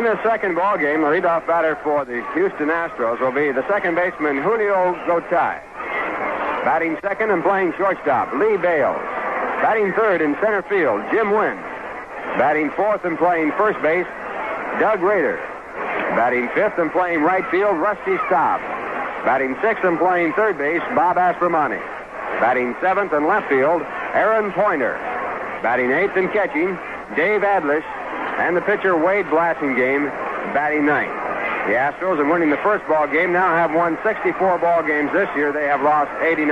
this second ball game, the leadoff batter for the Houston Astros will be the second baseman Julio Gotay. Batting second and playing shortstop, Lee Bales. Batting third in center field, Jim Wynn. Batting fourth and playing first base, Doug Rader. Batting fifth and playing right field, Rusty Staub. Batting sixth and playing third base, Bob Aspromani. Batting seventh and left field, Aaron Pointer. Batting eighth and catching, Dave Adlish. And the pitcher, Wade Blassingame, batting ninth. The Astros, in winning the first ball game, now have won 64 ball games this year. They have lost 89.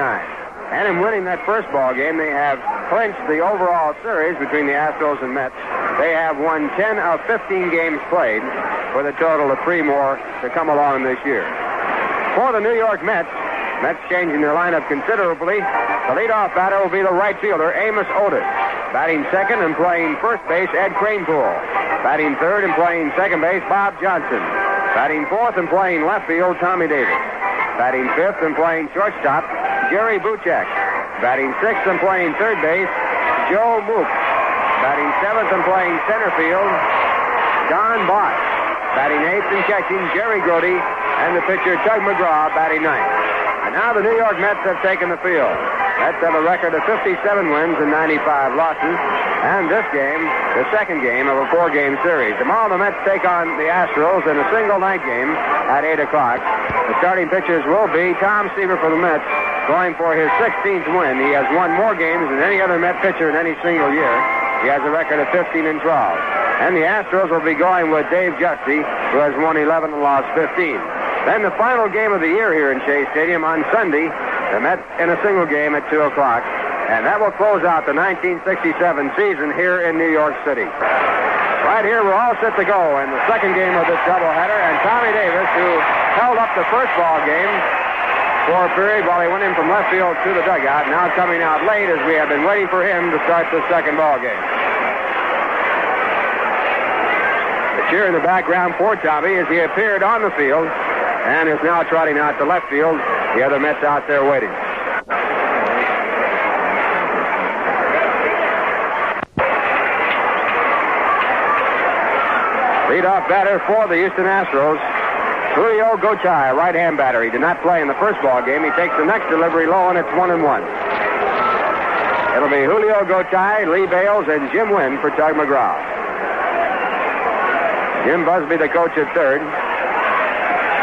And in winning that first ball game, they have clinched the overall series between the Astros and Mets. They have won 10 of 15 games played, with a total of 3 more to come along this year. For the New York Mets changing their lineup considerably. The leadoff batter will be the right fielder, Amos Otis. Batting second and playing first base, Ed Kranepool. Batting third and playing second base, Bob Johnson. Batting fourth and playing left field, Tommy Davis. Batting fifth and playing shortstop, Jerry Buchek. Batting sixth and playing third base, Joe Mook. Batting seventh and playing center field, Don Bosch. Batting eighth and catching, Jerry Grody. And the pitcher, Tug McGraw, batting ninth. And now the New York Mets have taken the field. Mets have a record of 57 wins and 95 losses. And this game, the second game of a 4-game series. Tomorrow the Mets take on the Astros in a single night game at 8 o'clock. The starting pitchers will be Tom Seaver for the Mets, going for his 16th win. He has won more games than any other Met pitcher in any single year. He has a record of 15 and 12. And the Astros will be going with Dave Justy, who has won 11 and lost 15. Then the final game of the year here in Shea Stadium on Sunday, the Mets in a single game at 2 o'clock. And that will close out the 1967 season here in New York City. Right here, we're all set to go in the second game of this doubleheader. And Tommy Davis, who held up the first ball game for a period while he went in from left field to the dugout, now coming out late as we have been waiting for him to start the second ball game. The cheer in the background for Tommy as he appeared on the field and is now trotting out to left field. The other Mets out there waiting. Leadoff batter for the Houston Astros, Julio Gotay, right-hand batter. He did not play in the first ball game. He takes the next delivery low, and it's 1-1. It'll be Julio Gotay, Lee Bales, and Jim Wynn for Tug McGraw. Jim Busby, the coach at third.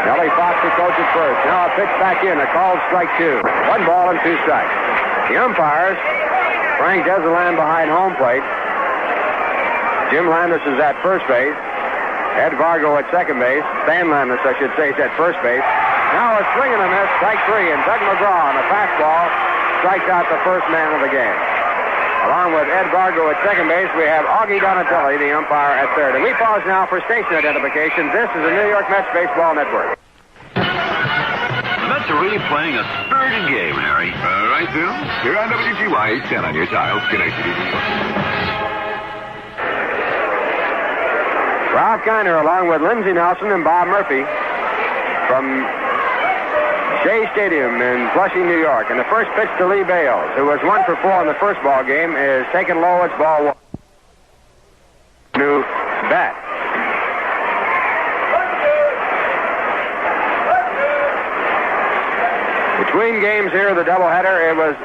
Nellie Fox, the coach at first. Now a pitch back in, a called strike 2. 1 ball and 2 strikes. The umpires, Frank Desalan behind home plate. Jim Landis is at first base. Ed Vargo at second base. Stan Landis, I should say, is at first base. Now a swing and a miss, strike 3, and Tug McGraw on a fastball strikes out the first man of the game. Along with Ed Vargo at second base, we have Augie Donatelli, the umpire, at third. And we pause now for station identification. This is the New York Mets Baseball Network. The Mets are really playing a spirited game, Harry. Right, Bill. Here on WGY 10 on your dial, connected. Ralph Kiner, along with Lindsey Nelson and Bob Murphy, from Shea Stadium in Flushing, New York. And the first pitch to Lee Bales, who was 1 for 4 in the first ball game, is taken low. It's ball 1. New bat. Between games here, the doubleheader, it was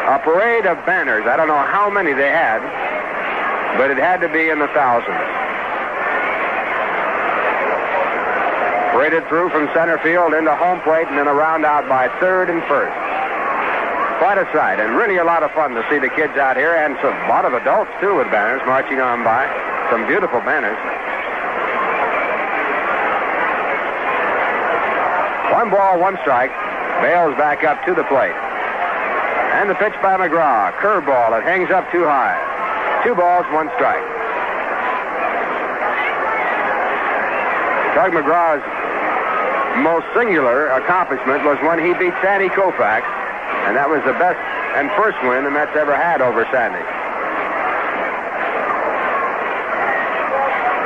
a parade of banners. I don't know how many they had, but it had to be in the thousands. Paraded through from center field into home plate and then a round out by third and first. Quite a sight, and really a lot of fun to see the kids out here, and a lot of adults too with banners marching on by. Some beautiful banners. 1 ball, 1 strike. Bales back up to the plate. And the pitch by McGraw. Curveball. It hangs up too high. 2 balls, 1 strike. Tug McGraw's most singular accomplishment was when he beat Sandy Koufax, and that was the best and first win the Mets ever had over Sandy.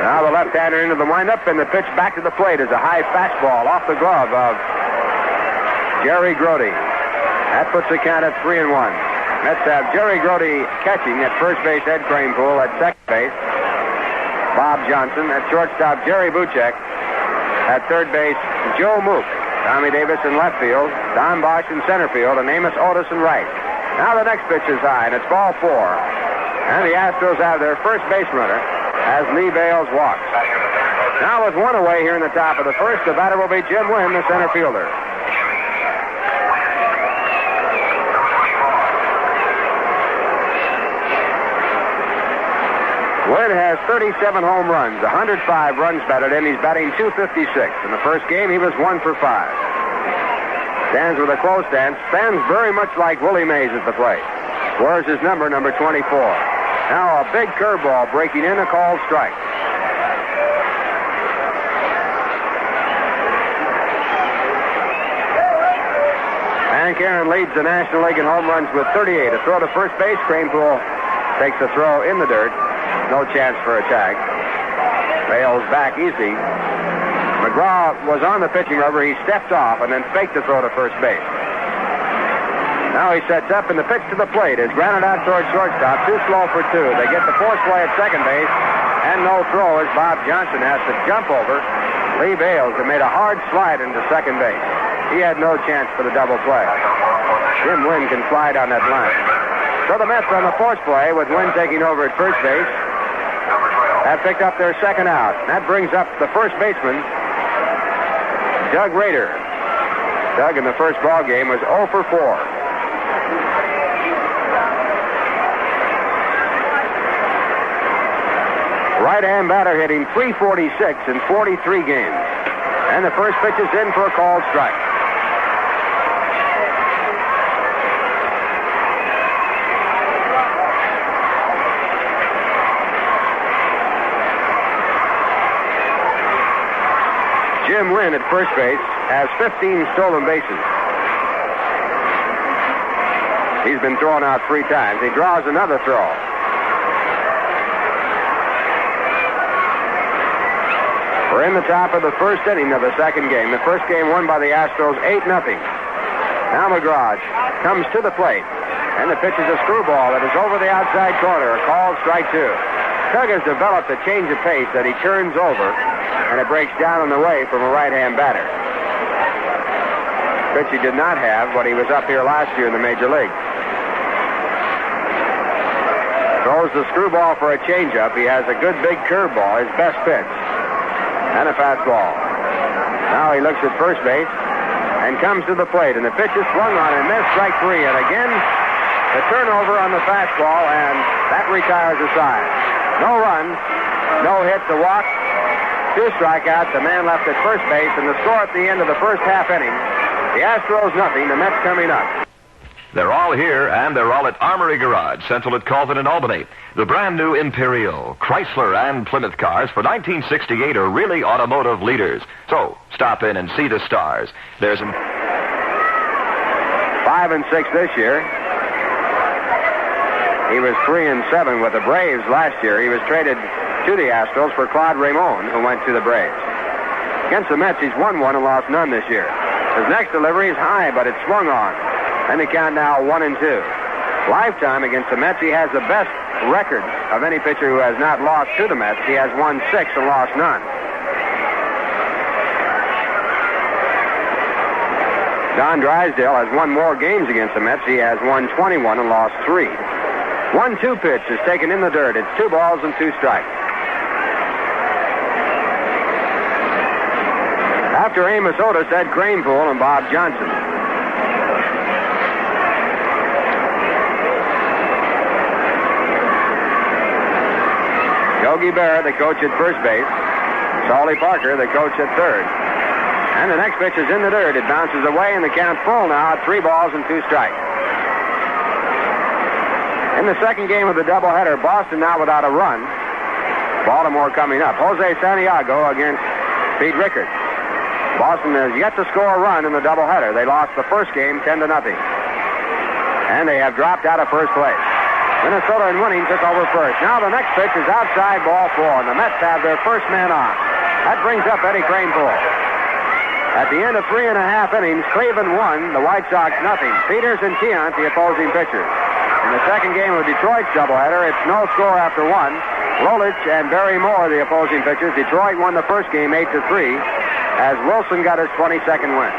Now the left-hander into the windup, and the pitch back to the plate is a high fastball off the glove of Jerry Grody. That puts the count at 3-1. Mets have Jerry Grody catching at first base, Ed Kranepool at second base. Bob Johnson. At shortstop, Jerry Buchek. At third base, Joe Mook. Tommy Davis in left field, Don Bosch in center field, and Amos Otis in right. Now the next pitch is high, and it's ball 4. And the Astros have their first base runner as Lee Bales walks. Now with one away here in the top of the first, the batter will be Jim Wynn, the center fielder. Wynn has 37 home runs, 105 runs batted in. He's batting .256. In the first game, he was 1 for 5. Stands with a close stance. Stands very much like Willie Mays at the plate. Wears his number 24. Now a big curveball breaking in, a called strike. Hank Aaron leads the National League in home runs with 38. A throw to first base. Cranepool takes the throw in the dirt. No chance for a tag. Bales back easy. McGraw was on the pitching rubber. He stepped off and then faked the throw to first base. Now he sets up, and the pitch to the plate is grounded out towards shortstop. Too slow for 2. They get the force play at second base, and no throw as Bob Johnson has to jump over Lee Bales, who made a hard slide into second base. He had no chance for the double play. Jim Wynn can slide on that line. So the Mets on the force play with Wynn taking over at first base have picked up their second out. That brings up the first baseman, Doug Rader. Doug in the first ball game was 0 for 4. Right-hand batter hitting .346 in 43 games. And the first pitch is in for a called strike. Jim Wynn at first base has 15 stolen bases. He's been thrown out 3 times. He draws another throw. We're in the top of the first inning of the second game. The first game won by the Astros 8-0. Now McGraw comes to the plate, and the pitch is a screwball that is over the outside corner. A called strike 2. Doug has developed a change of pace that he turns over, and it breaks down on the way from a right-hand batter. Pitch he did not have when he was up here last year in the Major League. Throws the screwball for a changeup. He has a good big curveball, his best pitch. And a fastball. Now he looks at first base and comes to the plate, and the pitch is swung on and missed, strike 3. And again, the turnover on the fastball, and that retires the side. No runs, no hit to walk, 2 strikeouts, the man left at first base, and the score at the end of the first half inning, the Astros nothing, the Mets coming up. They're all here, and they're all at Armory Garage, Central at Colvin and Albany. The brand new Imperial, Chrysler, and Plymouth cars for 1968 are really automotive leaders. So, stop in and see the stars. There's 5 and 6 this year. He was 3 and 7 with the Braves last year. He was traded to the Astros for Claude Raymond, who went to the Braves. Against the Mets, he's won 1 and lost none this year. His next delivery is high, but it's swung on. And the count now 1 and 2. Lifetime against the Mets, he has the best record of any pitcher who has not lost to the Mets. He has won 6 and lost none. Don Drysdale has won more games against the Mets. He has won 21 and lost 3. 1-2 pitch is taken in the dirt. It's 2 balls and 2 strikes. After Amos Otis, Ed Cranepool and Bob Johnson. Yogi Berra, the coach at first base. Solly Parker, the coach at third. And the next pitch is in the dirt. It bounces away, and the count full now at 3 balls and 2 strikes. In the second game of the doubleheader, Boston now without a run. Baltimore coming up. Jose Santiago against Pete Rickard. Boston has yet to score a run in the doubleheader. They lost the first game 10-0. And they have dropped out of first place. Minnesota in winning took over first. Now the next pitch is outside, ball 4, and the Mets have their first man on. That brings up Eddie Cranepool. At the end of 3.5 innings, Cleveland won, the White Sox nothing. Peters and Tiant, the opposing pitchers. In the second game of Detroit's doubleheader, it's no score after 1. Rolich and Barry Moore, the opposing pitchers. Detroit won the first game 8-3 as Wilson got his 22nd win.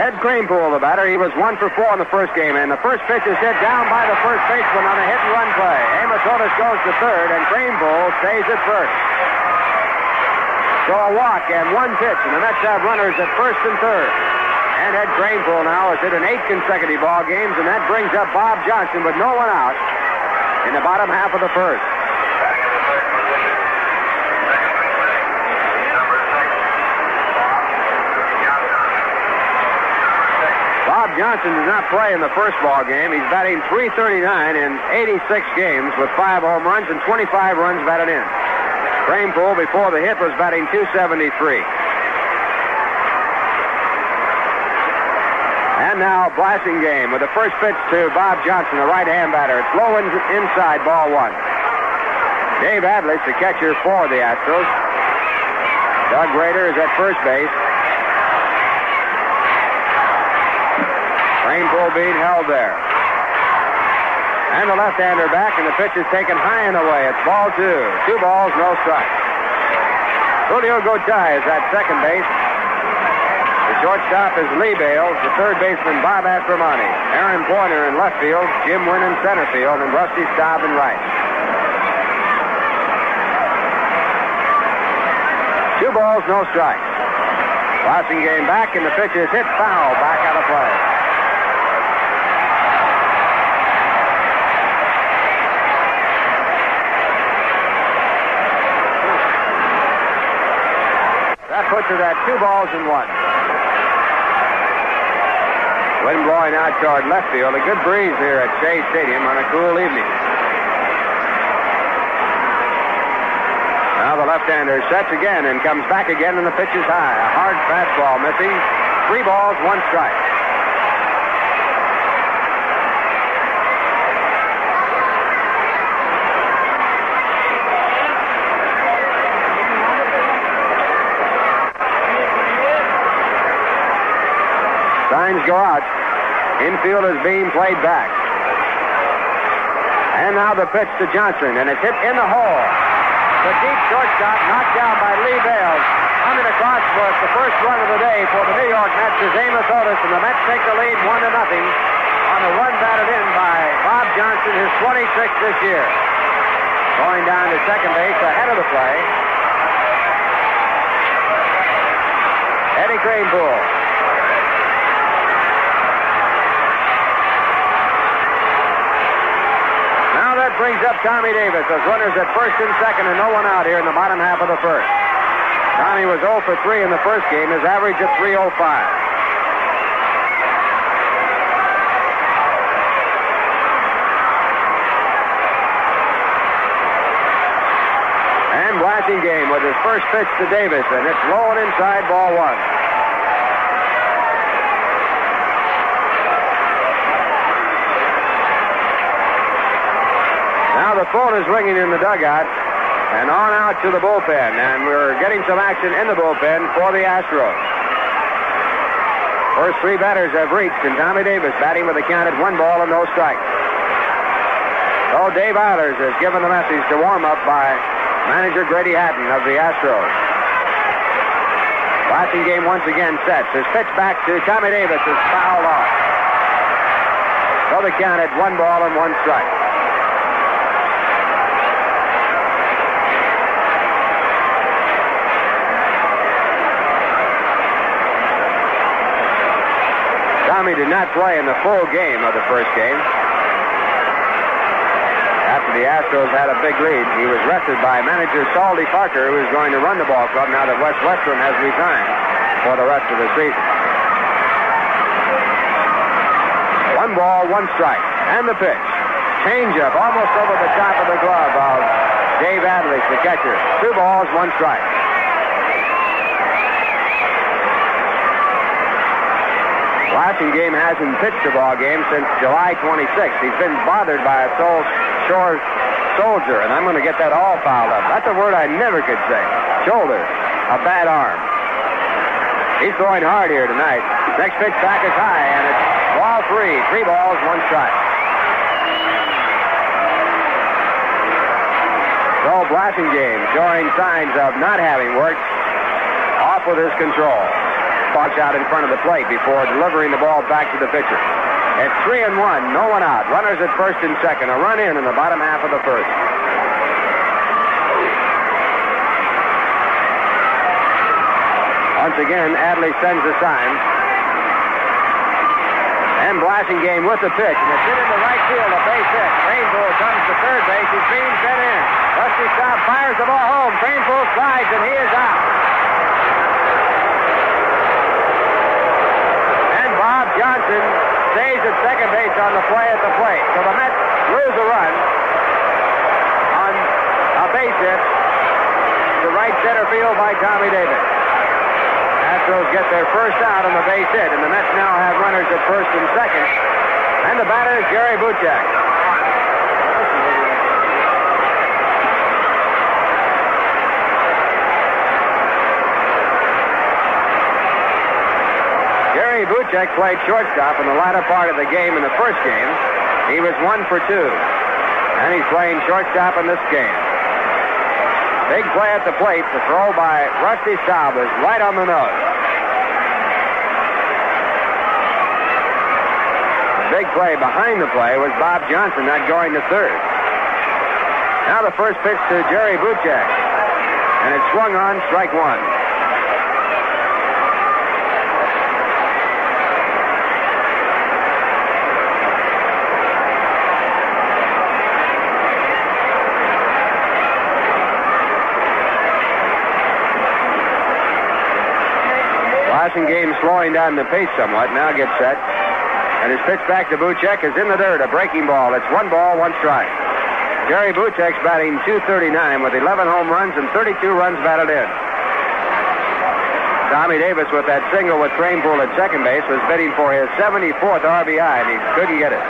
Ed Kranepool, the batter. He was 1 for 4 in the first game, and the first pitch is hit down by the first baseman on a hit-and-run play. Amos Otis goes to third, and Kranepool stays at first. So a walk and one pitch, and the Mets have runners at first and third. And Ed Kranepool now has hit in 8 consecutive ball games, and that brings up Bob Johnson with no one out in the bottom half of the first. Bob Johnson did not play in the first ball game. He's batting .339 in 86 games with 5 home runs and 25 runs batted in. Kranepool, before the hit, was batting .273. And now blasting game with the first pitch to Bob Johnson, the right-hand batter. It's low inside, ball 1. Dave Adlich, the catcher for the Astros. Doug Rader is at first base. Kranepool being held there. And the left-hander back, and the pitch is taken high and away. It's ball 2. 2 balls, no strikes. Julio Gotay is at second base. The shortstop is Lee Bales. The third baseman, Bob Aspromani. Aaron Pointer in left field. Jim Wynn in center field. And Rusty Staub in right. 2 balls, no strikes. Blasting game back, and the pitch is hit foul. Back out of play. That puts it at 2 balls and 1. Wind blowing out toward left field. A good breeze here at Shea Stadium on a cool evening. Now the left-hander sets again and comes back again, and the pitch is high. A hard fastball missing. 3 balls, 1 strike. Signs go out. Infield is being played back. And now the pitch to Johnson, and it's hit in the hole. The deep shortstop knocked down by Lee Bales. Coming across for the first run of the day for the New York Mets is Amos Otis, and the Mets take the lead 1-0 on the run batted in by Bob Johnson, his 26th this year. Going down to second base ahead of the play. Eddie Kranepool. Brings up Tommy Davis as runners at first and second and no one out here in the bottom half of the first. Tommy was 0 for 3 in the first game, his average of .305. And blasting game with his first pitch to Davis, and it's low and inside, ball 1. Now the phone is ringing in the dugout, and on out to the bullpen, and we're getting some action in the bullpen for the Astros. First 3 batters have reached, and Tommy Davis batting with a count at 1 ball and no strikes. So Dave Eilers has given the message to warm up by manager Grady Hatton of the Astros. Blasting game once again sets. His pitch back to Tommy Davis is fouled off. So the count at 1 ball and 1 strike. Tommy did not play in the full game of the first game. After the Astros had a big lead, he was rested by manager Saldy Parker, who is going to run the ball club now that Wes Westrum has resigned for the rest of the season. 1 ball, 1 strike. And the pitch. Changeup almost over the top of the glove of Dave Adlich, the catcher. 2 balls, 1 strike. Blasting game hasn't pitched a ball game since July 26th. He's been bothered by a sore shoulder, and I'm going to get that all fouled up. That's a word I never could say. Shoulder. A bad arm. He's throwing hard here tonight. Next pitch back is high, and it's ball 3. 3 balls, 1 strike. No, Blasingame showing signs of not having worked off with his control. Sparks out in front of the plate before delivering the ball back to the pitcher. It's 3-1, no one out. Runners at first and second. A run in the bottom half of the first. Once again, Adley sends the sign. And Blasingame with the pitch. And it's hit into right field, a base hit. Rainbow comes to third base. He's being sent in. Rusty Staub fires the ball home. Cranepool slides, and he is out. And Bob Johnson stays at second base on the play at the plate. So the Mets lose a run on a base hit to right center field by Tommy Davis. Astros get their first out on the base hit, and the Mets now have runners at first and second. And the batter is Jerry Buchek. Jerry Buchek played shortstop in the latter part of the game in the first game. He was 1 for 2. And he's playing shortstop in this game. Big play at the plate. The throw by Rusty Staub is right on the nose. The big play behind the play was Bob Johnson not going to third. Now the first pitch to Jerry Buchek. And it's swung on, strike one. Game slowing down the pace somewhat. Now gets set. And his pitch back to Buchek is in the dirt. A breaking ball. It's 1 ball, 1 strike. Jerry Buchek's batting .239 with 11 home runs and 32 runs batted in. Tommy Davis with that single with Cranepool at second base was bidding for his 74th RBI, and he couldn't get it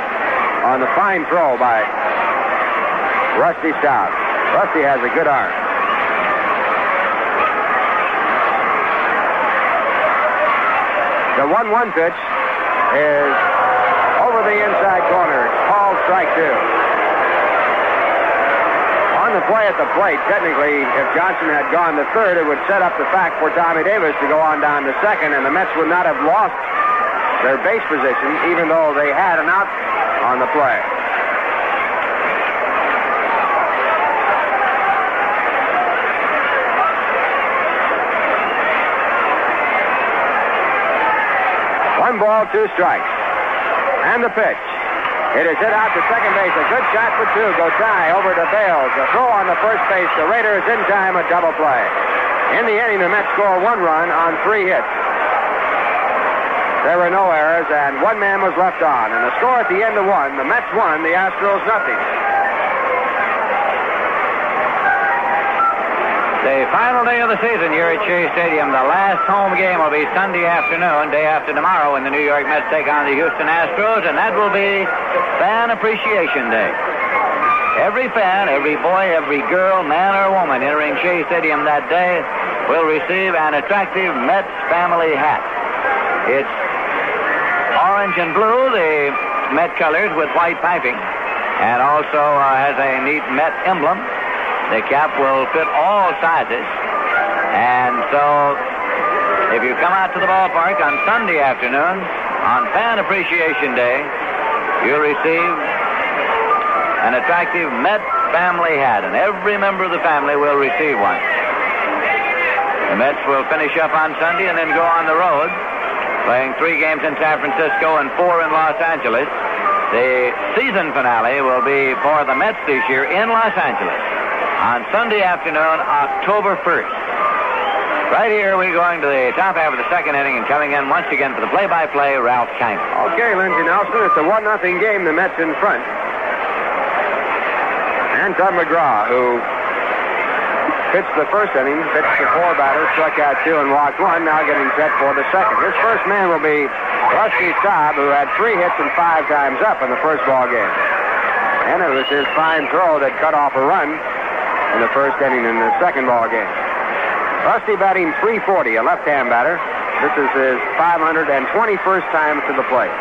on the fine throw by Rusty Staub. Rusty has a good arm. The 1-1 pitch is over the inside corner. Called strike two. On the play at the plate, technically, if Johnson had gone to third, it would set up the fact for Tommy Davis to go on down to second, and the Mets would not have lost their base position, even though they had an out on the play. One ball, 2 strikes. And the pitch. It is hit out to second base. A good shot for 2. Gotay over to Bales. A throw on the first base. The Raiders in time, a double play. In the inning, the Mets score 1 run on 3 hits. There were no errors, and 1 man was left on. And the score at the end of 1, the Mets won, the Astros nothing. The final day of the season here at Shea Stadium. The last home game will be Sunday afternoon, day after tomorrow, when the New York Mets take on the Houston Astros, and that will be Fan Appreciation Day. Every fan, every boy, every girl, man or woman entering Shea Stadium that day will receive an attractive Mets family hat. It's orange and blue, the Met colors with white piping, and also has a neat Met emblem. The cap will fit all sizes. And so, if you come out to the ballpark on Sunday afternoon, on Fan Appreciation Day, you'll receive an attractive Met family hat, and every member of the family will receive one. The Mets will finish up on Sunday and then go on the road, playing 3 games in San Francisco and 4 in Los Angeles. The season finale will be for the Mets this year in Los Angeles on Sunday afternoon, October 1st. Right here, we're going to the top half of the second inning, and coming in once again for the play-by-play, Ralph Kiner. Okay, Lindsey Nelson, it's a 1-0 game, the Mets in front. And Tom McGraw, who pitched the first inning, pitched the 4 batters, struck out 2 and walked 1, now getting set for the second. His first man will be Rusty Staub, who had 3 hits and 5 times up in the first ball game. And it was his fine throw that cut off a run in the first inning in the second ball game. Rusty batting .340, a left-hand batter. This is his 521st time to the plate.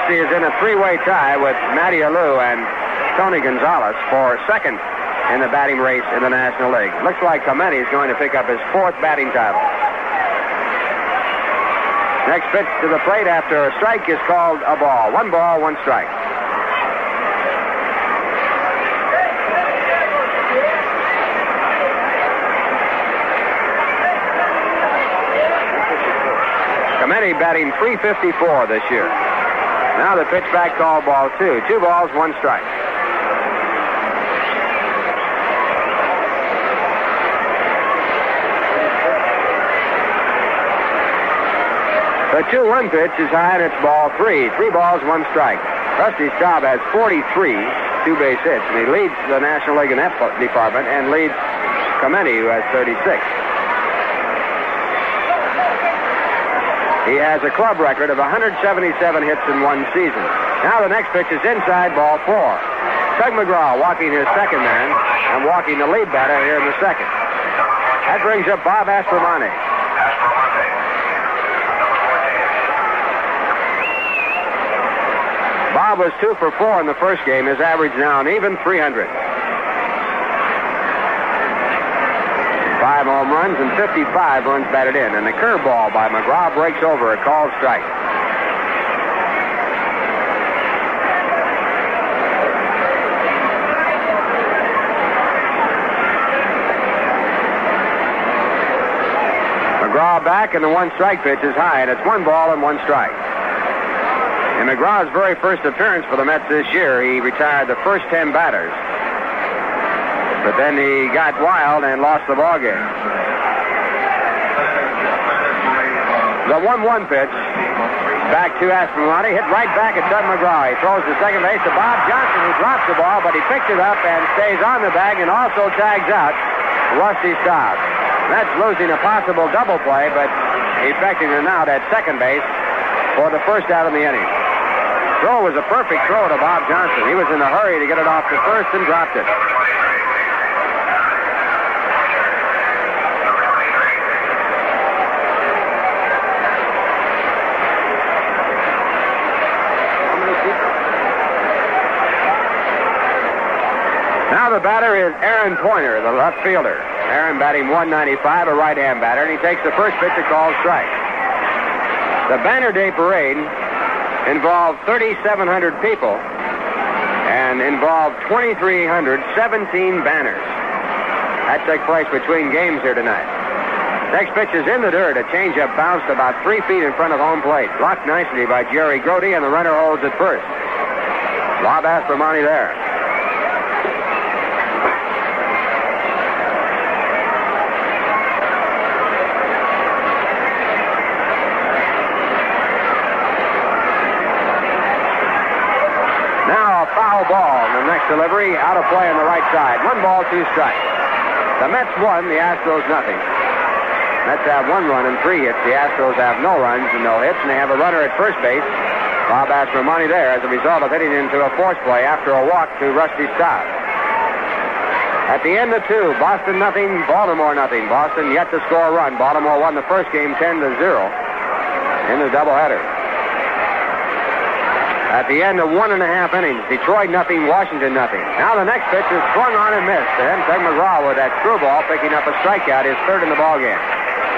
Rusty is in a three-way tie with Matty Alou and Tony Gonzalez for second in the batting race in the National League. Looks like Clemente is going to pick up his fourth batting title. Next pitch to the plate after a strike is called a ball. 1 ball, 1 strike. Clemente batting .354 this year. Now the pitch back called ball 2. 2 balls, 1 strike. The 2-1 pitch is high and it's ball 3. 3 balls, 1 strike. Rusty Staub has 43 two-base hits, and he leads the National League in that department and leads Clemente, who has 36. He has a club record of 177 hits in one season. Now the next pitch is inside, ball 4. Tug McGraw walking his second man and walking the lead batter here in the second. That brings up Bob Aspromani. Bob was 2 for 4 in the first game. His average now an even .300. 5 home runs and 55 runs batted in. And the curveball by McGraw breaks over a called strike. McGraw back, and the 1 strike pitch is high, and it's 1 ball and 1 strike. In McGraw's very first appearance for the Mets this year, he retired the first 10 batters. But then he got wild and lost the ball game. The 1-1 pitch back to Aspromani, hit right back at Doug McGraw. He throws to second base to Bob Johnson, who drops the ball, but he picks it up and stays on the bag and also tags out Rusty Staub. Mets losing a possible double play, but effecting an out at second base for the first out in the inning. Throw was a perfect throw to Bob Johnson. He was in a hurry to get it off to first and dropped it. Now the batter is Aaron Pointer, the left fielder. Aaron batting .195, a right-hand batter, and he takes the first pitch, a called strike. The Banner Day Parade involved 3,700 people and involved 2,317 banners. That took place between games here tonight. Next pitch is in the dirt. A changeup bounced about 3 feet in front of home plate. Blocked nicely by Jerry Grody, and the runner holds at first. Bob Aspromani there. Foul ball in the next delivery, out of play on the right side. 1 ball, 2 strikes. The Mets won, the Astros nothing. Mets have 1 run and 3 hits. The Astros have no runs and no hits, and they have a runner at first base. Bob Aspromani there as a result of hitting into a force play after a walk to Rusty Staub. At the end of 2, Boston nothing, Baltimore nothing. Boston yet to score a run. Baltimore won the first game 10-0 in the doubleheader. At the end of 1.5 innings, Detroit nothing, Washington nothing. Now the next pitch is swung on and missed. And Doug McGraw with that screwball picking up a strikeout, his third in the ballgame.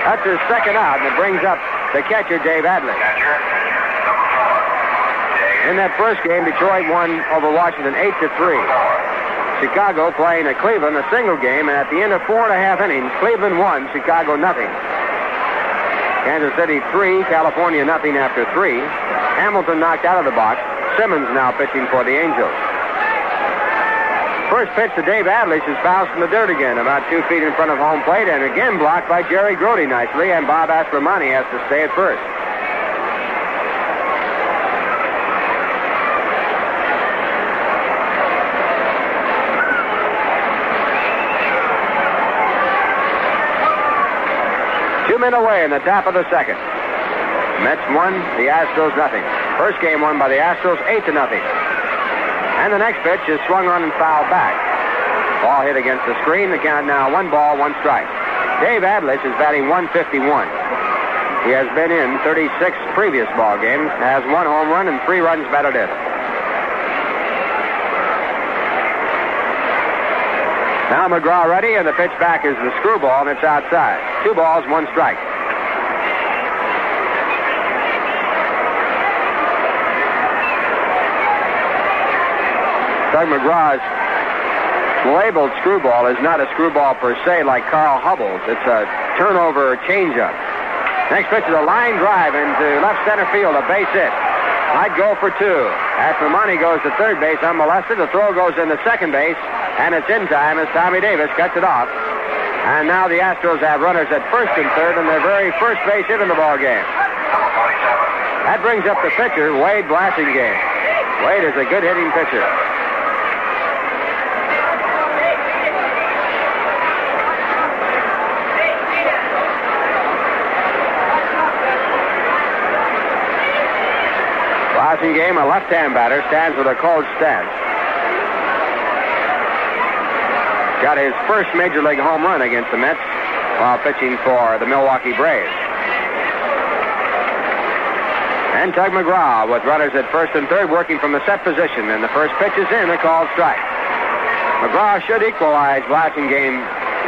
That's his second out, and it brings up the catcher, Dave Adley. In that first game, Detroit won over Washington 8-3. Chicago playing at Cleveland, a single game, and at the end of 4.5 innings, Cleveland won, Chicago nothing. Kansas City 3, California nothing after 3. Hamilton knocked out of the box. Simmons now pitching for the Angels. First pitch to Dave Adlish is bounced in the dirt again, about 2 feet in front of home plate, and again blocked by Jerry Grody nicely, and Bob Aspromani has to stay at first. Away in the top of the second. Mets won, the Astros nothing. First game won by the Astros 8-0. And the next pitch is swung on and fouled back. Ball hit against the screen. The count now 1 ball, 1 strike. Dave Adlish is batting .151. He has been in 36 previous ball games, has 1 home run and 3 runs batted in. Now McGraw ready, and the pitch back is the screwball, and it's outside. 2 balls, 1 strike. Doug McGraw's labeled screwball is not a screwball per se like Carl Hubbell's. It's a turnover changeup. Next pitch is a line drive into left center field, a base hit. Might go for 2. Aspermani goes to third base unmolested. The throw goes into second base, and it's in time as Tommy Davis cuts it off. And now the Astros have runners at first and third, and their very first base hit in the ball game. That brings up the pitcher, Wade Blasingame. Wade is a good hitting pitcher. Game, a left-hand batter, stands with a cold stance. Got his first major league home run against the Mets while pitching for the Milwaukee Braves. And Tug McGraw with runners at first and third working from the set position, and the first pitch is in, a called strike. McGraw should equalize Blasingame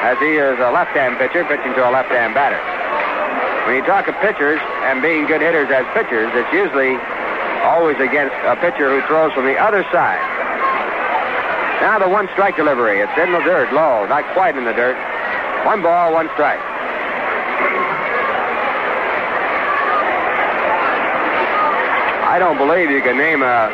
as he is a left-hand pitcher pitching to a left-hand batter. When you talk of pitchers and being good hitters as pitchers, it's usually always against a pitcher who throws from the other side. Now the 1 strike delivery. It's in the dirt, low, not quite in the dirt. 1 ball, 1 strike. I don't believe you can name a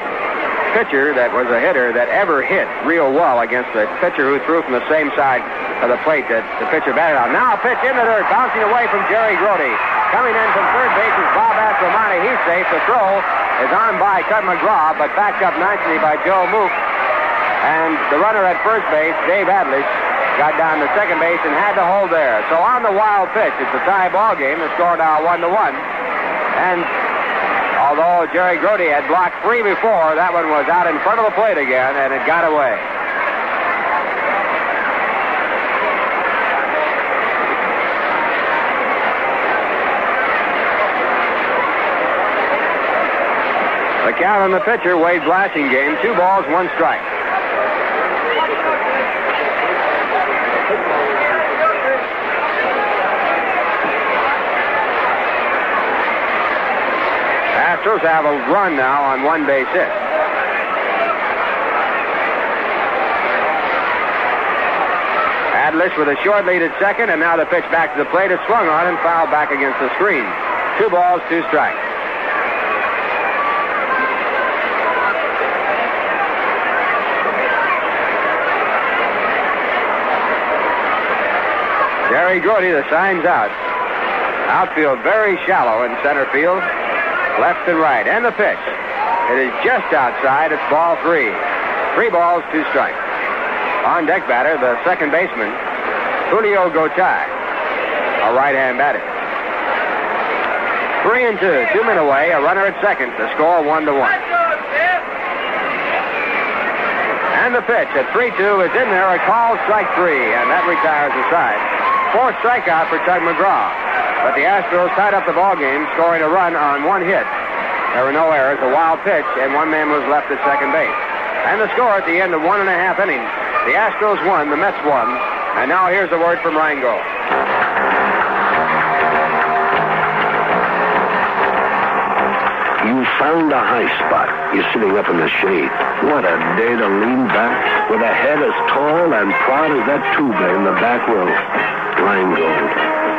pitcher that was a hitter that ever hit real well against a pitcher who threw from the same side of the plate that the pitcher batted on. Now a pitch in the dirt, bouncing away from Jerry Grody. Coming in from third base is Bob Aspermani. He's safe. The throw is on by Tug McGraw, but backed up nicely by Joe Mook. And the runner at first base, Dave Adlish, got down to second base and had to hold there. So on the wild pitch, it's a tie ball game. The score now 1-1. And although Jerry Grody had blocked 3 before, that one was out in front of the plate again, and it got away. The count on the pitcher, Wade Blasingame, 2 balls, 1 strike. Astros have a run now on 1 base hit. Adlish with a short lead at second, and now the pitch back to the plate is swung on and fouled back against the screen. 2 balls, 2 strikes. Jerry Grody, the sign's out. Outfield very shallow in center field, left and right. And the pitch. It is just outside. It's ball 3. 3 balls, 2 strikes. On deck batter, the second baseman, Julio Gotay, a right-hand batter. 3-2. 2 men away. A runner at second. The score 1-1. And the pitch at 3-2 is in there. A call, strike 3, and that retires the side. 4th strikeout for Tug McGraw. But the Astros tied up the ball game, scoring a run on 1 hit. There were no errors, a wild pitch, and 1 man was left at second base. And the score at the end of 1.5 innings. The Astros won, the Mets won. And now here's a word from Rango. You found a high spot. You're sitting up in the shade. What a day to lean back with a head as tall and proud as that tuba in the back row. Rheingold.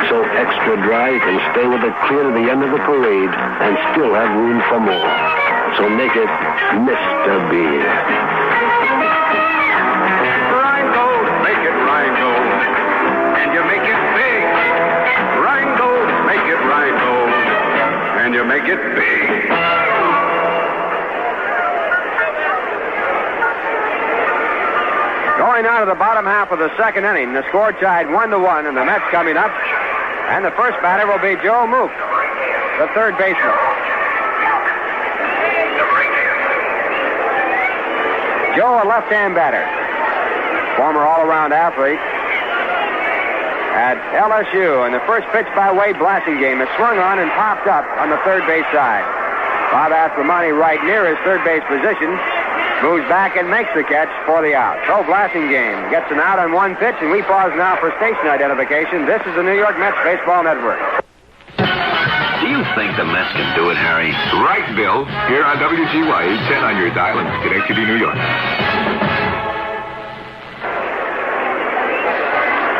So extra dry you can stay with it clear to the end of the parade and still have room for more. So make it Mr. Beer. Rheingold, make it Rheingold. And you make it big. Rheingold, make it Rheingold. And you make it big. Going out of the bottom half of the second inning, the score tied 1-1, and the Mets coming up. And the first batter will be Joe Mook, the third baseman. Joe, a left-hand batter, former all-around athlete, at LSU. And the first pitch by Wade Blasingame is swung on and popped up on the third base side. Bob Aslamani, right near his third base position, moves back and makes the catch for the out. So Blasingame gets an out on one pitch, and we pause now for station identification. This is the New York Mets Baseball Network. Do you think the Mets can do it, Harry? Right, Bill. Here on WGY 810 on your dial in Schenectady, New York.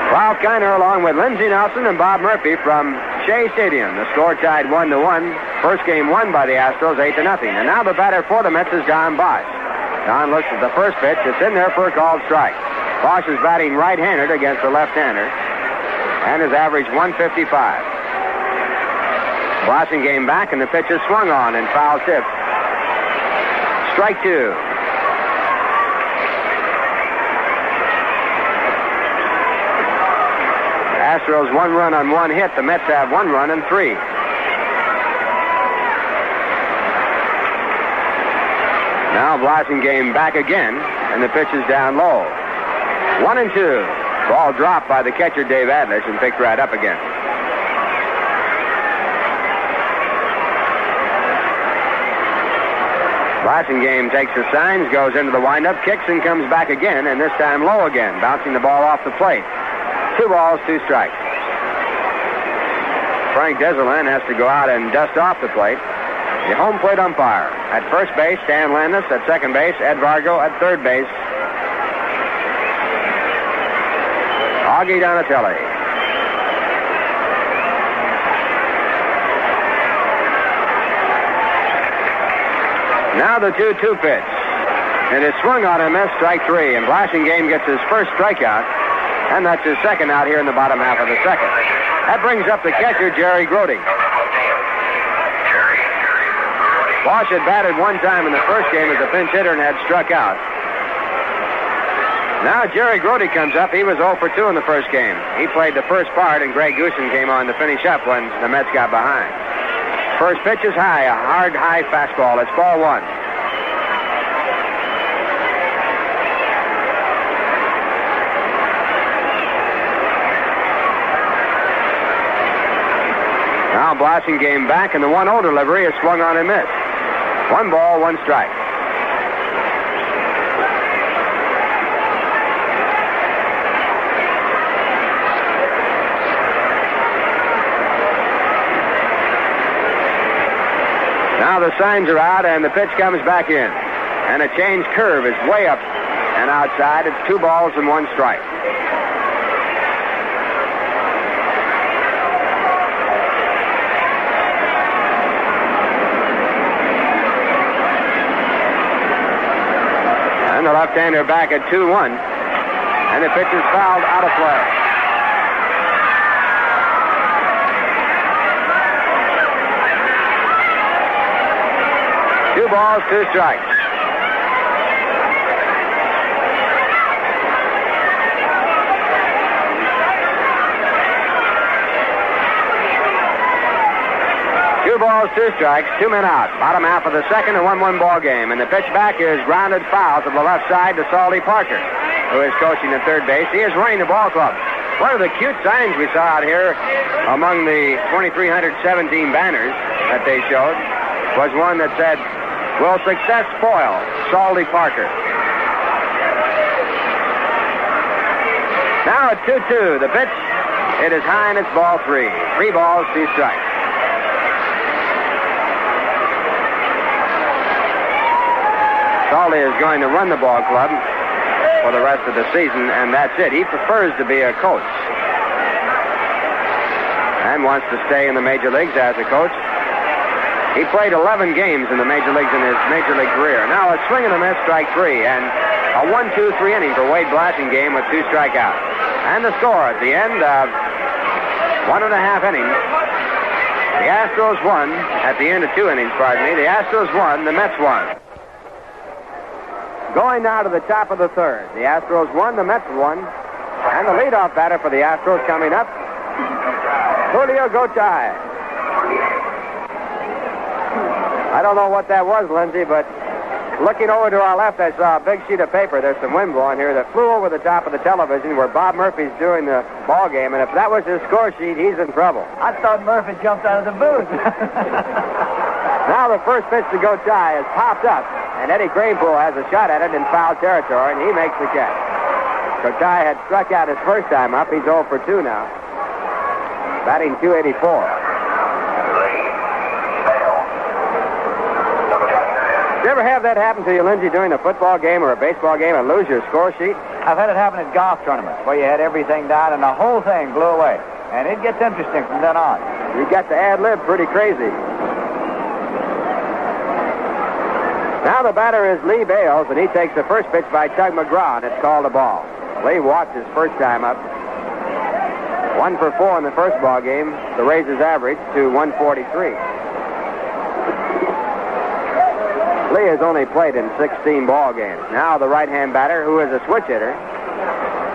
Ralph Kiner along with Lindsey Nelson and Bob Murphy from Shea Stadium. The score tied 1-1. First game won by the Astros 8-0. And now the batter for the Mets is Don Bosch. Don looks at the first pitch. It's in there for a called strike. Bosch is batting right-handed against the left-hander and has averaged 155. Blasingame back, and the pitch is swung on and foul tipped. Strike two. Astros 1 run on 1 hit. The Mets have 1 run and 3. Now Blasingame back again, and the pitch is down low. 1-2. Ball dropped by the catcher Dave Adlish and picked right up again. Blasingame takes the signs, goes into the windup, kicks and comes back again, and this time low again, bouncing the ball off the plate. 2 balls, 2 strikes. Frank Desolin has to go out and dust off the plate. The home plate umpire at first base, Stan Landis. At second base, Ed Vargo. At third base, Augie Donatelli. Now the 2-2 pitch. It is swung on and missed, strike 3. And Blasingame gets his first strikeout. And that's his second out here in the bottom half of the second. That brings up the catcher, Jerry Grody. Bosch had batted 1 time in the first game as a pinch hitter and had struck out. Now Jerry Grody comes up. He was 0 for 2 in the first game. He played the first part, and Greg Goosen came on to finish up when the Mets got behind. First pitch is high, a hard, high fastball. It's ball 1. Now Blasingame back, and the 1-0 delivery is swung on and missed. 1 ball, 1 strike. Now the signs are out, and the pitch comes back in. And a change curve is way up and outside. It's 2 balls and 1 strike. And the left-hander back at 2-1. And the pitch is fouled out of play. Two balls, 2 strikes. Two balls, 2 strikes, 2 men out. Bottom half of the second, a 1-1 ball game. And the pitch back is grounded foul to the left side to Salty Parker, who is coaching at third base. He is running the ball club. One of the cute signs we saw out here among the 2,317 banners that they showed was one that said, "Will success spoil Salty Parker?" Now at 2-2, the pitch. It is high and it's ball 3. 3 balls, 2 strikes. Salty is going to run the ball club for the rest of the season, and that's it. He prefers to be a coach and wants to stay in the major leagues as a coach. He played 11 games in the major leagues in his major league career. Now a swing and a miss, strike 3, and a 1-2-3 inning for Wade Blasingame with 2 strikeouts. And the score at the end of 1.5 innings. The Astros won at the end of 2 innings, pardon me. The Astros won, the Mets won. Going now to the top of the third. The Astros won, the Mets won. And the leadoff batter for the Astros coming up, Julio Gotay. I don't know what that was, Lindsay, but Looking over to our left, I saw a big sheet of paper. There's some wind blowing here that flew over the top of the television where Bob Murphy's doing the ball game, and if that was his score sheet, he's in trouble. I thought Murphy jumped out of the booth. Now the first pitch to Gotay is popped up, and Eddie Kranepool has a shot at it in foul territory, and he makes the catch. Gotay had struck out his first time up. He's 0 for 2 now. Batting .284. Did you ever have that happen to you, Lindsay, during a football game or a baseball game and lose your score sheet? I've had it happen at golf tournaments where you had everything down and the whole thing blew away. And it gets interesting from then on. You got to ad-lib pretty crazy. Now the batter is Lee Bales, and he takes the first pitch by Tug McGraw, and it's called a ball. Lee walked his first time up. 1 for 4 in the first ball game. The Rays' average to 143. Lee has only played in 16 ball games. Now the right-hand batter, who is a switch hitter,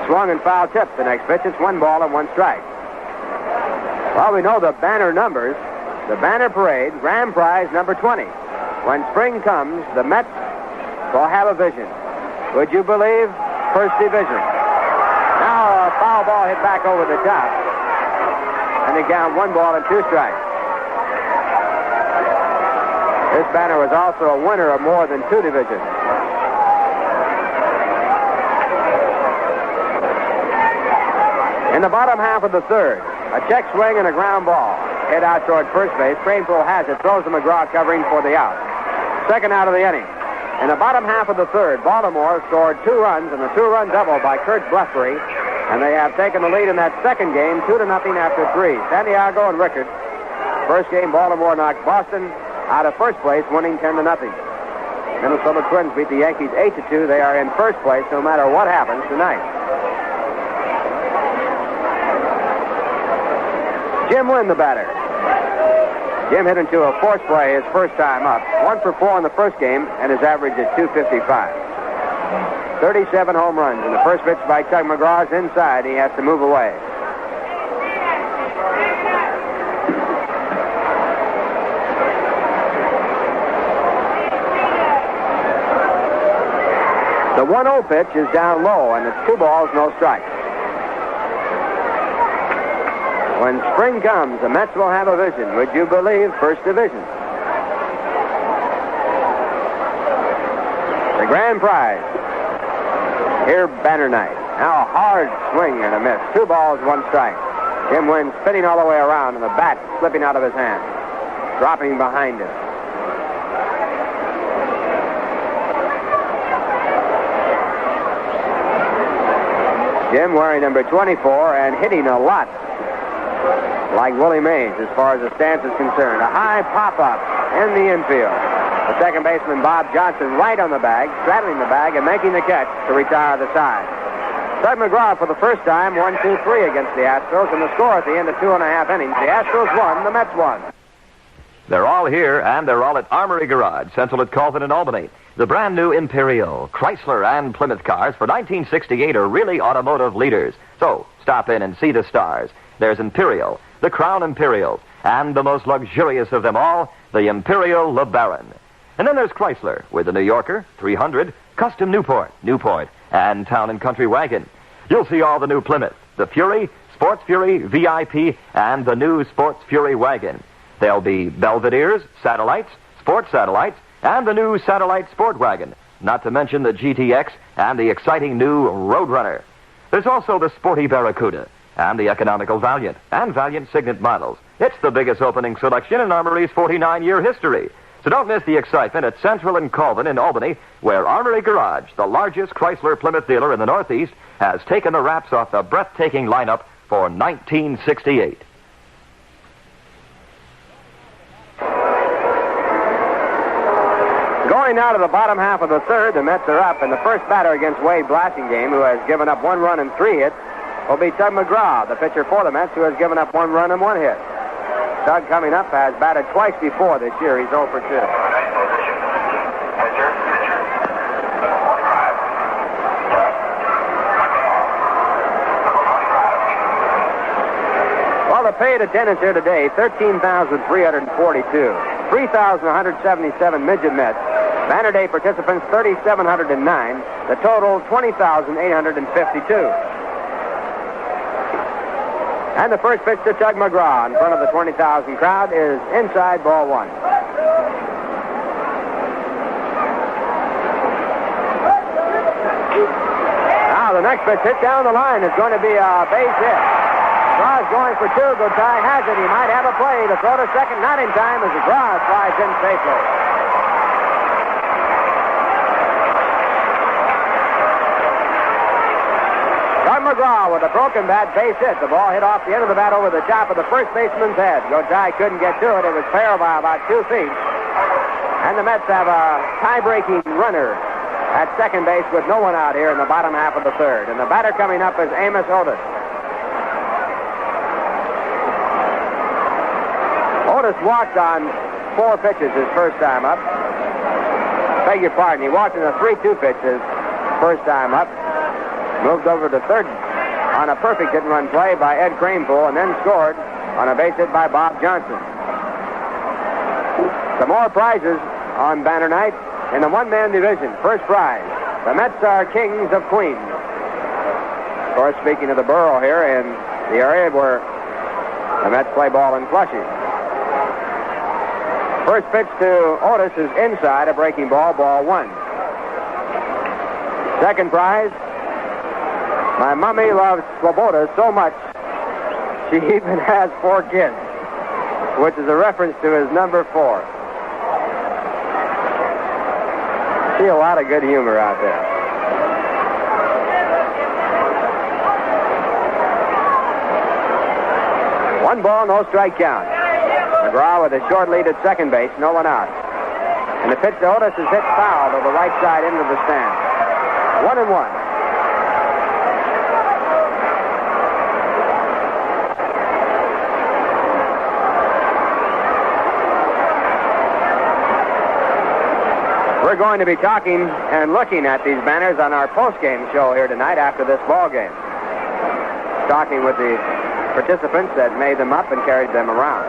swung and foul tipped. The next pitch, it's 1 ball and 1 strike. Well, we know the banner numbers. The banner parade, grand prize number 20. When spring comes, the Mets will have a vision. Would you believe? First division. Now a foul ball hit back over the top. And they count 1 ball and 2 strikes. This banner was also a winner of more than 2 divisions. In the bottom half of the third, a check swing and a ground ball. Hit out toward first base. Kranepool has it. Throws to McGraw covering for the out. Second out of the inning. In the bottom half of the third, Baltimore scored 2 runs and a 2-run double by Kurt Bluffbury. And they have taken the lead in that second game 2-0 after 3. Santiago and Rickard. First game, Baltimore knocked Boston out of first place, winning 10-0. Minnesota Twins beat the Yankees 8-2. They are in first place no matter what happens tonight. Jim Wynn, the batter. Jim hit into a force play his first time up. 1 for 4 in the first game, and his average is .255. 37 home runs. And the first pitch by Tug McGraw is inside. He has to move away. The 1-0 pitch is down low, and it's 2 balls, no strikes. When spring comes, the Mets will have a vision. Would you believe? First division. The grand prize. Here, banner night. Now a hard swing and a miss. 2 balls, 1 strike. Jim Wynn spinning all the way around, and the bat slipping out of his hand. Dropping behind him. Jim wearing number 24 and hitting a lot like Willie Mays as far as the stance is concerned. A high pop-up in the infield. The second baseman, Bob Johnson, right on the bag, straddling the bag and making the catch to retire the side. Tug McGraw for the first time, 1-2-3 against the Astros, and the score at the end of 2.5 innings. The Astros won, the Mets won. They're all here, and they're all at Armory Garage, Central at Colvin and Albany. The brand new Imperial, Chrysler, and Plymouth cars for 1968 are really automotive leaders. So stop in and see the stars. There's Imperial, the Crown Imperial, and the most luxurious of them all, the Imperial LeBaron. And then there's Chrysler with the New Yorker, 300, Custom Newport, and Town and Country Wagon. You'll see all the new Plymouth, the Fury, Sports Fury, VIP, and the new Sports Fury Wagon. There'll be Belvederes, Satellites, Sports Satellites, and the new Satellite Sport Wagon, not to mention the GTX and the exciting new Roadrunner. There's also the sporty Barracuda and the economical Valiant and Valiant Signet models. It's the biggest opening selection in Armory's 49-year history. So don't miss the excitement at Central and Colvin in Albany, where Armory Garage, the largest Chrysler Plymouth dealer in the Northeast, has taken the wraps off the breathtaking lineup for 1968. Going now to the bottom half of the third, the Mets are up, and the first batter against Wade Blasingame, who has given up 1 run and 3 hits, will be Tug McGraw, the pitcher for the Mets, who has given up 1 run and 1 hit. Tug, coming up, has batted twice before this year. He's 0 for 2. Well, the paid attendance here today, 13,342. 3,177 midget Mets, Banner Day participants, 3,709. The total, 20,852. And the first pitch to Tug McGraw in front of the 20,000 crowd is inside, ball one. Now the next pitch hit down the line is going to be a base hit. McGraw's going for two. Gotay has it. He might have a play to throw to second. Not in time as McGraw slides in safely. McGraw with a broken bat, base hit. The ball hit off the end of the bat over the top of the first baseman's head. Gotay couldn't get to it. It was fair by about 2 feet. And the Mets have a tie-breaking runner at second base with no one out here in the bottom half of the third. And the batter coming up is Amos Otis. Otis walked on 4 pitches his first time up. Beg your pardon, he walked in the 3-2 pitches first time up. Moved over to third on a perfect hit-and-run play by Ed Kranepool, and then scored on a base hit by Bob Johnson. Some more prizes on Banner Night in the one-man division. First prize, the Mets are kings of Queens. Of course, speaking of the borough here in the area where the Mets play ball in Flushing. First pitch to Otis is inside, a breaking ball, ball one. Second prize, my mommy loves Swoboda so much, she even has 4 kids, which is a reference to his number 4. See a lot of good humor out there. One ball, no strike count. McGraw with a short lead at second base, no one out. And the pitch to Otis is hit foul to the right side into the stand. 1-1. We're going to be talking and looking at these banners on our post-game show here tonight after this ball game. Talking with the participants that made them up and carried them around.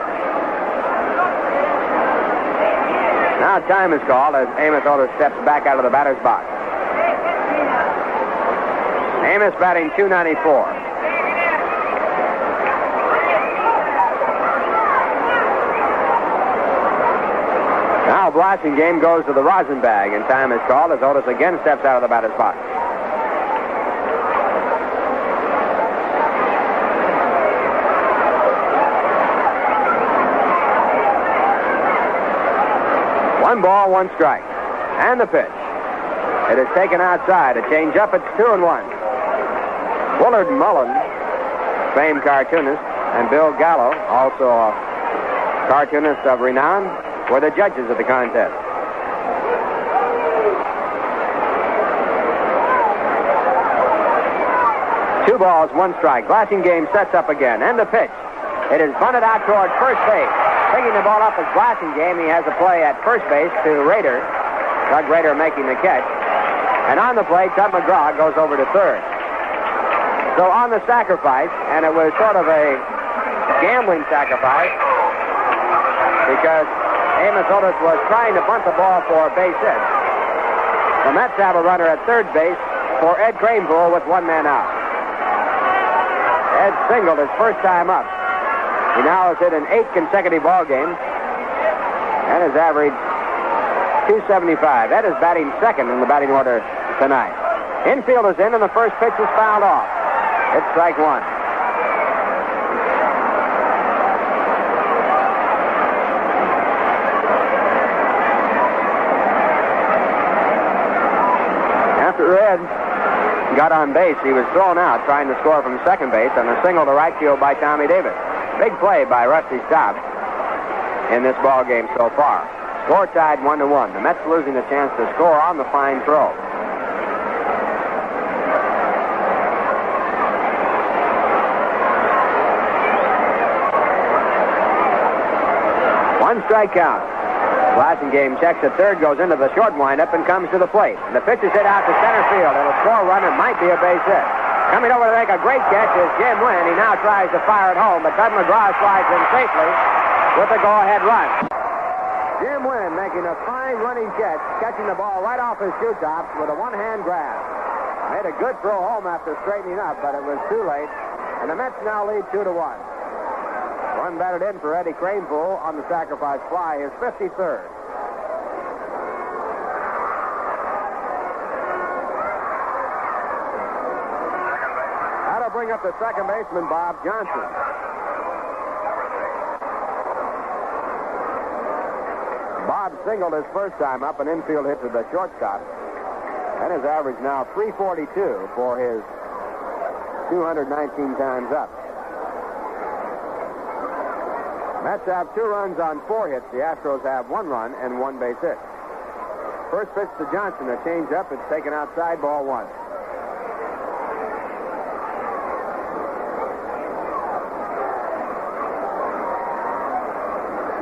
Now time is called as Amos Otis steps back out of the batter's box. Amos batting .294. Now Blasingame goes to the rosin bag, and time is called as Otis again steps out of the batter's box. One ball, one strike. And the pitch. It is taken outside. A change up. It's 2-1. Willard Mullen, famed cartoonist, and Bill Gallo, also a cartoonist of renown, were the judges of the contest. Two balls, one strike. Blasingame sets up again. And the pitch. It is bunted out toward first base. Picking the ball up is Blasingame. He has a play at first base to Rader. Doug Rader making the catch. And on the play, Tug McGraw goes over to third. So on the sacrifice, and it was sort of a gambling sacrifice because Amos Otis was trying to bunt the ball for a base hit. The Mets have a runner at third base for Ed Kranepool with one man out. Ed singled his first time up. He now has hit in 8 consecutive ball games and has averaged .275. Ed is batting second in the batting order tonight. Infield is in, and the first pitch is fouled off. It's strike one. After Ed got on base, he was thrown out trying to score from second base on a single to right field by Tommy Davis. Big play by Rusty Staub in this ball game so far. Score tied 1-1. The Mets losing the chance to score on the fine throw. One strike count. Blasingame checks at third, goes into the short windup, and comes to the plate. And the pitch is hit out to center field. It'll score a run. It might be a base hit. Coming over to make a great catch is Jim Wynn. He now tries to fire it home, but Tug McGraw slides in safely with a go-ahead run. Jim Wynn makes making a fine running catch, catching the ball right off his shoe tops with a one-hand grab. Made a good throw home after straightening up, but it was too late, and the Mets now lead 2-1. One batted in for Eddie Cranepool on the sacrifice fly, his 53rd. That'll bring up the second baseman, Bob Johnson. Bob singled his first time up, an infield hit to the shortstop. And his average now 342 for his 219 times up. Mets have 2 runs on 4 hits. The Astros have 1 run and 1 base hit. First pitch to Johnson, a changeup. It's taken outside, ball 1.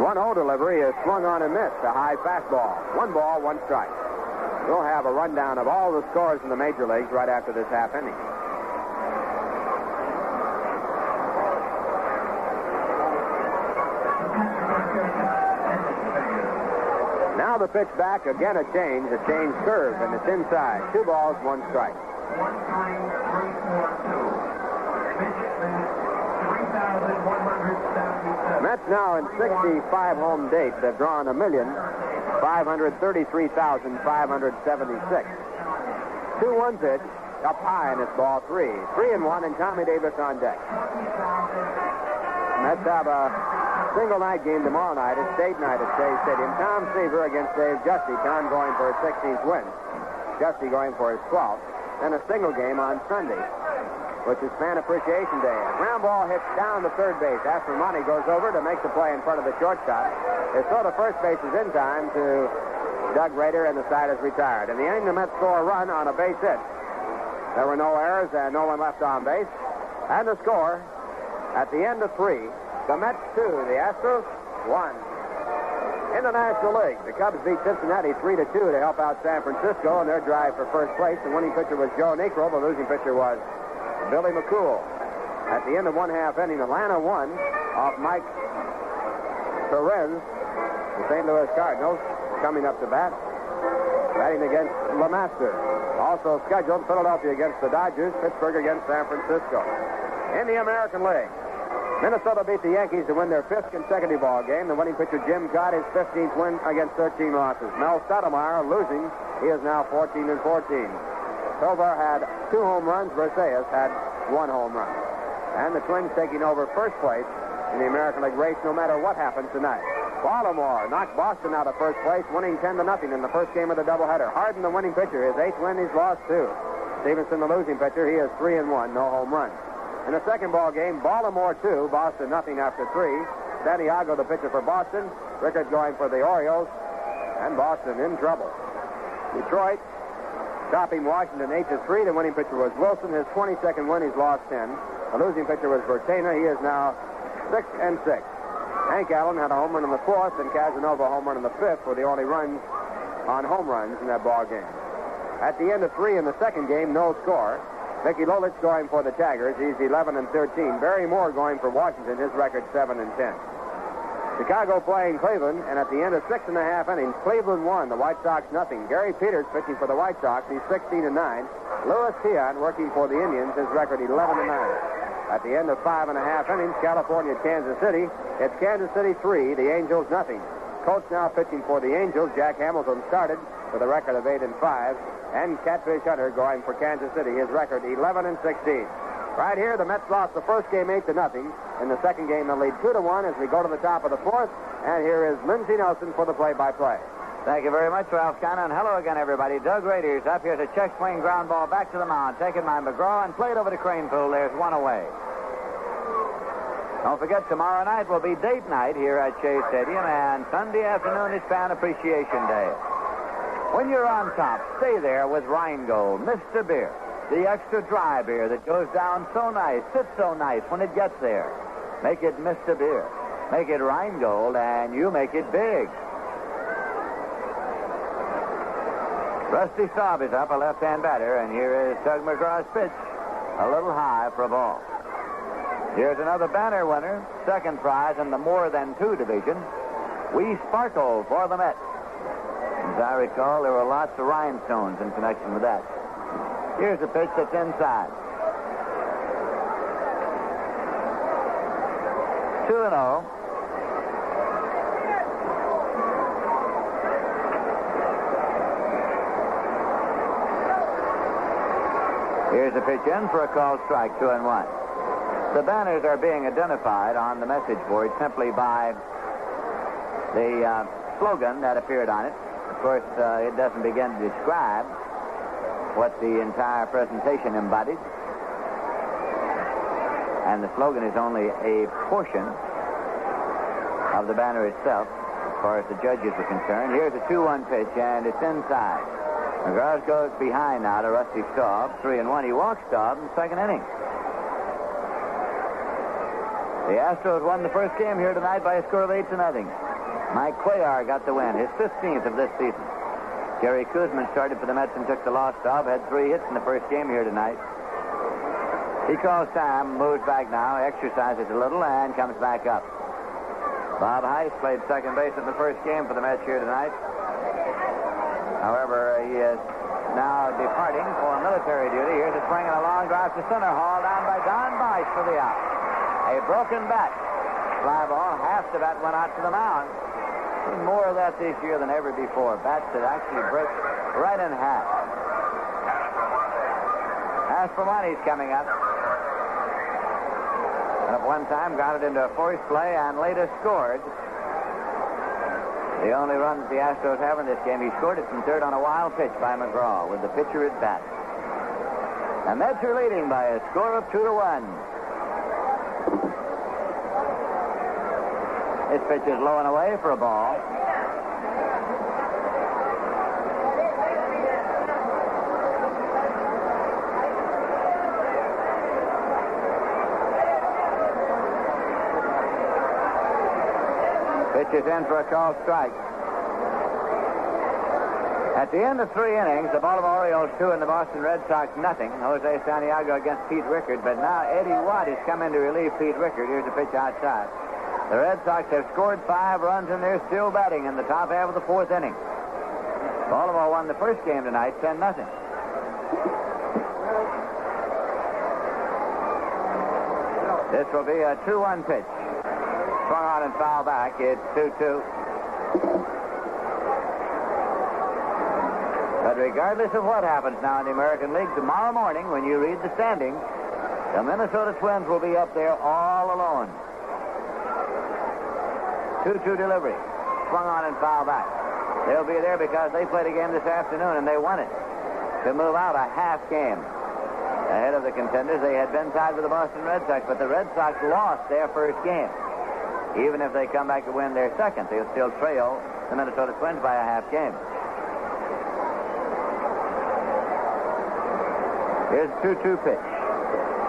One 0 delivery is swung on and missed. A high fastball. 1 ball, 1 strike. We'll have a rundown of all the scores in the major leagues right after this half inning. Now the pitch back, again a change curve, and it's inside. 2 balls, 1 strike. 3,177. Mets now in 65 home dates have drawn 1,533,576. 2-1 pitch, up high in this ball 3. 3-1, and Tommy Davis on deck. Mets have a single night game tomorrow night. It's date night at Shea Stadium. Tom Seaver against Dave Justy. Tom going for his 16th win. Justy going for his 12th. Then a single game on Sunday, which is Fan Appreciation Day. A ground ball hits down to third base. Aspermonte goes over to make the play in front of the shortstop. His throw to first base is in time to Doug Rader, and the side is retired. In the inning, the Mets score a run on a base hit. There were no errors and no one left on base. And the score, at the end of 3, the Mets 2, the Astros 1. In the National League, the Cubs beat Cincinnati 3-2 to help out San Francisco in their drive for first place. The winning pitcher was Joe Niekro. The losing pitcher was Billy McCool. At the end of 1/2 inning, Atlanta won off Mike Perez. The St. Louis Cardinals coming up to bat, batting against LeMaster. Also scheduled, Philadelphia against the Dodgers, Pittsburgh against San Francisco. In the American League, Minnesota beat the Yankees to win their 5th consecutive ball game. The winning pitcher, Jim Cott, his 15th win against 13 losses. Mel Stottlemyre losing. He is now 14-14. Tovar had 2 home runs. Versailles had 1 home run. And the Twins taking over first place in the American League race no matter what happens tonight. Baltimore knocked Boston out of first place, winning 10-0 in the first game of the doubleheader. Harden, the winning pitcher, his 8th win, he's lost 2. Stevenson, the losing pitcher, he is 3-1, no home runs. In the second ball game, Baltimore 2, Boston nothing after 3. Santiago, the pitcher for Boston. Rickard going for the Orioles. And Boston in trouble. Detroit topping Washington 8-3. The winning pitcher was Wilson. His 22nd win, he's lost 10. The losing pitcher was Bertena. He is now 6-6. Hank Allen had a home run in the 4th, and Casanova a home run in the 5th were the only runs on home runs in that ball game. At the end of 3 in the second game, no score. Mickey Lolich going for the Tigers. He's 11-13. Barry Moore going for Washington. His record 7-10. Chicago playing Cleveland, and at the end of 6.5 innings, Cleveland won. The White Sox nothing. Gary Peters pitching for the White Sox. He's 16-9. Louis Tiant working for the Indians. His record 11-9. At the end of 5.5 innings, California, Kansas City. It's Kansas City 3, the Angels nothing. Coach now pitching for the Angels. Jack Hamilton started with a record of 8-5. And Catfish Hunter going for Kansas City. His record 11-16. Right here, the Mets lost the first game 8-0. In the second game, they'll lead 2-1 as we go to the top of the 4th. And here is Lindsey Nelson for the play-by-play. Thank you very much, Ralph Cannon. And hello again, everybody. Doug Rader's up here to check swing ground ball back to the mound, taken by McGraw and played over to Cranepool. There's 1 away. Don't forget, tomorrow night will be date night here at Shea Stadium, and Sunday afternoon is Fan Appreciation Day. When you're on top, stay there with Rheingold, Mr. Beer, the extra dry beer that goes down so nice, sits so nice when it gets there. Make it Mr. Beer. Make it Rheingold, and you make it big. Rusty Staub is up, a left-hand batter, and here is Doug McGraw's pitch. A little high for a ball. Here's another banner winner, second prize in the more than 2 division. We sparkle for the Mets. As I recall, there were lots of rhinestones in connection with that. Here's a pitch that's inside. 2-0. Here's a pitch in for a called strike, 2-1. The banners are being identified on the message board simply by the slogan that appeared on it. Of course, it doesn't begin to describe what the entire presentation embodied. And the slogan is only a portion of the banner itself, as far as the judges are concerned. Here's a 2-1 pitch, and it's inside. McGrath goes behind now to Rusty Staub. 3-1. He walks Staub in the second inning. The Astros won the first game here tonight by a score of 8-0. Mike Cuellar got the win, his 15th of this season. Jerry Kuzman started for the Mets and took the loss. Staub had 3 hits in the first game here tonight. He calls time, moves back now, exercises a little, and comes back up. Bob Heiss played second base in the first game for the Mets here tonight. However, he is now departing for military duty. Here's a swing and a long drive to center, hauled down by Don Bice for the out. A broken bat. Fly ball, half the bat went out to the mound. Seen more of that this year than ever before. Bats that actually break right in half. Aspermonti's coming up. And at one time got it into a forced play and later scored. The only run that the Astros have in this game, he scored it from third on a wild pitch by McGraw with the pitcher at bat. The Mets are leading by a score of 2-1. This pitch is low and away for a ball. Pitch is in for a called strike. At the end of 3 innings, the Baltimore Orioles 2 and the Boston Red Sox nothing. Jose Santiago against Pete Rickard, but now Eddie Watt has come in to relieve Pete Rickard. Here's a pitch outside. The Red Sox have scored 5 runs, and they're still batting in the top half of the 4th inning. Baltimore won the first game tonight, 10-0. This will be a 2-1 pitch. Swung on and foul back. It's 2-2. But regardless of what happens now in the American League, tomorrow morning when you read the standings, the Minnesota Twins will be up there all alone. 2-2 delivery. Swung on and foul back. They'll be there because they played a game this afternoon and they won it to move out a half game ahead of the contenders. They had been tied with the Boston Red Sox, but the Red Sox lost their first game. Even if they come back to win their second, they'll still trail the Minnesota Twins by a half game. Here's a 2-2 pitch.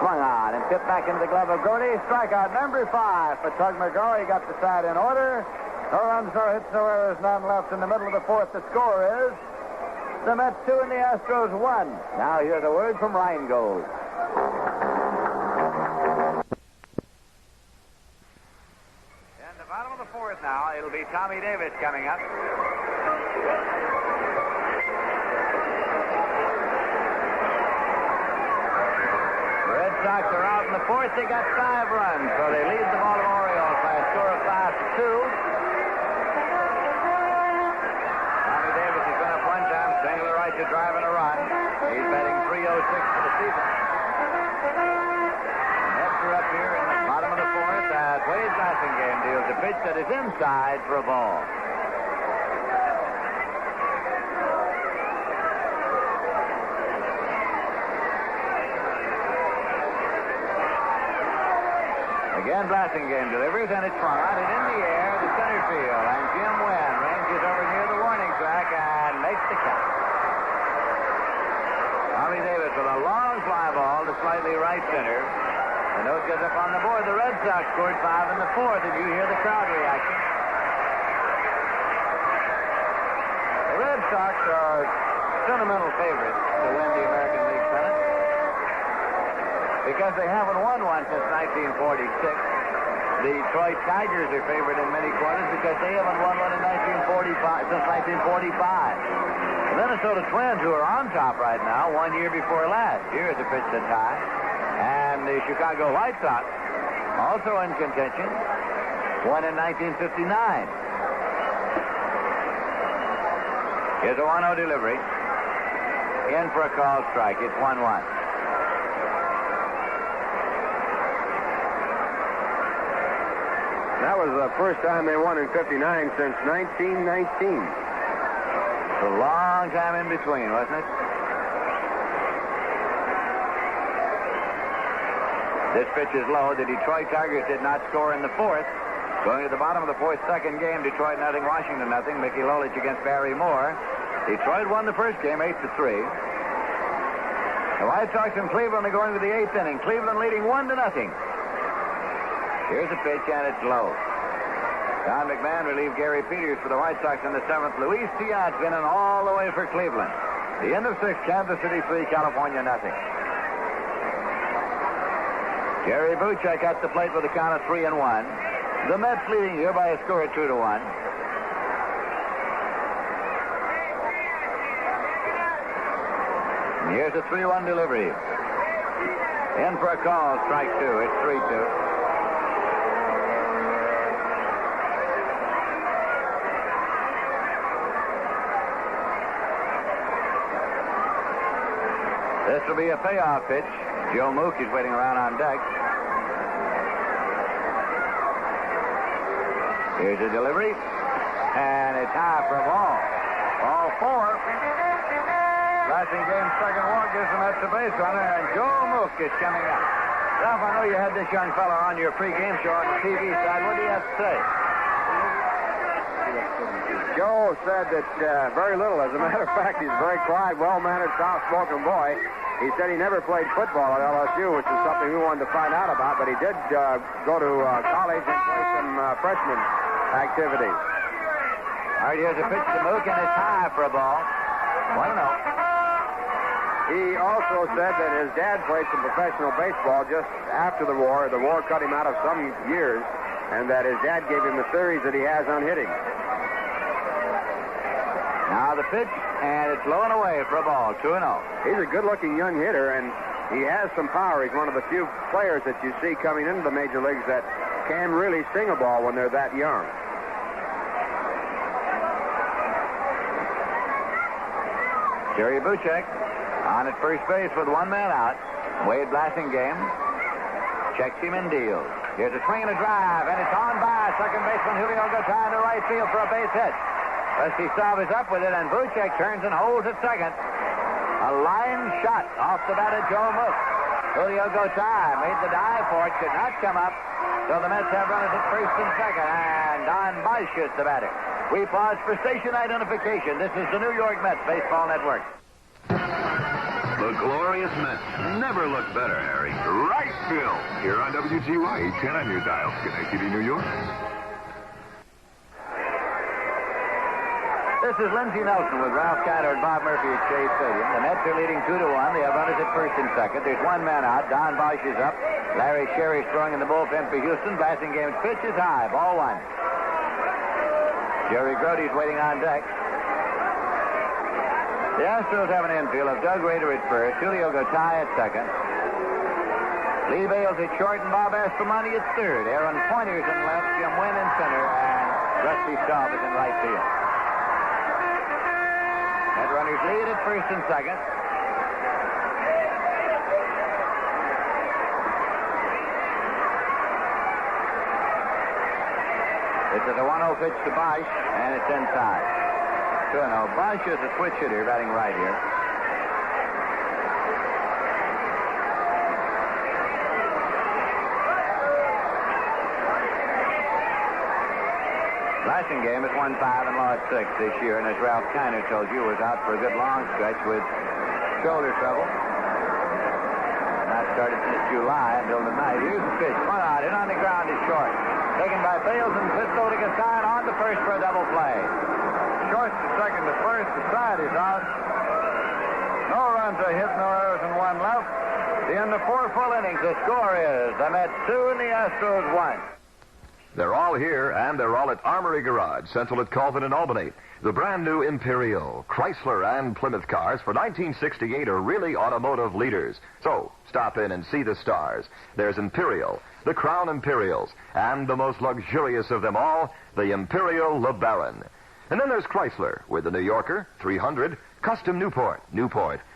Swung on and tipped back into the glove of Grody. Strikeout number 5 for Tug McGraw. He got the side in order. No runs, no hits, no errors, none left in the middle of the 4th. The score is the Mets 2 and the Astros 1. Now here's a word from Recheduled. In the bottom of the 4th now, it'll be Tommy Davis coming up. Sox are out in the 4th. They got 5 runs, so they lead the Baltimore Orioles by a score of 5-2. Tommy Davis has been up one time, single right to drive and a run. He's batting .306 for the season. Mets are up here in the bottom of the 4th as Wade Blassingame deals a pitch that is inside for a ball. Again, Blassingame delivers, and it's swung on it in the air to center field. And Jim Wynn ranges over near the warning track and makes the catch. Tommy Davis with a long fly ball to slightly right center. The note goes up on the board. The Red Sox scored 5 in the 4th, and you hear the crowd reaction. The Red Sox are sentimental favorites to win the American League pennant, because they haven't won one since 1946. The Detroit Tigers are favored in many quarters because they haven't won one in 1945 since 1945. The Minnesota Twins, who are on top right now, 1 year before last. Here's a pitch to tie. And the Chicago White Sox, also in contention, won in 1959. Here's a 1-0 delivery. In for a call strike. It's 1-1. That was the first time they won in 59 since 1919. It's a long time in between, wasn't it? This pitch is low. The Detroit Tigers did not score in the fourth. Going to the bottom of the fourth, second game, Detroit nothing, Washington nothing. Mickey Lolich against Barry Moore. Detroit won the first game 8-3. The White Sox in Cleveland are going to the eighth inning. Cleveland leading 1-0. Here's a pitch, and it's low. Don McMahon relieved Gary Peters for the White Sox in the seventh. Luis Tiant's in and all the way for Cleveland. The end of sixth, Kansas City 3, California nothing. Jerry Buchek at the plate with a count of 3-1. The Mets leading here by a score of 2-1. And here's a 3-1 delivery. In for a call, strike two. It's 3-2. This will be a payoff pitch. Joe Mook is waiting around on deck. Here's a delivery. And it's high for a ball. Ball four. Last game, second walk gives the Mets a base runner, and Joe Mook is coming up. Ralph, I know you had this young fellow on your pregame show on the TV side. What do you have to say? Joe said that very little. As a matter of fact, he's a very quiet, well-mannered, soft-spoken boy. He said he never played football at LSU, which is something we wanted to find out about, but he did go to college and play some freshman activities. All right, here's a pitch to Mook, and it's high for a ball. 1-0. He also said that his dad played some professional baseball just after the war. The war cut him out of some years, and that his dad gave him the theories that he has on hitting. Now the pitch, and it's low and away for a ball, 2-0. He's a good-looking young hitter, and he has some power. He's one of the few players that you see coming into the major leagues that can really sting a ball when they're that young. Jerry Buchek on at first base with one man out. Wade Blassingame checks him and deals. Here's a swing and a drive, and it's on by second baseman Julio Gotay to right field for a base hit. Rusty Staub is up with it, and Buchek turns and holds at second. A line shot off the bat of Joe Mook. Julio Gotay made the dive for it, could not come up, so the Mets have runners at first and second, and Don Bosch is the batter. We pause for station identification. This is the New York Mets Baseball Network. The glorious Mets never look better, Harry. Right, Phil. Here on WGY 10 on your dial, Schenectady, New York. This is Lindsey Nelson with Ralph Kiner and Bob Murphy at Shea Stadium. The Mets are leading 2-1. They have runners at first and second. There's one man out. Don Bosch is up. Larry Sherry's throwing in the bullpen for Houston. Blassingame's pitch is high. Ball one. Jerry Grody's waiting on deck. The Astros have an infield of Doug Rader at first, Julio Gotay at second, Lee Bales at short, and Bob Aspromonte at third. Aaron Pointer's in left, Jim Wynn in center, and Rusty Staub is in right field. Net runners lead at first and second. This is a 1-0 pitch to Bosch, and it's inside. 2-0. Bosch is a switch hitter batting right here. Blassingame has won 5 and lost 6 this year, and as Ralph Kiner told you, was out for a good long stretch with shoulder trouble. Not started since July until tonight. Here's the pitch. One out. In on the ground is short. Taken by Bales and Cisco to Gaston on to first for a double play. Short to second to first. The side is out. No runs are hit, no errors, and one left. The end of 4 full innings. The score is the Mets 2 and the Astros 1. They're all here, and they're all at Armory Garage, Central at Colvin and Albany. The brand new Imperial, Chrysler, and Plymouth cars for 1968 are really automotive leaders. So, stop in and see the stars. There's Imperial, the Crown Imperials, and the most luxurious of them all, the Imperial LeBaron. And then there's Chrysler, with the New Yorker, 300, Custom Newport,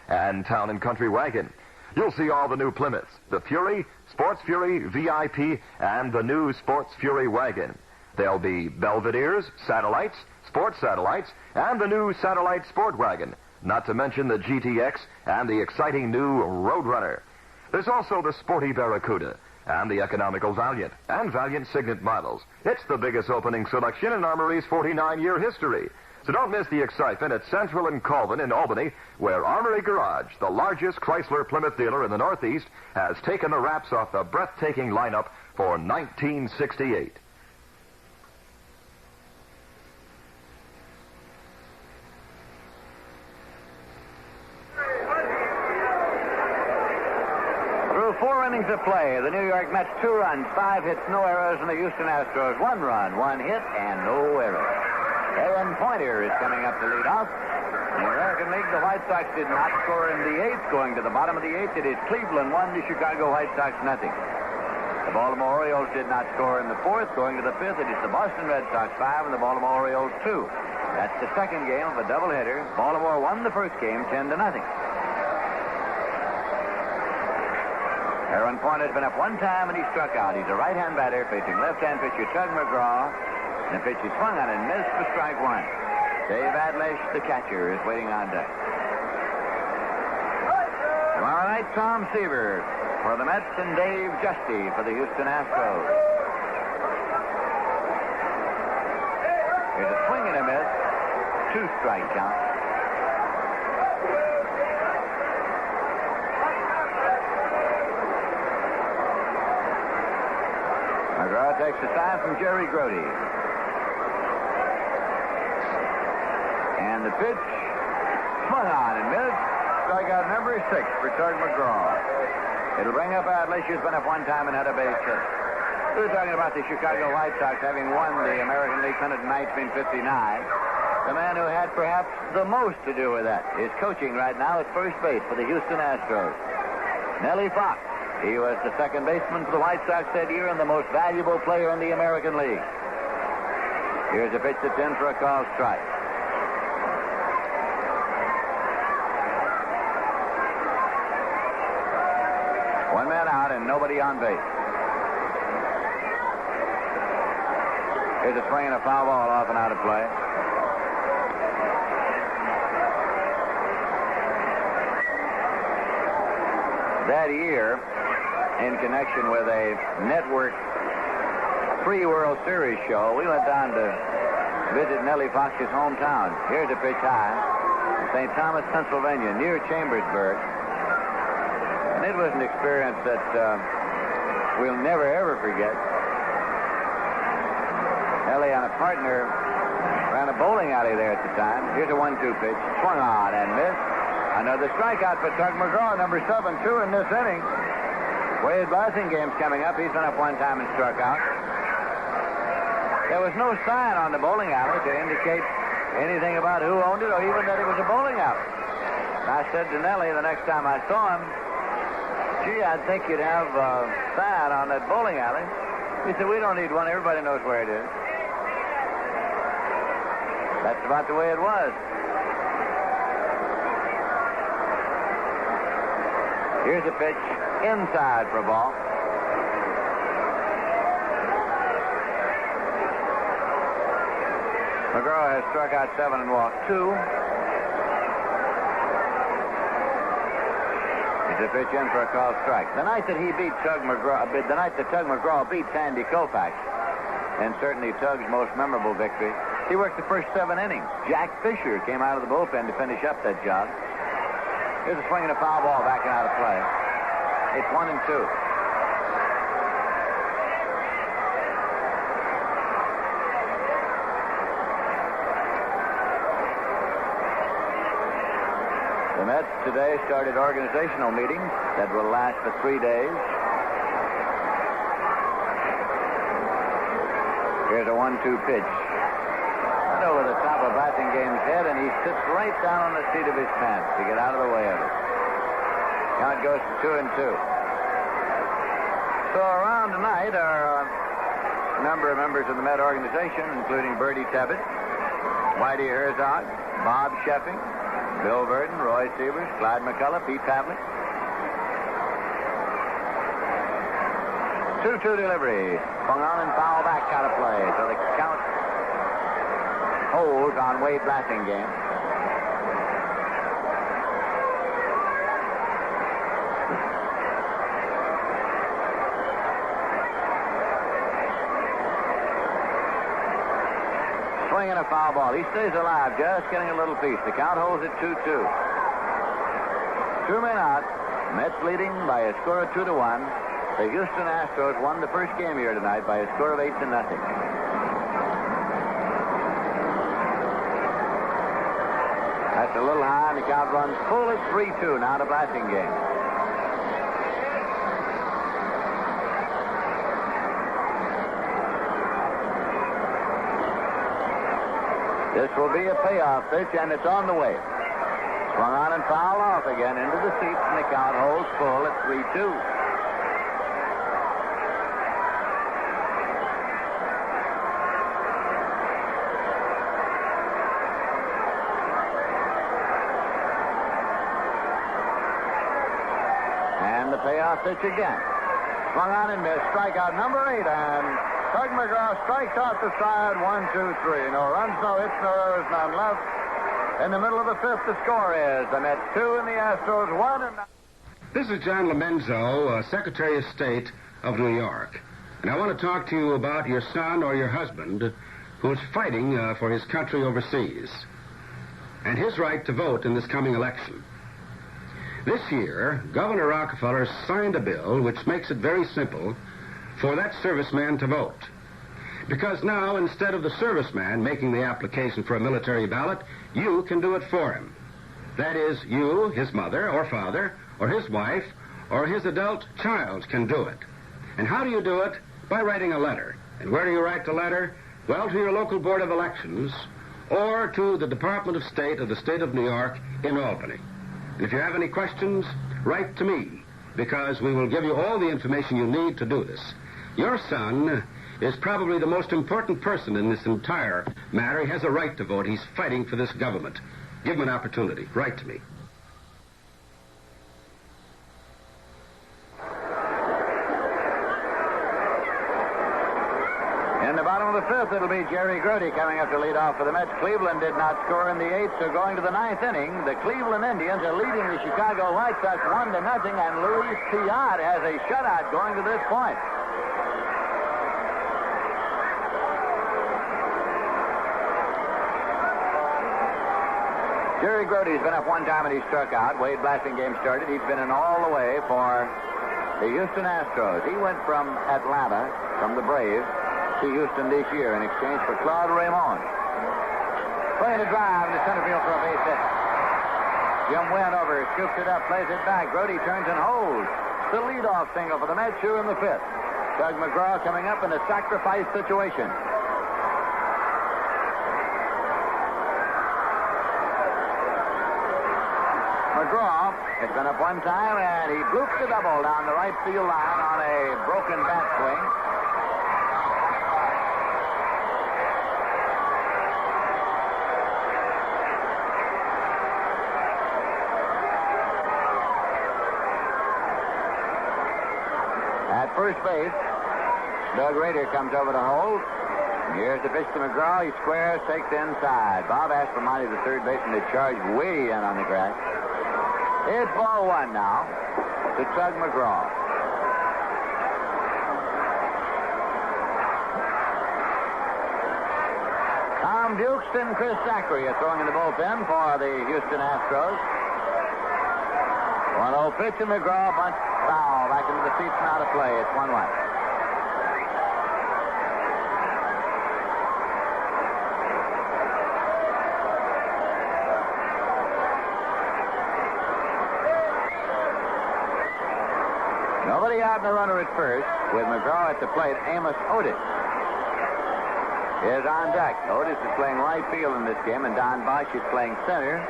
and Town and Country Wagon. You'll see all the new Plymouths, the Fury, Sports Fury, VIP, and the new Sports Fury Wagon. There'll be Belvederes, Satellites, Sports Satellites, and the new Satellite Sport Wagon, not to mention the GTX and the exciting new Roadrunner. There's also the sporty Barracuda and the economical Valiant and Valiant Signet models. It's the biggest opening selection in Armory's 49-year history. So don't miss the excitement at Central and Colvin in Albany, where Armory Garage, the largest Chrysler Plymouth dealer in the Northeast, has taken the wraps off the breathtaking lineup for 1968. Through 4 innings of play, the New York Mets 2 runs, 5 hits, no errors, and the Houston Astros 1 run, 1 hit, and no errors. Aaron Pointer is coming up to lead off. In the American League, the White Sox did not score in the 8th. Going to the bottom of the 8th, it is Cleveland 1, the Chicago White Sox nothing. The Baltimore Orioles did not score in the 4th. Going to the 5th, it is the Boston Red Sox 5 and the Baltimore Orioles 2. That's the second game of a doubleheader. Baltimore won the first game 10-0. Aaron Pointer has been up 1 time and he struck out. He's a right-hand batter facing left-hand pitcher Tug McGraw. And the pitch is swung on and missed for strike 1. Dave Adlish, the catcher, is waiting on deck. Tomorrow night, Tom Seaver for the Mets and Dave Justy for the Houston Astros. Here's a swing and a miss. 2-strike count. McGraw takes the sign from Jerry Grody. And the pitch swung on and missed. Strikeout number 6 for Tug McGraw. It'll bring up Adlish, who's been up 1 time and had a base hit. We were talking about the Chicago White Sox having won the American League Pennant in 1959. The man who had perhaps the most to do with that is coaching right now at first base for the Houston Astros. Nellie Fox. He was the second baseman for the White Sox that year and the most valuable player in the American League. Here's a pitch that's in for a called strike. One man out and nobody on base. Here's a swing and a foul ball off and out of play. That year, in connection with a network pre-World Series show, we went down to visit Nellie Fox's hometown. Here's a pitch high in St. Thomas, Pennsylvania, near Chambersburg. And it was an experience that we'll never, ever forget. Nellie and a partner ran a bowling alley there at the time. Here's a 1-2 pitch. Swung on and missed. Another strikeout for Tug McGraw, number 7-2 in this inning. Wade Blasingame's coming up. He's been up 1 time and struck out. There was no sign on the bowling alley to indicate anything about who owned it or even that it was a bowling alley. And I said to Nellie the next time I saw him, gee, I'd think you'd have a sign on that bowling alley. He said, we don't need one. Everybody knows where it is. That's about the way it was. Here's a pitch inside for a ball. McGraw has struck out 7 and walked 2. Here's a pitch in for a called strike. The night that he beat Tug McGraw, the night that Tug McGraw beat Sandy Koufax, and certainly Tug's most memorable victory, he worked the first 7 innings. Jack Fisher came out of the bullpen to finish up that job. Here's a swing and a foul ball backing out of play. It's 1 and 2. The Mets today started organizational meetings that will last for 3 days. Here's a 1-2 pitch. Right over the top of Blassingame's head, and he sits right down on the seat of his pants to get out of the way of it. Count goes to 2-2. So around tonight are a number of members of the Met organization, including Bertie Tebbett, Whitey Herzog, Bob Sheffing, Bill Verdon, Roy Sievers, Clyde McCullough, Pete Pavlik. 2-2 delivery. Swung on and foul back kind of play. So the count holds on Wade Blassingame. Swinging a foul ball. He stays alive, just getting a little piece. The count holds at 2-2. 2 men out. Mets leading by a score of 2-1. The Houston Astros won the first game here tonight by a score of 8-0. That's a little high, and the count runs full at 3-2 now to Blassingame. This will be a payoff pitch, and it's on the way. Swung on and fouled off again into the seats, and the count holds full at 3-2. And the payoff pitch again. Swung on and missed. Strikeout number 8, and Tug McGraw strikes out the side. 1-2-3. No runs, no hits, no errors, none left. In the middle of the fifth, the score is the Mets 2 and the Astros 1. And this is John Lomenzo, Secretary of State of New York. And I want to talk to you about your son or your husband who is fighting for his country overseas and his right to vote in this coming election. This year, Governor Rockefeller signed a bill which makes it very simple for that serviceman to vote. Because now, instead of the serviceman making the application for a military ballot, you can do it for him. That is, you, his mother or father, or his wife, or his adult child can do it. And how do you do it? By writing a letter. And where do you write the letter? Well, to your local Board of Elections, or to the Department of State of the State of New York in Albany. And if you have any questions, write to me, because we will give you all the information you need to do this. Your son is probably the most important person in this entire matter. He has a right to vote. He's fighting for this government. Give him an opportunity. Write to me. in the bottom of the fifth, it'll be Jerry Grody coming up to lead off for the Mets. Cleveland did not score in the eighth, so going to the ninth inning, the Cleveland Indians are leading the Chicago White Sox 1-0, and Luis Tiant has a shutout going to this point. Jerry Grody's been up one time and he struck out. Wade Blassingame started. He's been in all the way for the Houston Astros. He went from Atlanta, from the Braves, to Houston this year in exchange for Claude Raymond. Playing a drive in the center field for a base hit. Jim Wendover scoops it up, plays it back. Grody turns and holds the leadoff single for the Mets here in the fifth. Doug McGraw coming up in a sacrifice situation. McGraw has been up one time, and he blooped the double down the right field line on a broken bat swing. At first base, Doug Rader comes over to hold. Here's the pitch to McGraw. He squares, takes inside. Bob Aspromonte, the third baseman, to charge way in on the grass. It's ball one now to Tug McGraw. Tom Dukes and Chris Zachary are throwing in the bullpen for the Houston Astros. 1-0 pitch to McGraw, bunt foul. Back into the seats now to play. It's 1-1. Nobody out and a runner at first, with McGraw at the plate. Amos Otis. is on deck. Otis is playing right field in this game, and Don Bosch is playing center.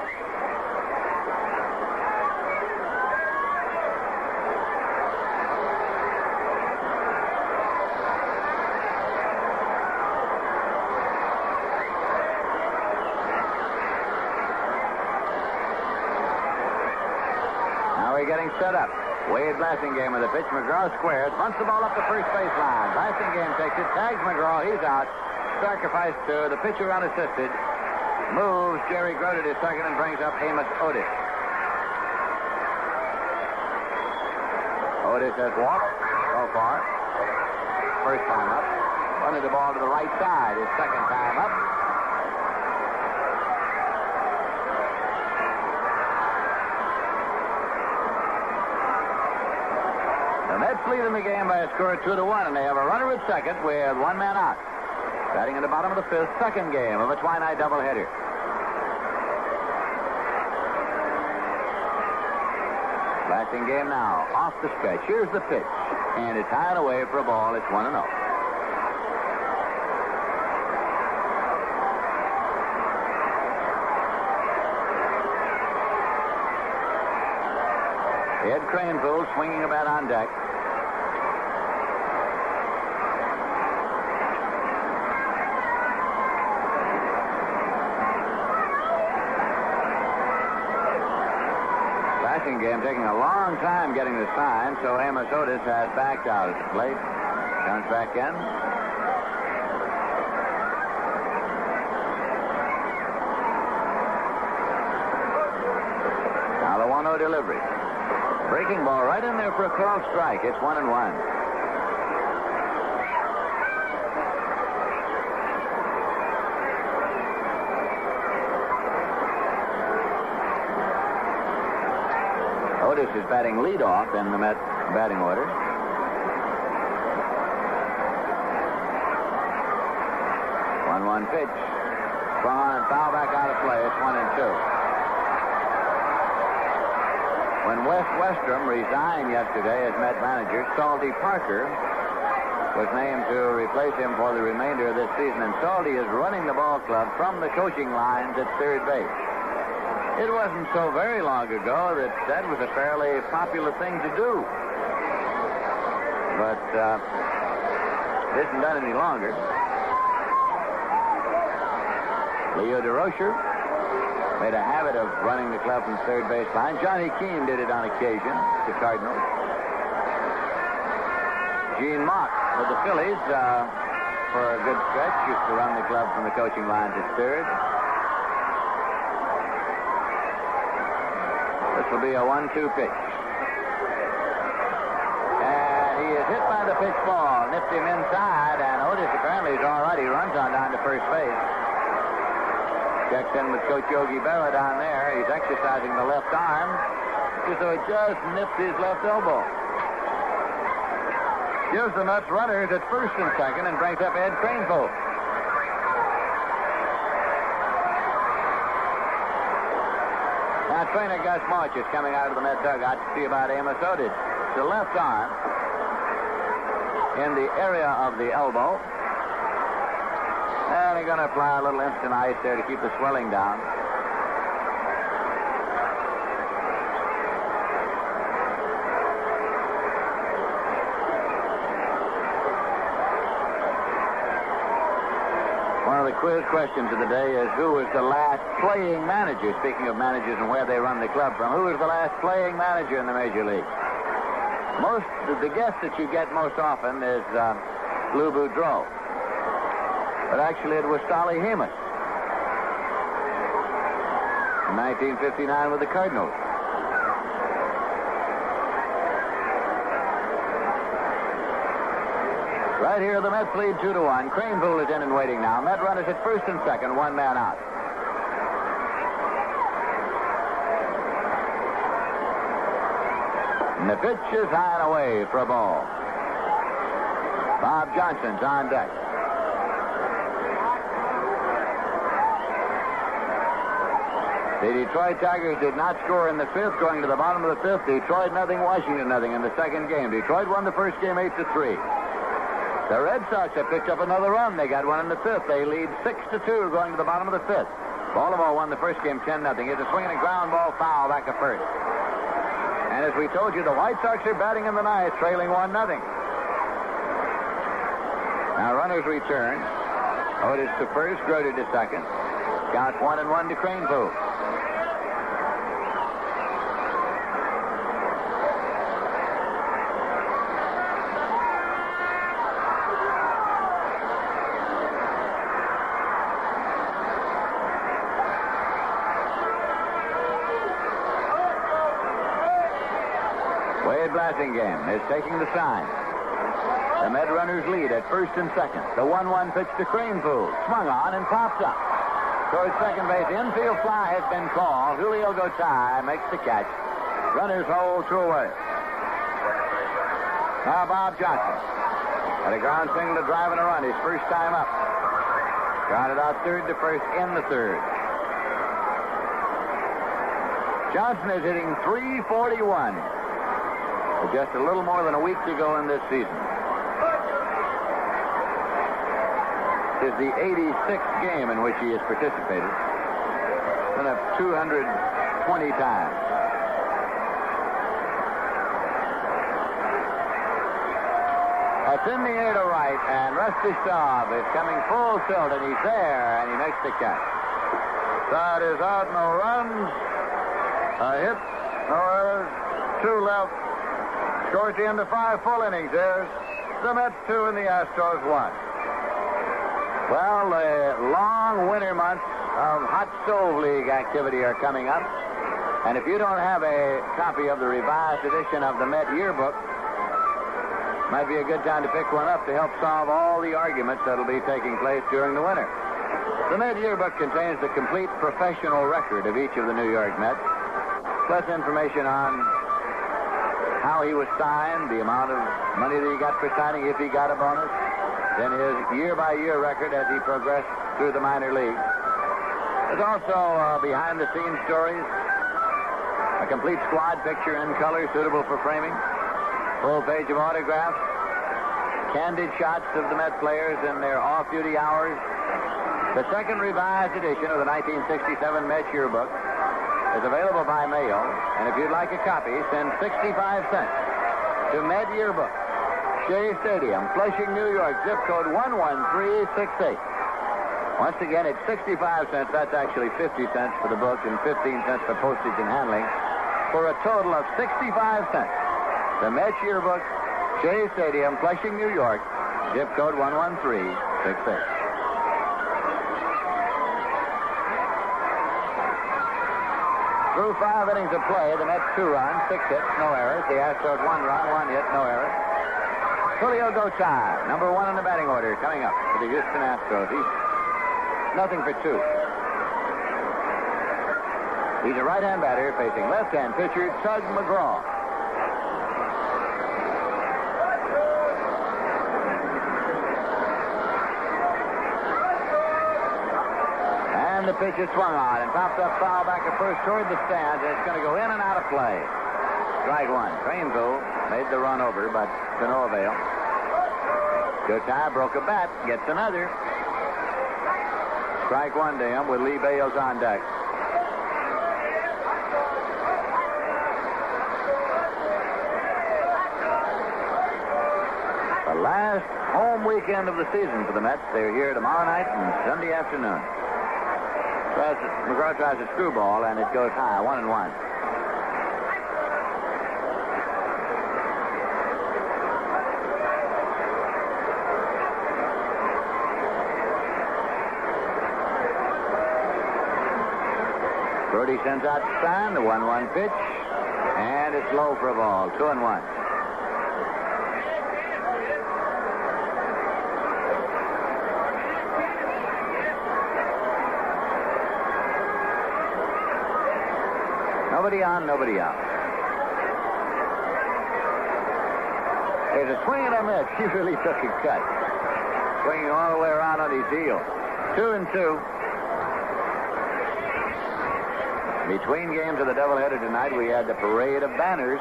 Getting set up. Wade Blasingame with the pitch. McGraw squares. Bunts the ball up the first base line. Blasingame takes it. Tags McGraw. He's out. Sacrifice to the pitcher unassisted. Moves Jerry Grote to second and brings up Amos Otis. Otis has walked so far. First time up. Running the ball to the right side. His second time up. The Mets lead in the game by a score of 2-1, and they have a runner at second with one man out. Batting in the bottom of the fifth, second game of a twilight doubleheader. Blasingame now, off the stretch. Here's the pitch, and it's high and away for a ball. It's 1-0. Ed Craneville swinging a bat on deck. Blasingame taking a long time getting the sign, so Amos Otis has backed out at the plate. Comes back in. Now the 1-0 delivery. Breaking ball right in there for a called strike. It's 1-1. Otis is batting leadoff in the Met batting order. One pitch. Swung on and foul back out of play. It's 1-2. When Wes Westrom resigned yesterday as Met manager, Salty Parker was named to replace him for the remainder of this season, and Salty is running the ball club from the coaching lines at third base. It wasn't so very long ago that was a fairly popular thing to do. But it isn't done any longer. Leo DeRocher made a habit of running the club from third baseline. Johnny Keane did it on occasion, the Cardinals. Gene Mock with the Phillies for a good stretch used to run the club from the coaching lines at third. This will be a 1-2 pitch. And he is hit by the pitch ball. Nipped him inside, and Otis apparently is all right. He runs on down to first base. Checks in with Coach Yogi Berra down there. He's exercising the left arm. So it just nipped his left elbow. Gives the Mets runners at first and second and brings up Ed Craneville. Now, trainer Gus March is coming out of the Met dugout to see about Amos Otis. The left arm in the area of the elbow. And they're going to apply a little instant ice there to keep the swelling down. One of the quiz questions of the day is who was the last playing manager? Speaking of managers and where they run the club from, who was the last playing manager in the Major League? The guess that you get most often is Lou Boudreau. But actually it was Solly Hemus in 1959 with the Cardinals. Right here, the Mets lead 2-1. Craneville is in and waiting now. Met runners at first and second, one man out. And the pitch is high and away for a ball. Bob Johnson's on deck. The Detroit Tigers did not score in the fifth. Going to the bottom of the fifth, Detroit nothing, Washington nothing in the second game. Detroit won the first game 8-3. The Red Sox have picked up another run. They got one in the fifth. They lead 6-2 going to the bottom of the fifth. Baltimore won the first game 10-0. Here's a swing and a ground ball foul back at first. And as we told you, the White Sox are batting in the ninth, trailing 1-0. Now runners return. Otis to first, Groder to second. Counts 1-1 to Cranepool. Blasingame is taking the sign. The Met runners lead at first and second. The 1-1 pitch to Cranepool. Swung on and pops up. Towards second base. Infield fly has been called. Julio Gotay makes the catch. Runners hold 2 away. Now Bob Johnson. At a ground single to drive in a run. His first time up. Grounded out third to first in the third. Johnson is hitting .341. Just a little more than a week to go in this season. This is the 86th game in which he has participated. Been up 220 times. It's in the air to right, and Rusty Staub is coming full tilt, and he's there, and he makes the catch. That is out, no runs. A hit, no errors, 2 left. Towards the end of 5 full innings, there's the Mets 2 and the Astros 1. Well, the long winter months of hot stove league activity are coming up. And if you don't have a copy of the revised edition of the Met yearbook, might be a good time to pick one up to help solve all the arguments that'll be taking place during the winter. The Met yearbook contains the complete professional record of each of the New York Mets, plus information on how he was signed, the amount of money that he got for signing, if he got a bonus, then his year-by-year record as he progressed through the minor leagues. There's also behind-the-scenes stories, a complete squad picture in color suitable for framing, full page of autographs, candid shots of the Met players in their off-duty hours. The second revised edition of the 1967 Mets yearbook is available by mail, and if you'd like a copy, send 65 cents to Med Yearbook, Shea Stadium, Flushing, New York, zip code 11368. Once again, it's 65 cents. That's actually 50 cents for the book and 15 cents for postage and handling, for a total of 65 cents. The Met Yearbook, Shea Stadium, Flushing, New York, zip code 11368. Through 5 innings of play, the Mets 2 runs, 6 hits, no errors. The Astros 1 run, 1 hit, no errors. Julio Gotay, number 1 in the batting order, coming up for the Houston Astros. He's nothing for 2. He's a right-hand batter facing left-hand pitcher Tug McGraw. The pitch is swung on and popped up foul back at first toward the stands, and it's going to go in and out of play. Strike 1. Cranepool made the run over, but to no avail. Gotay broke a bat, gets another. Strike 1 to him with Lee Bales on deck. The last home weekend of the season for the Mets. They're here tomorrow night and Sunday afternoon. McGraw tries a screwball, and it goes high, 1-1. Brody sends out the sign, the 1-1 pitch, and it's low for a ball, 2-1. Nobody on, nobody out. There's a swing and a miss. He really took a cut. Swinging all the way around on his heel. 2-2. Between games of the doubleheader tonight, we had the parade of banners.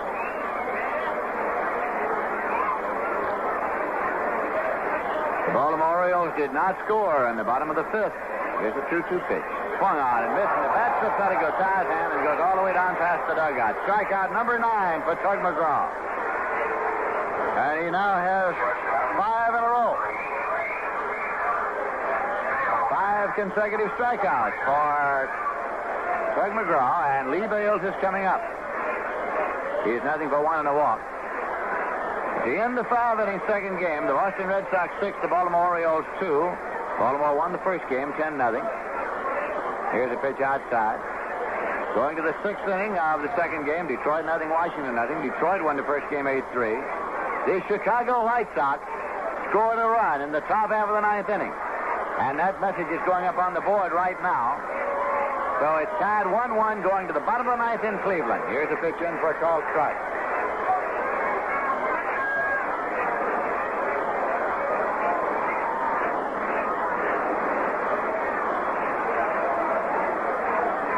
Baltimore Orioles did not score in the bottom of the fifth. Here's a 2-2 pitch. Swung on and missed, and the bat slips out of Gotai's hand and goes all the way down past the dugout. Strikeout number 9 for Tug McGraw. And he now has 5 in a row. 5 consecutive strikeouts for Tug McGraw, and Lee Bales is coming up. He's nothing but 1 and a walk. At the end of the 5-inning second game, the Boston Red Sox 6, the Baltimore Orioles 2. Baltimore won the first game 10-0. Here's a pitch outside. Going to the 6th inning of the second game, Detroit nothing, Washington nothing. Detroit won the first game 8-3. The Chicago White Sox scored a run in the top half of the 9th inning. And that message is going up on the board right now. So it's tied 1-1 going to the bottom of the 9th in Cleveland. Here's a pitch in for a called strike.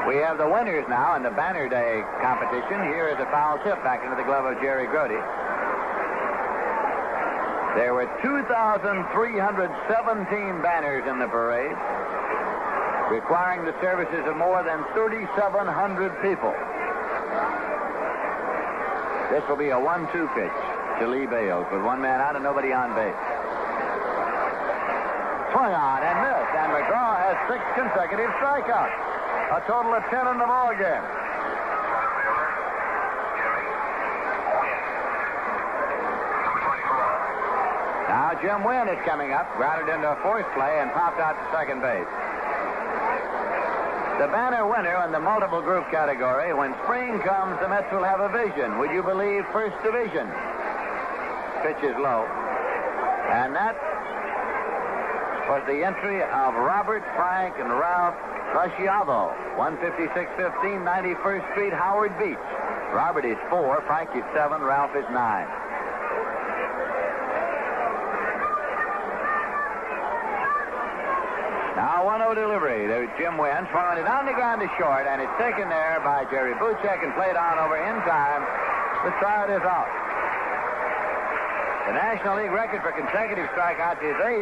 We have the winners now in the Banner Day competition. Here is a foul tip back into the glove of Jerry Grody. There were 2,317 banners in the parade, requiring the services of more than 3,700 people. This will be a 1-2 pitch to Lee Bales with 1 man out and nobody on base. Swung on and missed, and McGraw has 6 consecutive strikeouts. A total of 10 in the ball game. Now Jim Wynn is coming up, grounded into a fourth play and popped out to second base. The Banner winner in the multiple group category. When spring comes, the Mets will have a vision. Would you believe first division? Pitch is low. And that was the entry of Robert, Frank, and Ralph Recheduled, 15615 91st Street, Howard Beach. Robert is 4, Frank is 7, Ralph is 9. Now 1-0 delivery to Jim Wynn, throwing it on the ground to short, and it's taken there by Jerry Buchek and played on over in time. The side is out. The National League record for consecutive strikeouts is 8.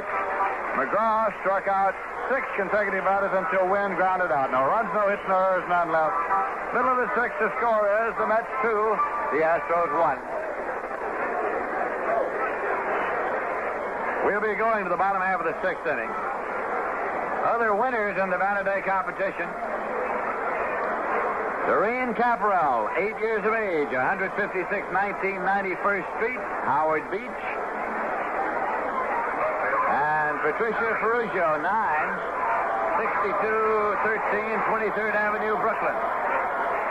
McGraw struck out 6 consecutive batters until Wynn grounded out. No runs, no hits, no errors, none left. Middle of the 6th, the score is the Mets 2, the Astros 1. We'll be going to the bottom half of the 6th inning. Other winners in the Banner Day competition. Doreen Caparel, 8 years of age, 156 1991st Street, Howard Beach. And Patricia Ferruggio, 9, 6213 23rd Avenue, Brooklyn.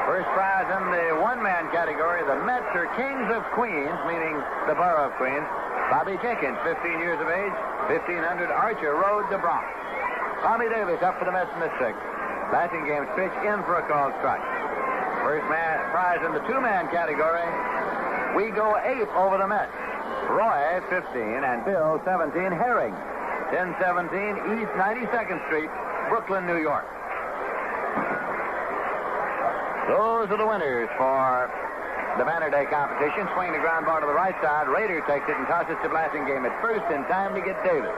First prize in the one-man category. The Mets are Kings of Queens, meaning the borough of Queens. Bobby Jenkins, 15 years of age, 1500 Archer Road, the Bronx. Tommy Davis up for the Mets in the 6th. Batting game's pitch in for a called strike. First prize in the two-man category. We go 8 over the Mets. Roy, 15, and Bill, 17. Herring, 1017 East 92nd Street, Brooklyn, New York. Those are the winners for the Banner Day competition. Swing the ground ball to the right side. Rader takes it and tosses to Blasingame at first in time to get Davis.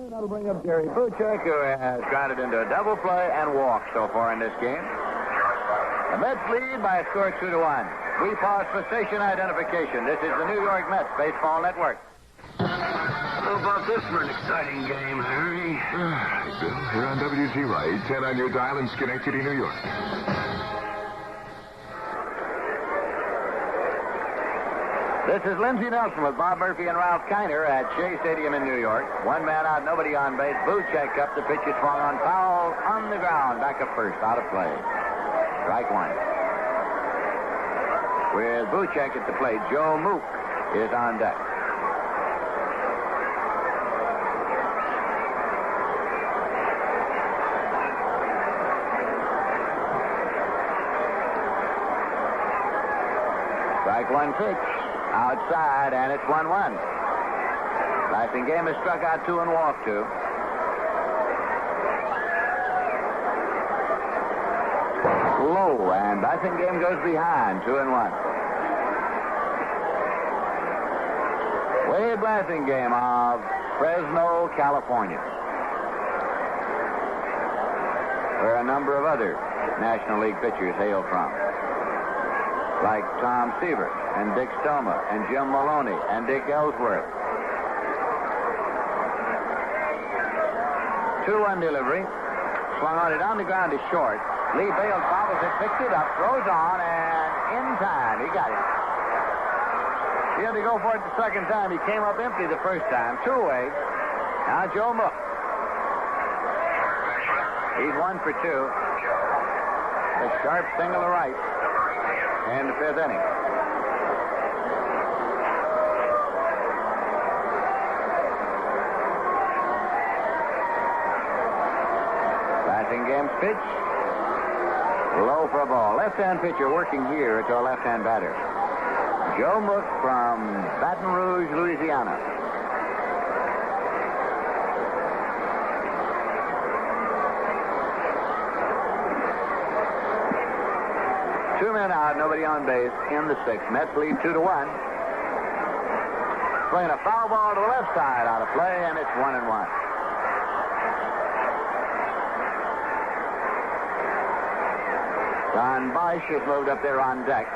That'll bring up Jerry Buchek, who has grounded into a double play and walked so far in this game. The Mets lead by a score 2-1. We pause for station identification. This is the New York Mets Baseball Network. How about this for an exciting game, Harry? Hey, Bill, here on WGY 810 on your dial in Schenectady, New York. This is Lindsey Nelson with Bob Murphy and Ralph Kiner at Shea Stadium in New York. 1 man out, nobody on base. Buchek up. The pitch is swung on foul on the ground. Back up first, out of play. Strike 1. With Buchek at the plate, Joe Mook is on deck. Strike 1 pitch. Outside, and it's 1-1. Blasingame has struck out 2 and walked 2. Low, and Blasingame goes behind, 2-1. Wade Blasingame of Fresno, California, where a number of other National League pitchers hail from, like Tom Seaver and Dick Stoma and Jim Maloney and Dick Ellsworth. 2-1 delivery. Swung on it on the ground to short. Lee Bales bobbles it, picks it up, throws on, and in time, he got it. He had to go for it the second time. He came up empty the first time. 2 away. Now Joe Mook. He's 1 for 2. A sharp single to right. And the 5th inning. Blasinghame's pitch. Low for a ball. Left-hand pitcher working here to a left-hand batter. Joe Mook from Baton Rouge, Louisiana. Two men out, nobody on base in the 6th. Mets lead 2-1. Playing a foul ball to the left side out of play, and it's 1-1. Don Bosch has moved up there on deck.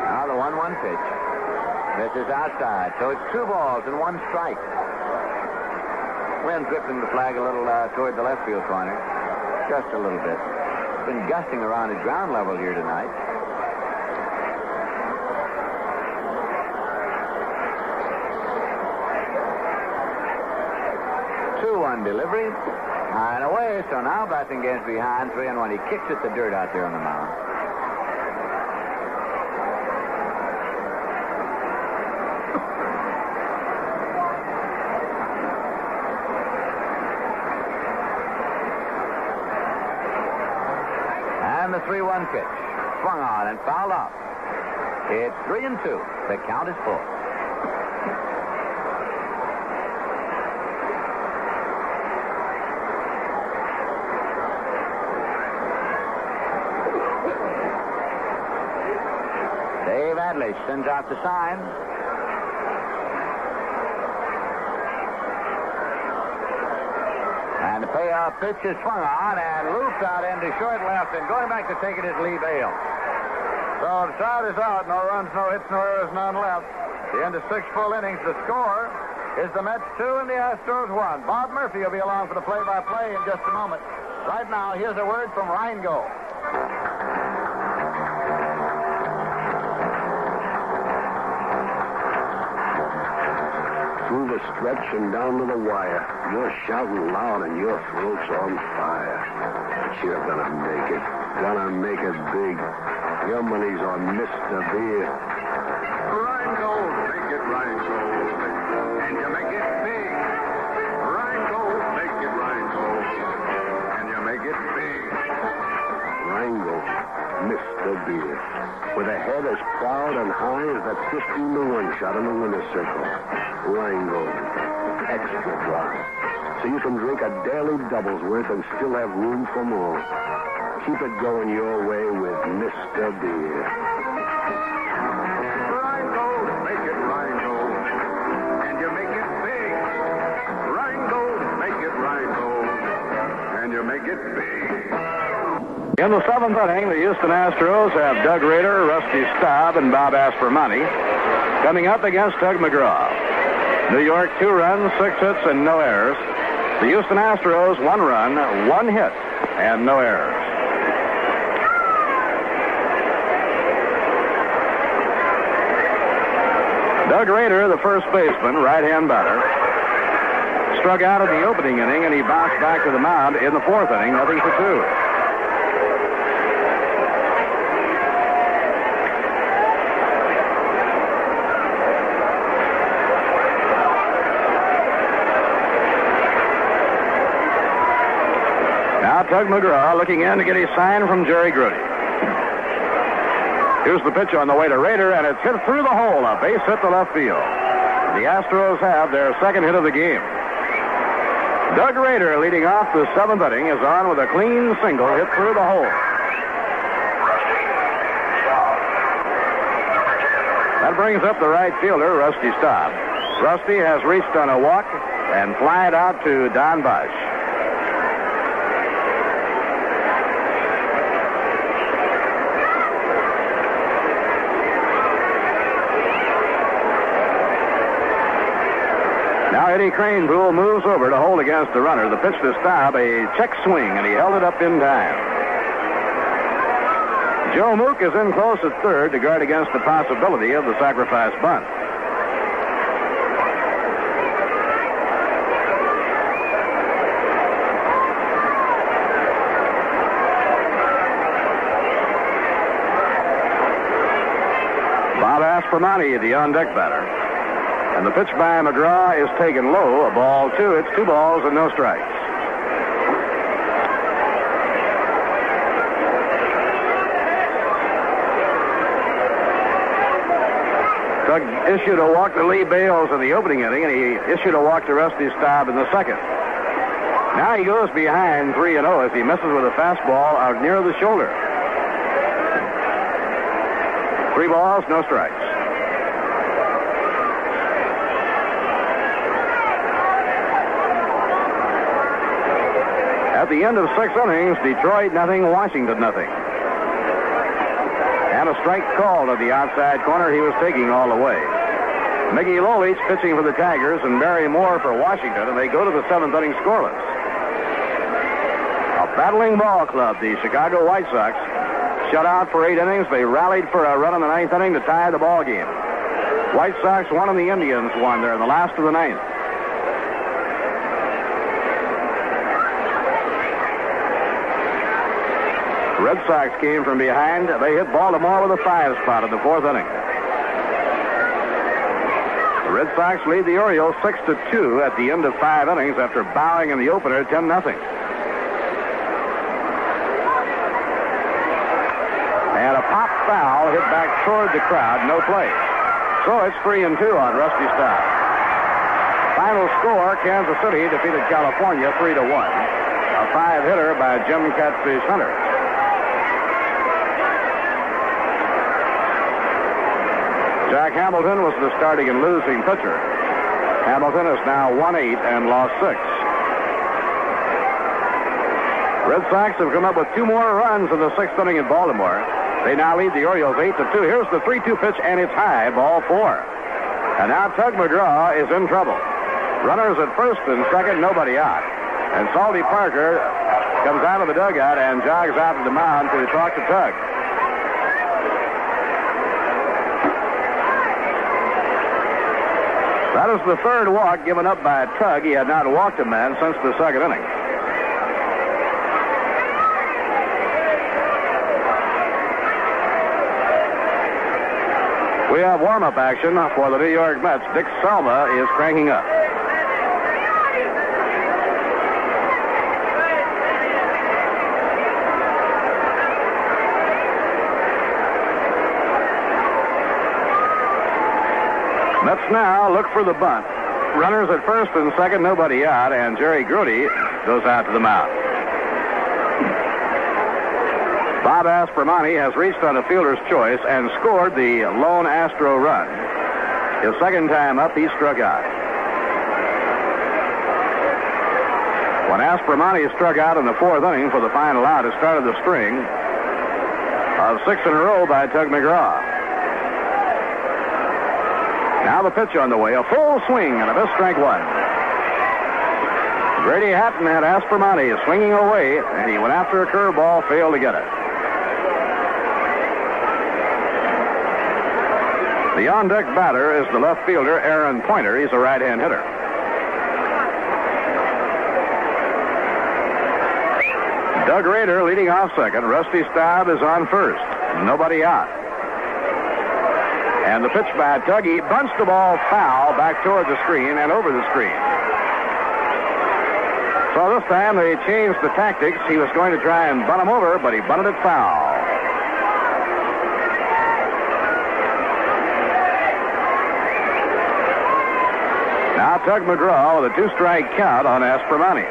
Now the 1-1 pitch. This is outside, so it's 2 balls and 1 strike. Wind's whipping the flag a little toward the left field corner. Just a little bit. It's been gusting around at ground level here tonight. 2-1 delivery. High and away, so now Blasinghame's behind 3-1. He kicks at the dirt out there on the mound. And the 3-1 pitch. Swung on and fouled off. It's 3-2. The count is full. Dave Adlich sends out the sign. And the payoff pitch is swung on and looped out into short left, and going back to take it is Lee Bales. So the side is out. No runs, no hits, no errors, none left. The end of 6 full innings. The score is the Mets 2 and the Astros 1. Bob Murphy will be along for the play-by-play in just a moment. Right now, here's a word from Rheingold. Through the stretch and down to the wire, you're shouting loud and your throat's on fire. But you're gonna make it. Gonna make it big. Your money's on Mr. Beer. Rheingold, make it Rheingold. And you make it big. Rheingold, make it Rheingold. And you make it big. Rheingold, Mr. Beer. With a head as proud and high as that 15-to-1 shot in the winner's circle. Rheingold, extra dry. So you can drink a daily double's worth and still have room for more. Keep it going your way with Mr. Beer. Rheingold, make it Rheingold. And you make it big. Rheingold, make it Rheingold. And you make it big. In the 7th inning, the Houston Astros have Doug Rader, Rusty Staub, and Bob Aspermoney coming up against Doug McGraw. New York, 2 runs, 6 hits, and no errors. The Houston Astros, 1 run, 1 hit, and no errors. Doug Rader, the first baseman, right-hand batter, struck out in the opening inning, and he bounced back to the mound in the 4th inning, 0-2. Doug McGraw looking in to get his sign from Jerry Grudy. Here's the pitch on the way to Rader, and it's hit through the hole. A base hit to left field. The Astros have their second hit of the game. Doug Rader, leading off the seventh inning, is on with a clean single hit through the hole. That brings up the right fielder, Rusty Staub. Rusty has reached on a walk and flied out to Don Bush. Now Eddie Cranepool moves over to hold against the runner. The pitch to Staub, a check swing, and he held it up in time. Joe Mook is in close at third to guard against the possibility of the sacrifice bunt. Bob Aspermonte, the on-deck batter. And the pitch by McGraw is taken low, a ball two. It's 2 balls and no strikes. Tug issued a walk to Lee Bales in the opening inning, and he issued a walk to Rusty Staub in the second. Now he goes behind 3-0 as he misses with a fastball out near the shoulder. 3 balls, no strikes. At the end of 6 innings, Detroit nothing, Washington nothing. And a strike called at the outside corner. He was taking all the way. Mickey Lolich pitching for the Tigers and Barry Moore for Washington, and they go to the 7th inning scoreless. A battling ball club, the Chicago White Sox. Shut out for 8 innings. They rallied for a run in the 9th inning to tie the ball game. White Sox won and the Indians won there in the last of the 9th. Red Sox came from behind. They hit Baltimore with a 5 spot in the 4th inning. The Red Sox lead the Orioles 6-2 at the end of 5 innings after bowing in the opener 10-0. And a pop foul hit back toward the crowd. No play. So it's 3-2 on Rusty Staub. Final score, Kansas City defeated California 3-1. A 5-hitter by Jim Catfish Hunter. Jack Hamilton was the starting and losing pitcher. Hamilton is now 1-8 and lost 6. Red Sox have come up with 2 more runs in the 6th inning in Baltimore. They now lead the Orioles 8-2. Here's the 3-2 pitch, and it's high, ball 4. And now Tug McGraw is in trouble. Runners at first and second, nobody out. And Salty Parker comes out of the dugout and jogs out to the mound to talk to Tug. That is the 3rd walk given up by Tug. He had not walked a man since the 2nd inning. We have warm-up action for the New York Mets. Dick Selma is cranking up. Mets now look for the bunt. Runners at first and second, nobody out, and Jerry Grote goes out to the mound. Bob Aspermonte has reached on a fielder's choice and scored the lone Astro run. His 2nd time up, he struck out. When Aspermonte struck out in the 4th inning for the final out, it started the string of 6 in a row by Tug McGraw. Now the pitch on the way, a full swing and a missed strike 1. Grady Hatton had Aspermonte swinging away, and he went after a curveball, failed to get it. The on-deck batter is the left fielder, Aaron Pointer. He's a right-hand hitter. Doug Rader leading off second. Rusty Staub is on first. Nobody out. And the pitch by Tuggy bunched the ball foul back toward the screen and over the screen. So this time they changed the tactics. He was going to try and bunt him over, but he bunted it foul. Now Tug McGraw with a 2-strike count on Aspromani.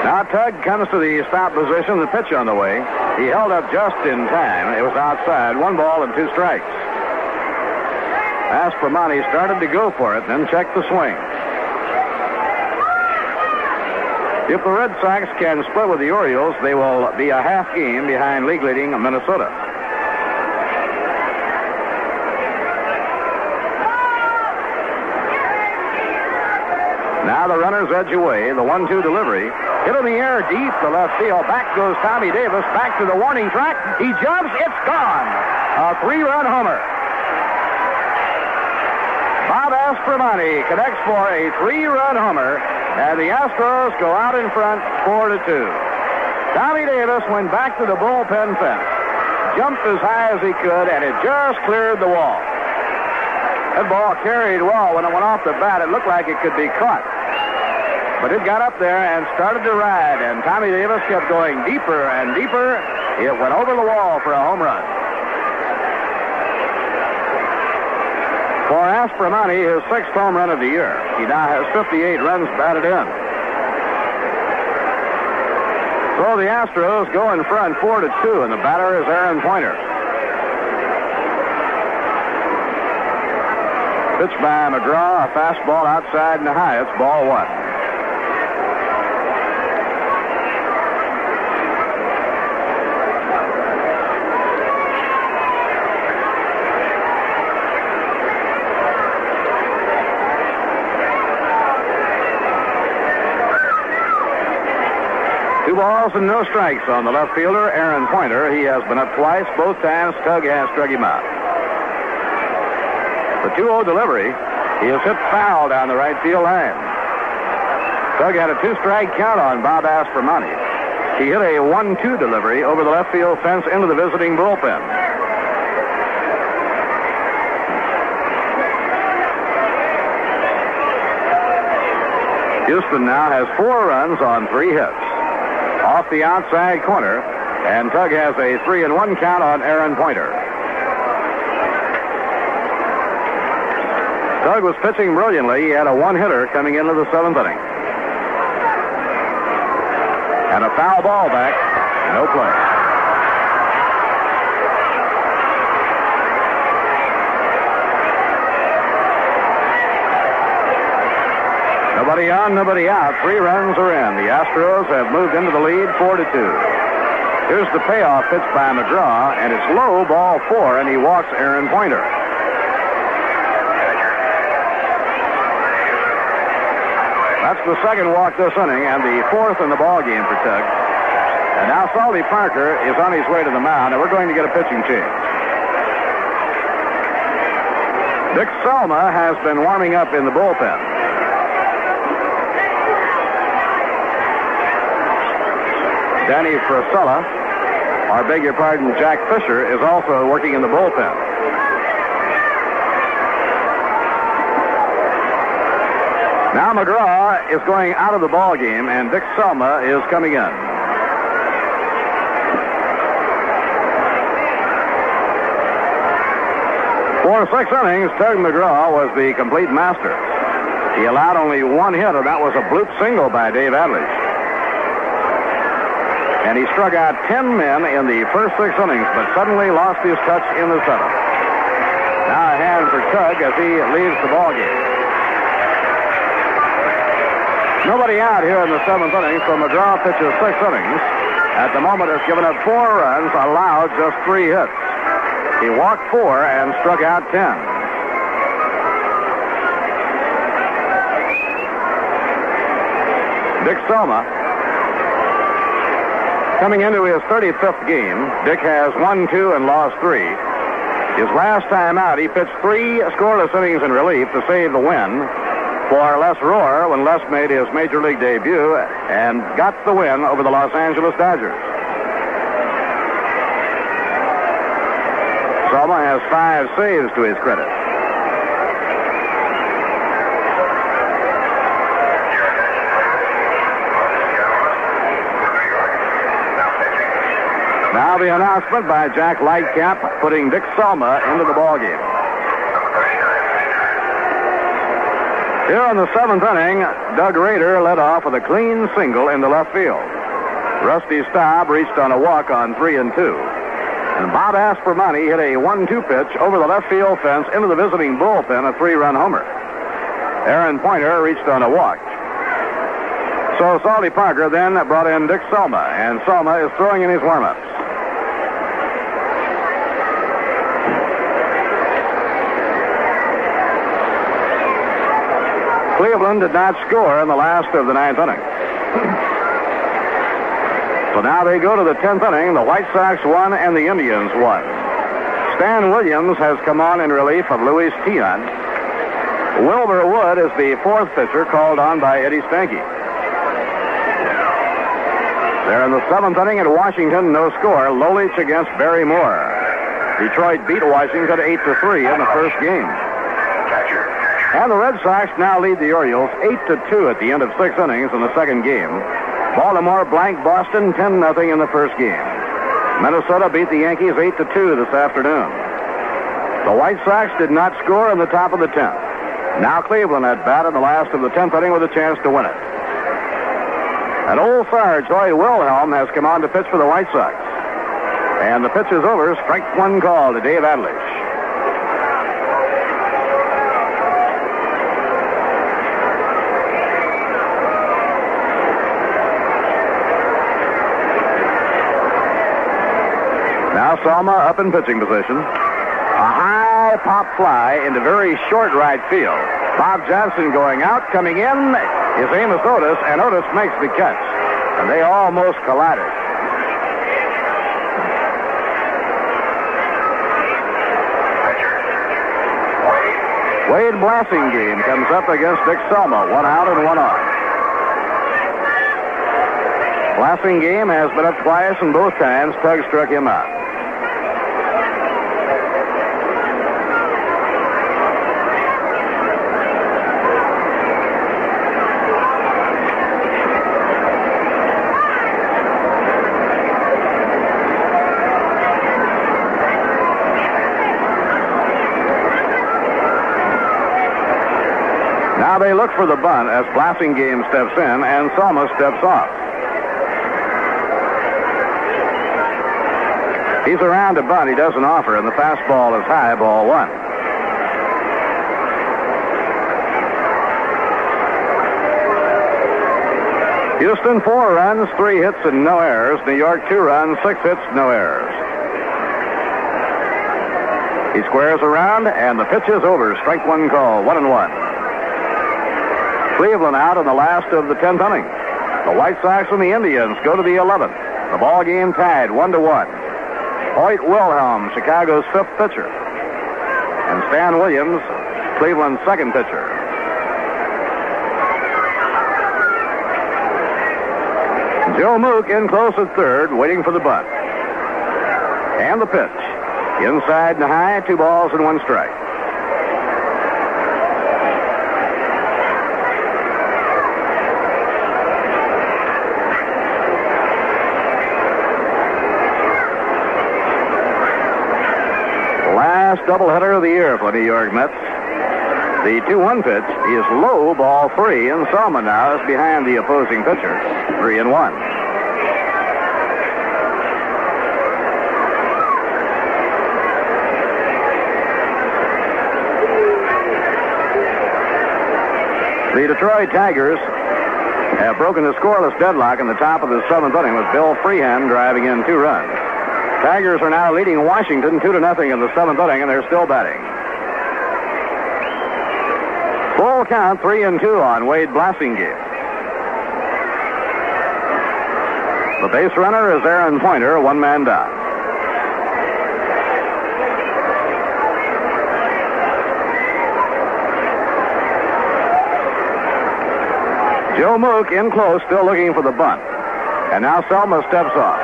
Now Tug comes to the stop position, the pitch on the way. He held up just in time. It was outside. 1 ball and 2 strikes. Aspromani started to go for it, then checked the swing. If the Red Sox can split with the Orioles, they will be a half game behind league leading Minnesota. Now the runners edge away. The 1-2 delivery. Hit in the air deep to left field. Back goes Tommy Davis. Back to the warning track. He jumps. It's gone. A 3-run homer. Bob Aspromani connects for a 3-run homer, and the Astros go out in front 4-2. Tommy Davis went back to the bullpen fence, jumped as high as he could, and it just cleared the wall. That ball carried well when it went off the bat. It looked like it could be caught. But it got up there and started to ride, and Tommy Davis kept going deeper and deeper. It went over the wall for a home run. For Aspromani, his 6th home run of the year. He now has 58 runs batted in. So the Astros go in front 4-2, and the batter is Aaron Pointer. Pitch by McGraw, a fastball outside and high. It's ball 1. Two balls and no strikes on the left fielder, Aaron Pointer. He has been up twice. Both times, Tug has struck him out. The 2-0 delivery. He has hit foul down the right field line. Tug had a 2-strike count on Bob Aspromani. He hit a 1-2 delivery over the left field fence into the visiting bullpen. Houston now has 4 runs on 3 hits. Off the outside corner, and Tug has a 3-1 count on Aaron Pointer. Tug was pitching brilliantly. He had a 1-hitter coming into the 7th inning. And a foul ball back. No play. Nobody on, nobody out. 3 runs are in. The Astros have moved into the lead 4-2. Here's the payoff pitch by McGraw, and it's low, ball 4, and he walks Aaron Pointer. That's the 2nd walk this inning, and the 4th in the ball game for Tug. And now Salty Parker is on his way to the mound, and we're going to get a pitching change. Dick Selma has been warming up in the bullpen. Danny Frisella, Jack Fisher, is also working in the bullpen. Now McGraw is going out of the ball game, and Dick Selma is coming in. For 6 innings, Tug McGraw was the complete master. He allowed only 1 hit, and that was a bloop single by Dave Adledge. And he struck out 10 men in the first 6 innings, but suddenly lost his touch in the 7th. Now a hand for Tug as he leaves the ball game. Nobody out here in the 7th inning, so McGraw pitches 6 innings. At the moment, has given up 4 runs, allowed just 3 hits. He walked 4 and struck out 10. Dick Selma, coming into his 35th game. Dick has won 2 and lost 3. His last time out, he pitched 3 scoreless innings in relief to save the win for Les Rohr when Les made his major league debut and got the win over the Los Angeles Dodgers. Selma has 5 saves to his credit. Now the announcement by Jack Lightcap putting Dick Selma into the ballgame. Here in the 7th inning, Doug Rader led off with a clean single into left field. Rusty Staub reached on a walk on 3 and 2. And Bob Aspromonte hit a 1-2 pitch over the left field fence into the visiting bullpen, a 3-run homer. Aaron Pointer reached on a walk. So Salty Parker then brought in Dick Selma, and Selma is throwing in his warm-ups. Cleveland did not score in the last of the 9th inning. So now they go to the 10th inning. The White Sox won and the Indians won. Stan Williams has come on in relief of Luis Tiant. Wilbur Wood is the 4th pitcher called on by Eddie Stanky. They're in the 7th inning at Washington, no score. Lolich against Barry Moore. Detroit beat Washington 8-3 in the first game. And the Red Sox now lead the Orioles 8-2 at the end of 6 innings in the second game. Baltimore blanked Boston 10-0 in the first game. Minnesota beat the Yankees 8-2 this afternoon. The White Sox did not score in the top of the 10th. Now Cleveland at bat in the last of the 10th inning with a chance to win it. And old Sarge Hoy Wilhelm has come on to pitch for the White Sox. And the pitch is over. Strike 1 call to Dave Adlish. Now Selma up in pitching position. A high pop fly into very short right field. Bob Johnson going out, coming in is Amos Otis, and Otis makes the catch. And they almost collided. Wade Blasingame comes up against Dick Selma. 1 out and 1 on. Blasingame has been up twice, and both times Tug struck him out. Now they look for the bunt as Blasingame steps in and Selma steps off. He's around to bunt. He doesn't offer, and the fastball is high, ball 1. Houston 4 runs, 3 hits, and no errors. New York 2 runs, 6 hits, no errors. He squares around, and the pitch is over. Strike 1 call, 1-1. Cleveland out in the last of the 10th inning. The White Sox and the Indians go to the 11th. The ball game tied 1-1. Hoyt Wilhelm, Chicago's 5th pitcher. And Stan Williams, Cleveland's 2nd pitcher. Joe Mook in close at 3rd, waiting for the bunt. And the pitch. Inside and high, 2 balls and 1 strike. Last doubleheader of the year for the New York Mets. The 2-1 pitch is low, ball 3, and Selma now is behind the opposing pitcher, 3-1. The Detroit Tigers have broken the scoreless deadlock in the top of the 7th inning with Bill Freehan driving in 2 runs. Tigers are now leading Washington 2-0 in the 7th inning, and they're still batting. Full count, 3-2 on Wade Blasingame. The base runner is Aaron Pointer, 1 man down. Joe Mook in close, still looking for the bunt. And now Selma steps off.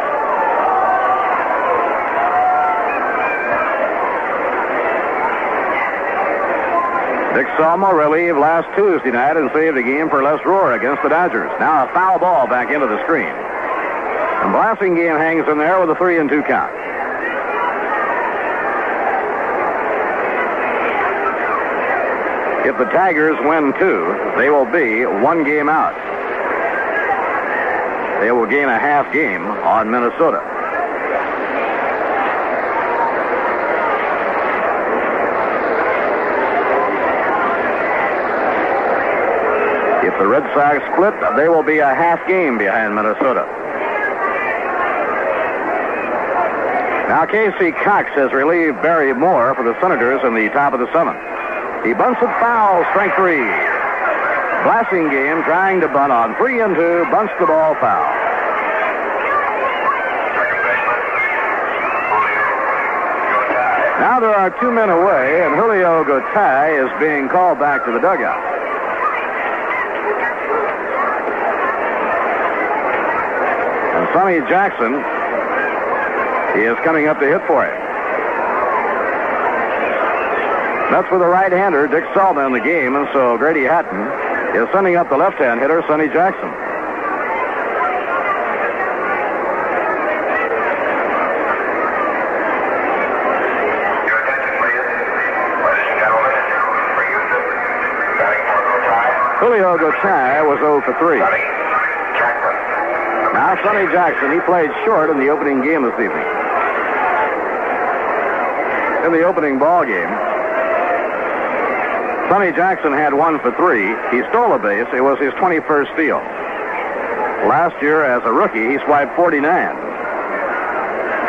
Dick Selma relieved last Tuesday night and saved a game for Les Rohr against the Dodgers. Now a foul ball back into the screen. And Blasingame hangs in there with a 3-2 count. If the Tigers win 2, they will be 1 game out. They will gain a half game on Minnesota. If the Red Sox split, they will be a half game behind Minnesota. Now Casey Cox has relieved Barry Moore for the Senators in the top of the 7th. He bunts it foul, strike 3. Blasingame trying to bunt on 3-2, bunts the ball foul. Now there are 2 men away, and Julio Gotay is being called back to the dugout. And Sonny Jackson, he is coming up to hit for him. That's with a right-hander, Dick Salma, in the game, and so Grady Hatton is sending up the left-hand hitter, Sonny Jackson. Your attention, please. Ladies and gentlemen, for Houston, batting for Gotay. Julio Gotay was 0 for 3. Sonny Jackson. Now Sonny Jackson, he played short in the opening game this evening. In the opening ball game, Sonny Jackson had 1 for 3. He stole a base. It was his 21st steal. Last year, as a rookie, he swiped 49.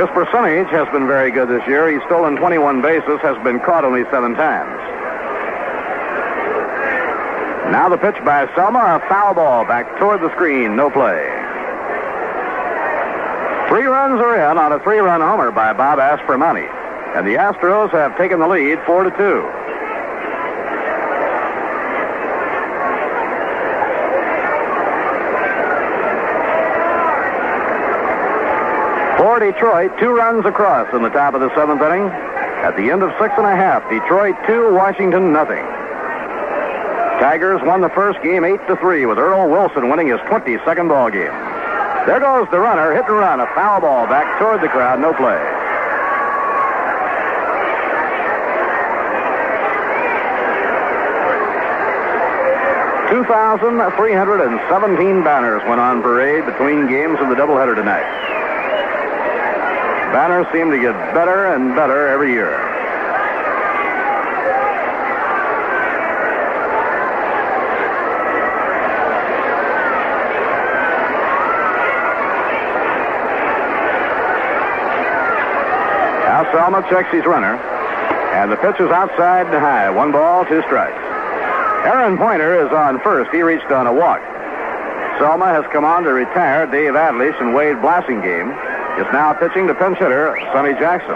His percentage has been very good this year. He's stolen 21 bases, has been caught only 7 times. Now the pitch by Selma, a foul ball back toward the screen. No play. 3 runs are in on a 3-run homer by Bob Aspromonte. And the Astros have taken the lead 4-2. For Detroit, 2 runs across in the top of the 7th inning. At the end of 6.5, Detroit 2, Washington nothing. Tigers won the first game 8-3 with Earl Wilson winning his 22nd ball game. There goes the runner, hit and run, a foul ball back toward the crowd, no play. $2,317 banners went on parade between games of the doubleheader tonight. Banners seem to get better and better every year. Now Selma checks his runner, and the pitch is outside and high. 1 ball, 2 strikes. Aaron Pointer is on first. He reached on a walk. Selma has come on to retire Dave Adlish, and Wade Blasingame is now pitching to pinch hitter Sonny Jackson.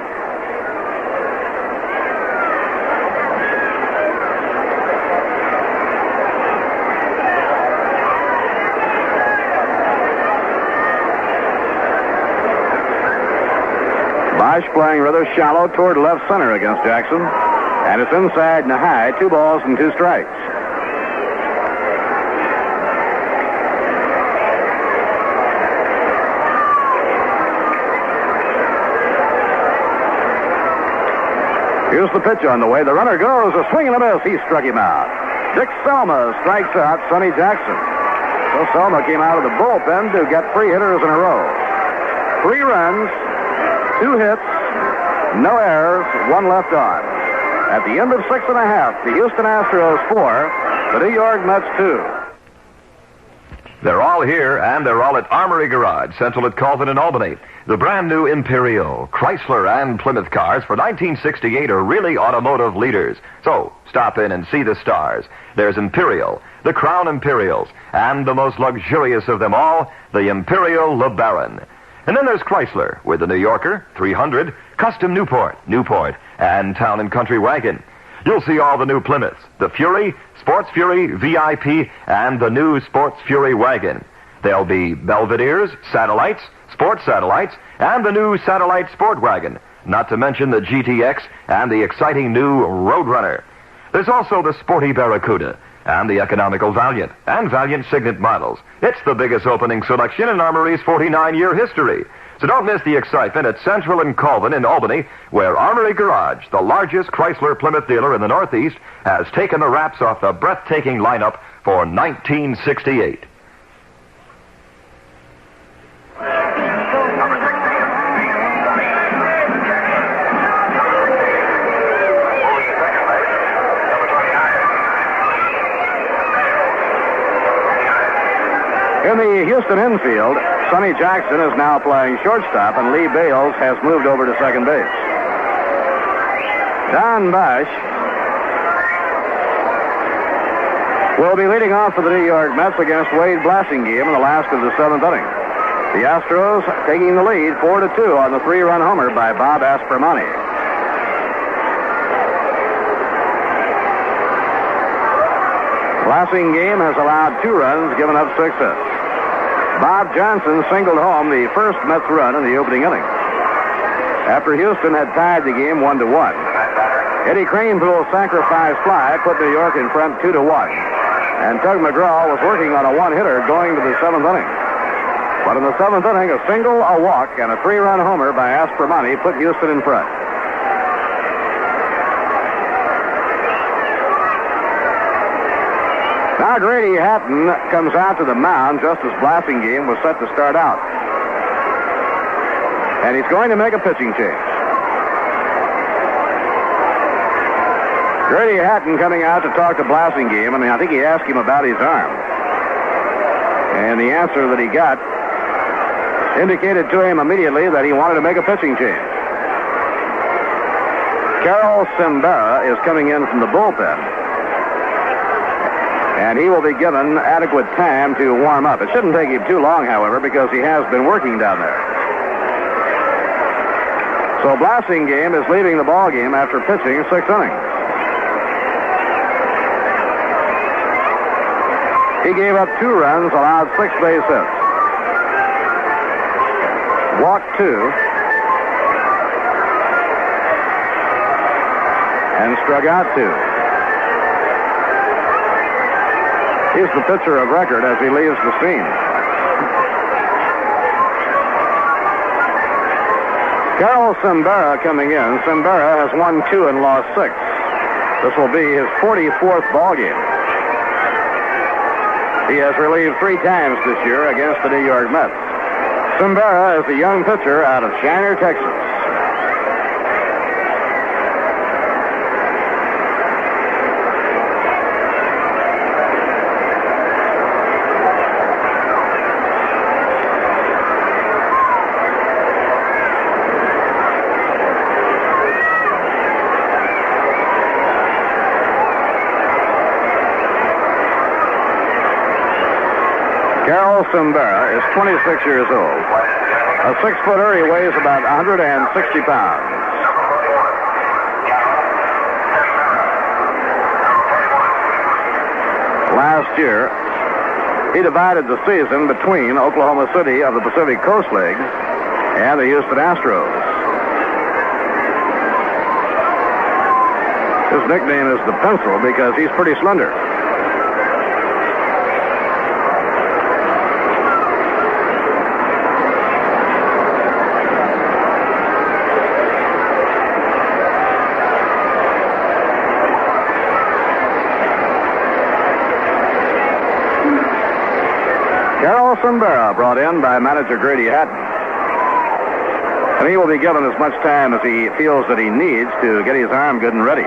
Bosch playing rather shallow toward left center against Jackson, and it's inside and high. 2 balls and 2 strikes. Here's the pitch on the way. The runner goes. A swing and a miss. He struck him out. Dick Selma strikes out Sonny Jackson. So Selma came out of the bullpen to get 3 hitters in a row. 3 runs, 2 hits, no errors, 1 left on. At the end of 6.5, the Houston Astros 4, the New York Mets 2. They're all here, and they're all at Armory Garage, Central at Colvin and Albany. The brand new Imperial, Chrysler, and Plymouth cars for 1968 are really automotive leaders. So, stop in and see the stars. There's Imperial, the Crown Imperials, and the most luxurious of them all, the Imperial LeBaron. And then there's Chrysler, with the New Yorker, 300, Custom Newport, and Town and Country Wagon. You'll see all the new Plymouths, the Fury, Sports Fury, VIP, and the new Sports Fury Wagon. There'll be Belvederes, Satellites, Sports Satellites, and the new Satellite Sport Wagon, not to mention the GTX and the exciting new Roadrunner. There's also the sporty Barracuda, and the economical Valiant and Valiant Signet models. It's the biggest opening selection in Armory's 49-year history. So don't miss the excitement at Central and Colvin in Albany, where Armory Garage, the largest Chrysler Plymouth dealer in the Northeast, has taken the wraps off the breathtaking lineup for 1968. In the Houston infield, Sonny Jackson is now playing shortstop, and Lee Bales has moved over to second base. Don Bosch will be leading off for the New York Mets against Wade Blassingame in the last of the seventh inning. The Astros taking the lead 4-2 on the three-run homer by Bob Aspermani. Blassingame has allowed 2 runs, given up 6 hits. Bob Johnson singled home the first Mets run in the opening inning. After Houston had tied the game 1-1, Eddie Kranepool's sacrifice fly put New York in front 2-1, and Tug McGraw was working on a one-hitter going to the seventh inning. But in the seventh inning, a single, a walk, and a 3-run homer by Aspermani put Houston in front. Now Grady Hatton comes out to the mound just as Blassingame was set to start out. And he's going to make a pitching change. Grady Hatton coming out to talk to Blassingame, and I think he asked him about his arm. And the answer that he got indicated to him immediately that he wanted to make a pitching change. Carol Simbera is coming in from the bullpen. And he will be given adequate time to warm up. It shouldn't take him too long, however, because he has been working down there. So Blassingame is leaving the ball game after pitching 6 innings. He gave up 2 runs, allowed 6 base hits. Walked 2. And struck out 2. He's the pitcher of record as he leaves the scene. Carol Simbera coming in. Simbera has won 2 and lost 6. This will be his 44th ball game. He has relieved 3 times this year against the New York Mets. Simbera is a young pitcher out of Shiner, Texas. Carol Simbera is 26 years old. A 6-footer, he weighs about 160 pounds. Last year, he divided the season between Oklahoma City of the Pacific Coast League and the Houston Astros. His nickname is the Pencil because he's pretty slender. Carol Simbera brought in by manager Grady Hatton. And he will be given as much time as he feels that he needs to get his arm good and ready.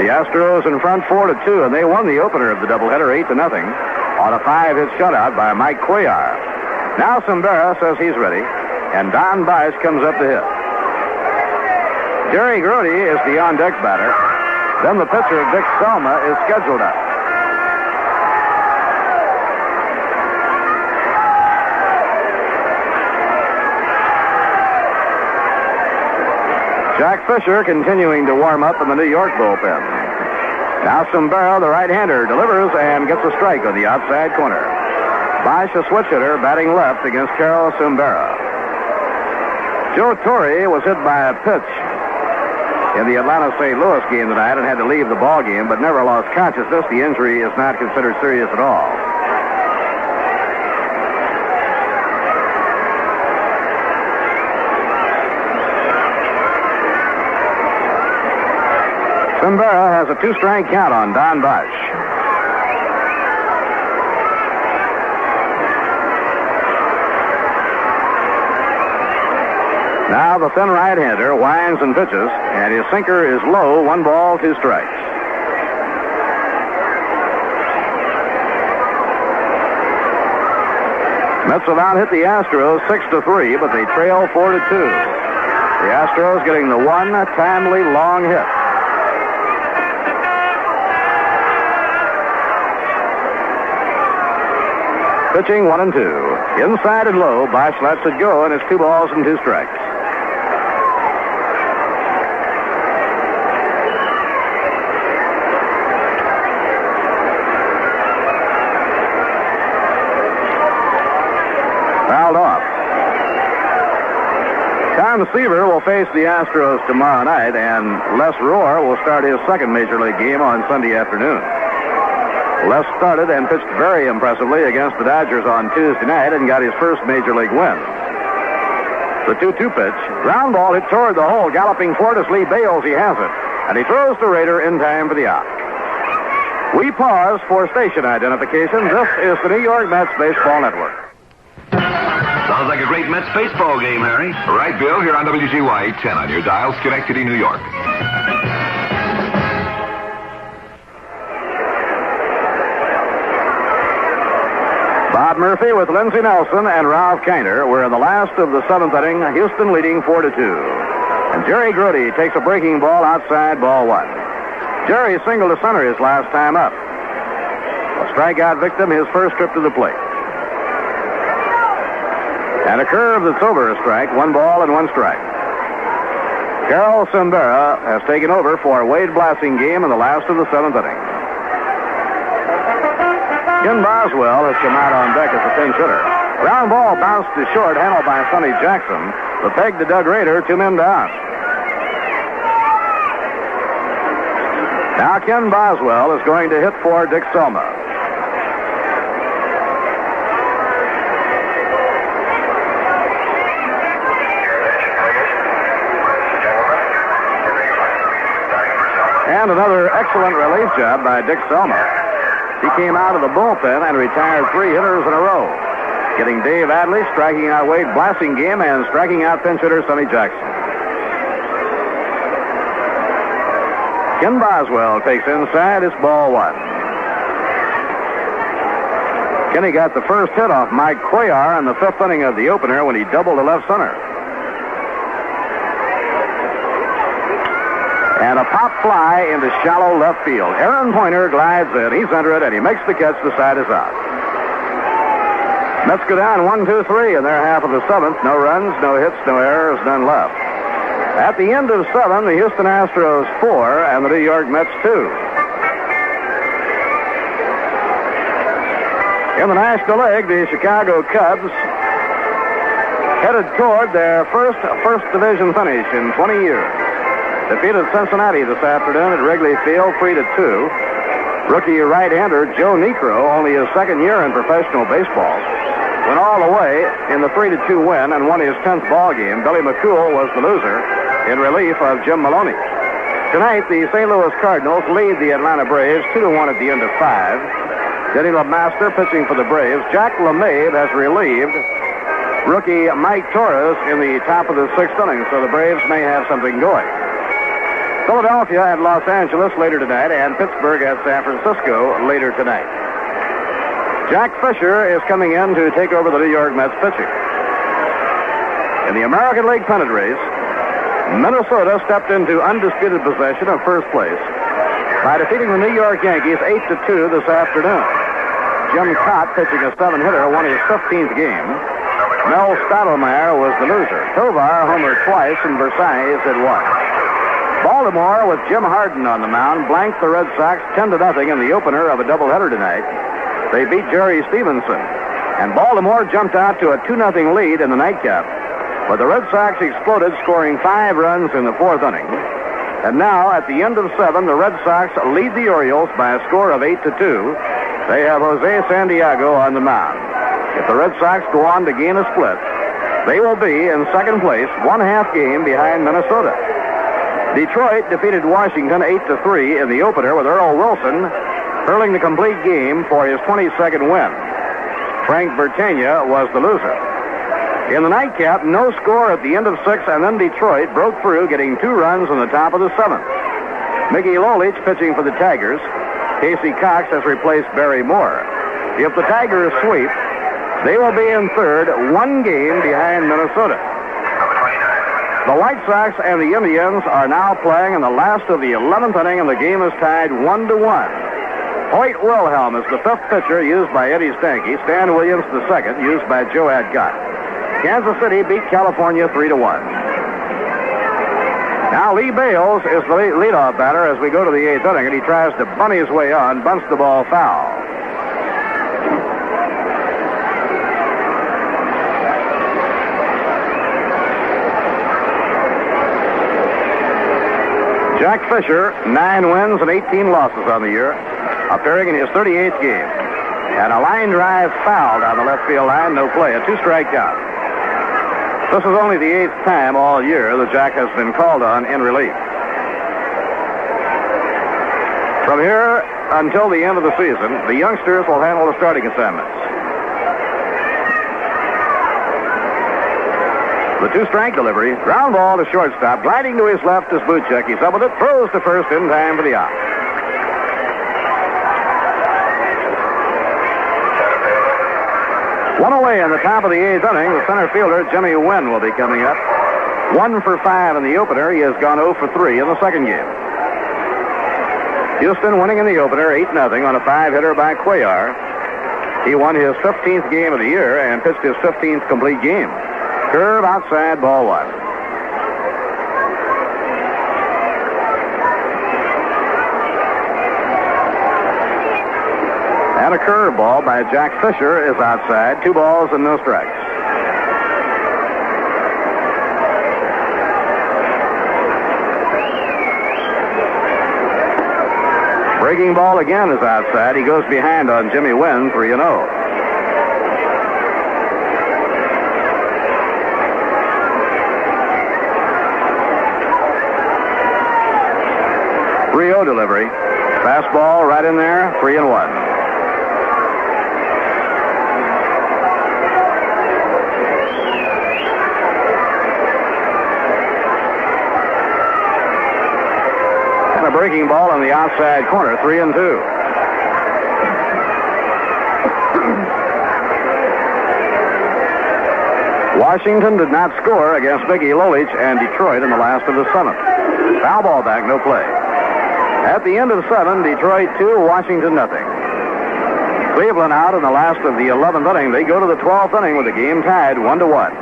The Astros in front 4-2, and they won the opener of the doubleheader 8-0 on a 5-hit shutout by Mike Cuellar. Now Simbera says he's ready, and Don Bice comes up to hit. Jerry Grody is the on-deck batter. Then the pitcher, Dick Selma, is scheduled up. Jack Fisher continuing to warm up in the New York bullpen. Now Simbera, the right-hander, delivers and gets a strike on the outside corner. Bosch, a switch hitter, batting left against Carol Simbera. Joe Torre was hit by a pitch in the Atlanta-St. Louis game tonight and had to leave the ball game, but never lost consciousness. The injury is not considered serious at all. Simbera has a 2-strike count on Don Bosch. Now the thin right-hander winds and pitches, and his sinker is low. 1 ball, 2 strikes. Mets have out-hit the Astros 6-3, but they trail 4-2. The Astros getting the one timely long hit. Pitching 1-2. Inside and low, Bosch lets it go, and it's 2 balls and 2 strikes. Fouled off. Tom Seaver will face the Astros tomorrow night, and Les Rohr will start his second Major League game on Sunday afternoon. Les started and pitched very impressively against the Dodgers on Tuesday night and got his first Major League win. The 2-2 pitch. Ground ball hit toward the hole. Galloping toward us, Lee Bales. He has it. And he throws to Rader in time for the out. We pause for station identification. This is the New York Mets Baseball Network. Sounds like a great Mets baseball game, Harry. Right, Bill, here on WGY 10 on your dial, Schenectady, New York. Bob Murphy with Lindsey Nelson and Ralph Kiner. We're in the last of the 7th inning. Houston leading 4-2. And Jerry Grody takes a breaking ball outside, ball 1. Jerry singled to center his last time up. A strikeout victim, his first trip to the plate. And a curve that's over a strike. 1 ball and 1 strike. Carol Simbera has taken over for Wade Blasingame in the last of the 7th inning. Ken Boswell has come out on deck as a pinch hitter. Ground ball bounced to short, handled by Sonny Jackson. The peg to Doug Rader, 2 men down. Now Ken Boswell is going to hit for Dick Selma. And another excellent relief job by Dick Selma. He came out of the bullpen and retired 3 hitters in a row, getting Dave Adley, striking out Wade Blasingame, and striking out pinch hitter Sonny Jackson. Ken Boswell takes inside. It's ball 1. Kenny got the first hit off Mike Cuellar in the 5th inning of the opener when he doubled to left center. And a pop fly into shallow left field. Aaron Pointer glides in. He's under it, and he makes the catch. The side is out. Mets go down 1-2-3 in their half of the 7th. No runs, no hits, no errors, none left. At the end of 7, the Houston Astros 4 and the New York Mets 2. In the National League, the Chicago Cubs headed toward their first division finish in 20 years. Defeated Cincinnati this afternoon at Wrigley Field 3-2. Rookie right-hander Joe Niekro, only his 2nd year in professional baseball, went all the way in the 3-2 win and won his 10th ball game. Billy McCool was the loser in relief of Jim Maloney. Tonight, the St. Louis Cardinals lead the Atlanta Braves 2-1 at the end of 5. Denny LeMaster pitching for the Braves. Jack LeMahieu has relieved rookie Mike Torres in the top of the 6th inning, so the Braves may have something going. Philadelphia at Los Angeles later tonight, and Pittsburgh at San Francisco later tonight. Jack Fisher is coming in to take over the New York Mets pitching. In the American League pennant race, Minnesota stepped into undisputed possession of first place by defeating the New York Yankees 8-2 this afternoon. Jim Cott, pitching a 7-hitter, won his 15th game. Mel Stottlemyre was the loser. Tovar homered twice, and Versailles had won. Baltimore, with Jim Harden on the mound, blanked the Red Sox 10-0 in the opener of a doubleheader tonight. They beat Jerry Stevenson, and Baltimore jumped out to a 2-0 lead in the nightcap. But the Red Sox exploded, scoring 5 runs in the 4th inning. And now, at the end of 7, the Red Sox lead the Orioles by a score of 8-2. They have Jose Santiago on the mound. If the Red Sox go on to gain a split, they will be in second place, 1/2 game behind Minnesota. Detroit defeated Washington 8-3 in the opener with Earl Wilson hurling the complete game for his 22nd win. Frank Bertagna was the loser. In the nightcap, no score at the end of 6, and then Detroit broke through, getting 2 runs in the top of the 7th. Mickey Lolich pitching for the Tigers. Casey Cox has replaced Barry Moore. If the Tigers sweep, they will be in third, 1 game behind Minnesota. The White Sox and the Indians are now playing in the last of the 11th inning, and the game is tied 1-1. Hoyt Wilhelm is the 5th pitcher used by Eddie Stanky. Stan Williams the 2nd, used by Joe Adcock. Kansas City beat California 3-1. Now Lee Bales is the leadoff batter as we go to the 8th inning, and he tries to bunt his way on, bunts the ball foul. Jack Fisher, 9 wins and 18 losses on the year, appearing in his 38th game. And a line drive foul down the left field line, no play, a 2-strike count. This is only the 8th time all year that Jack has been called on in relief. From here until the end of the season, the youngsters will handle the starting assignments. The 2-strike delivery, ground ball to shortstop, gliding to his left is Buchek. He's up with it, throws to first in time for the out. One away in the top of the 8th inning. The center fielder, Jimmy Wynn, will be coming up. 1 for 5 in the opener. He has gone 0 for 3 in the second game. Houston winning in the opener 8-0 on a 5-hitter by Cuellar. He won his 15th game of the year and pitched his 15th complete game. Curve outside, ball 1. And a curveball by Jack Fisher is outside. 2 balls and no strikes. Breaking ball again is outside. He goes behind on Jimmy Wynn, 3-0. Rio delivery. Fastball right in there, 3-1. A breaking ball on the outside corner, 3-2. Washington did not score against Mickey Lolich and Detroit in the last of the 7th. Foul ball back, no play. At the end of 7, Detroit 2, Washington 0. Cleveland out in the last of the 11th inning. They go to the 12th inning with the game tied 1-1.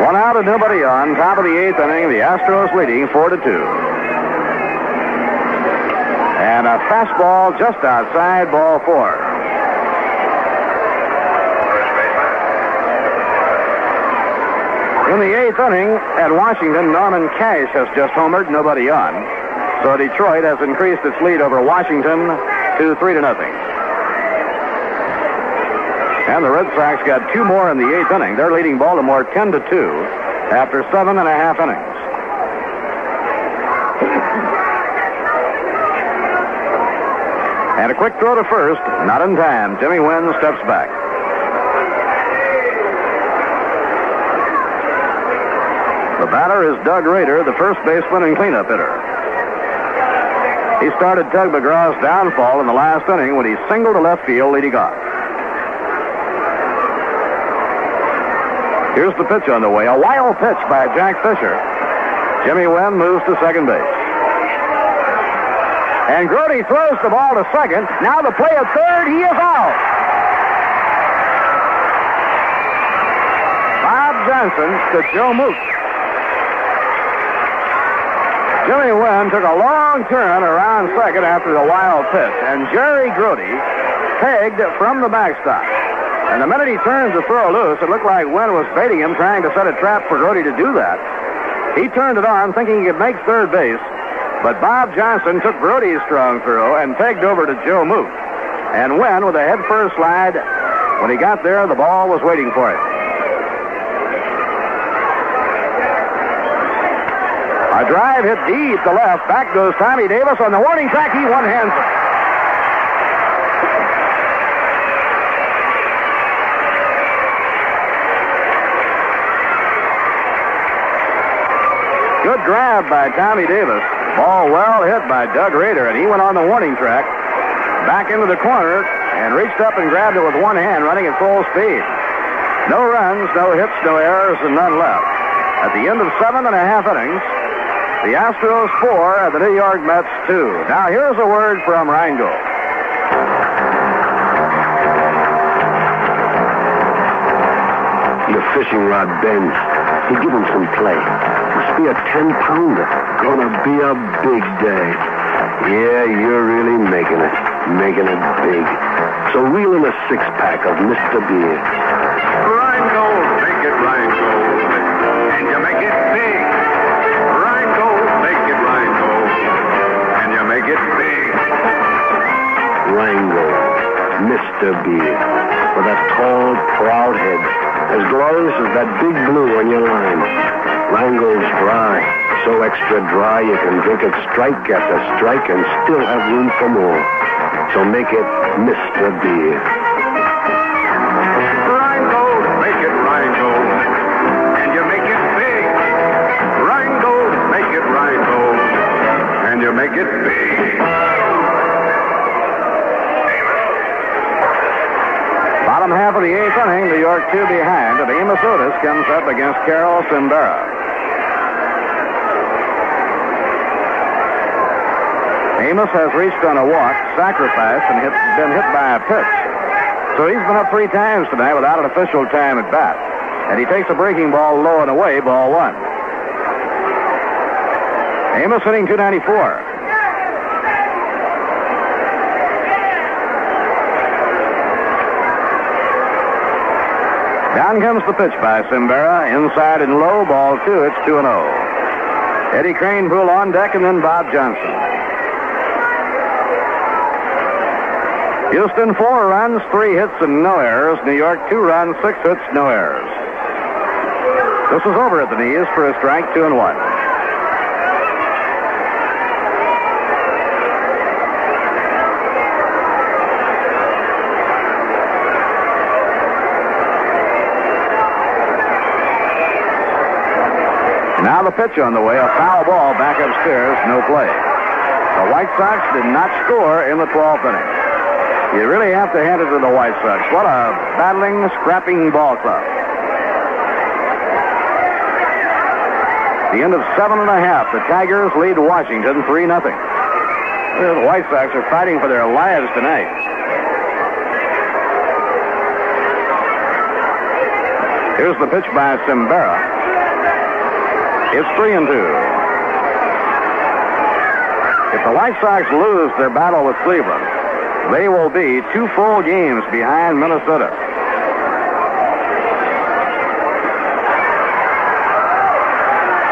One out and nobody on. Top of the 8th inning, the Astros leading 4-2. And a fastball just outside, ball 4. In the 8th inning at Washington, Norman Cash has just homered, nobody on. So Detroit has increased its lead over Washington to 3-0. And the Red Sox got 2 more in the 8th inning. They're leading Baltimore 10-2 after 7.5 innings. And a quick throw to first, not in time. Jimmy Wynn steps back. The batter is Doug Rader, the first baseman and cleanup hitter. He started Tug McGraw's downfall in the last inning when he singled to left field leading off. Here's the pitch on the way. A wild pitch by Jack Fisher. Jimmy Wynn moves to second base. And Grody throws the ball to second. Now the play at third. He is out. Bob Johnson to Joe Mook. Jimmy Wynn took a long turn around second after the wild pitch. And Jerry Grody pegged from the backstop. And the minute he turned to throw loose, it looked like Wynn was baiting him, trying to set a trap for Grody to do that. He turned it on, thinking he could make third base, but Bob Johnson took Grody's strong throw and pegged over to Joe Moot. And Wynn, with a head-first slide, when he got there, the ball was waiting for him. A drive hit deep to left. Back goes Tommy Davis on the warning track. He one-hands it. Good grab by Tommy Davis. Ball well hit by Doug Rader, and he went on the warning track, back into the corner, and reached up and grabbed it with one hand, running at full speed. No runs, no hits, no errors, and none left. At the end of 7.5 innings, the Astros 4 and the New York Mets 2. Now here's a word from Reingold. Your fishing rod bends. You give him some play. Must be a 10-pounder. Gonna be a big day. Yeah, you're really making it. Making it big. So reel in a 6-pack of Mr. Beer. Reingold, make it Reingold. And you make it big. Reingold, make it Reingold. And you make it big. Reingold, Mr. Beer. With a tall, proud head. As glorious as that big blue on your line. Reingold's dry. So extra dry you can drink it strike after strike and still have room for more. So make it Mr. Beer. Reingold, make it Reingold. And you make it big. Reingold, make it Reingold. And you make it big. Bottom half of the 8th inning, New York 2 behind, and Amos Otis comes up against Carol Simbera. Amos has reached on a walk, sacrificed, and been hit by a pitch. So he's been up 3 times tonight without an official time at bat. And he takes a breaking ball low and away, ball 1. Amos hitting .294. Down comes the pitch by Simbera. Inside and low, ball 2. It's 2-0. Eddie Kranepool on deck, and then Bob Johnson. Houston 4 runs, 3 hits, and no errors. New York 2 runs, 6 hits, no errors. This is over at the knees for a strike, 2-1. Now the pitch on the way, a foul ball back upstairs, no play. The White Sox did not score in the 12th inning. You really have to hand it to the White Sox. What a battling, scrapping ball club. The end of 7.5. The Tigers lead Washington 3-0. The White Sox are fighting for their lives tonight. Here's the pitch by Simbera. It's 3-2. If the White Sox lose their battle with Cleveland, they will be 2 full games behind Minnesota.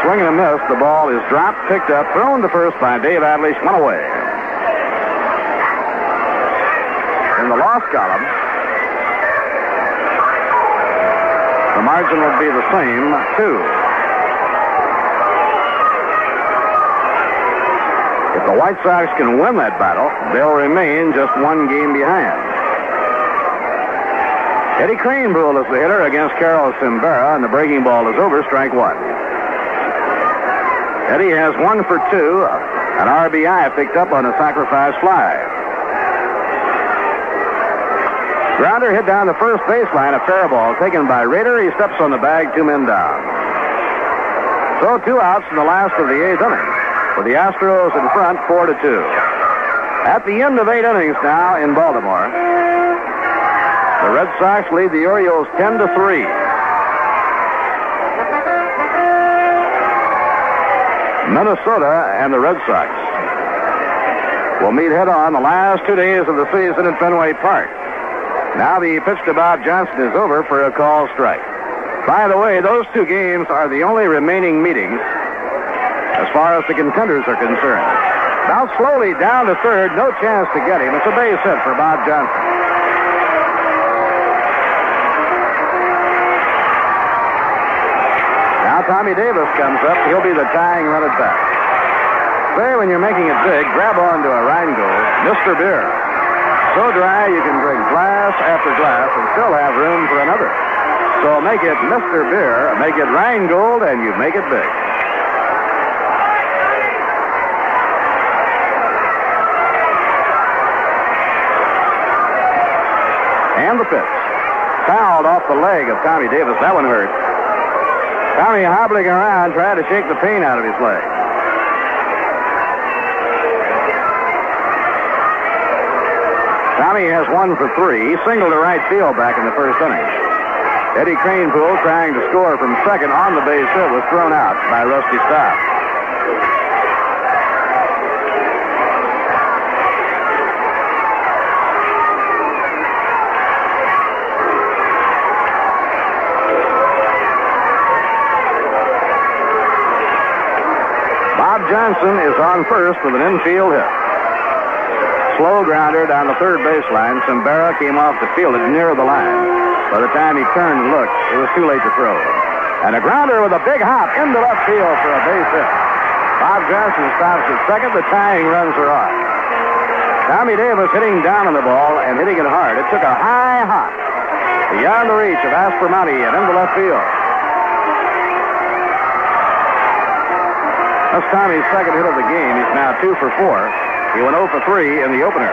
Swing and a miss. The ball is dropped, picked up, thrown to first by Dave Adlish, one away. In the loss column, the margin would be the same, 2. If the White Sox can win that battle, they'll remain just 1 game behind. Eddie Kranepool is the hitter against Carol Simbera, and the breaking ball is over, strike 1. Eddie has 1 for 2, an RBI picked up on a sacrifice fly. Grounder hit down the first baseline, a fair ball taken by Rader. He steps on the bag, 2 men down. So 2 outs in the last of the 8th inning, with the Astros in front, 4-2. At the end of 8 innings now in Baltimore, the Red Sox lead the Orioles 10-3. Minnesota and the Red Sox will meet head-on the last 2 days of the season at Fenway Park. Now the pitch to Bob Johnson is over for a call strike. By the way, those two games are the only remaining meetings as far as the contenders are concerned. Now slowly down to third, no chance to get him. It's a base hit for Bob Johnson. Now Tommy Davis comes up. He'll be the tying run at bat. Say, when you're making it big, grab on to a Rheingold, Mr. Beer. So dry you can drink glass after glass and still have room for another. So make it Mr. Beer, make it Rheingold, and you make it big. And the pitch. Fouled off the leg of Tommy Davis. That one hurt. Tommy hobbling around, trying to shake the pain out of his leg. Tommy has 1 for 3. He singled to right field back in the first inning. Eddie Cranepool, trying to score from second on the base hit, was thrown out by Rusty Staub. Bob Johnson is on first with an infield hit. Slow grounder down the third baseline. Cimbera came off to field it near the line. By the time he turned and looked, it was too late to throw. And a grounder with a big hop into left field for a base hit. Bob Johnson stops at second. The tying runs are on. Tommy Davis hitting down on the ball and hitting it hard. It took a high hop beyond the reach of Aspromonte and into left field. That's Tommy's second hit of the game. He's now 2 for 4. He went 0 for 3 in the opener.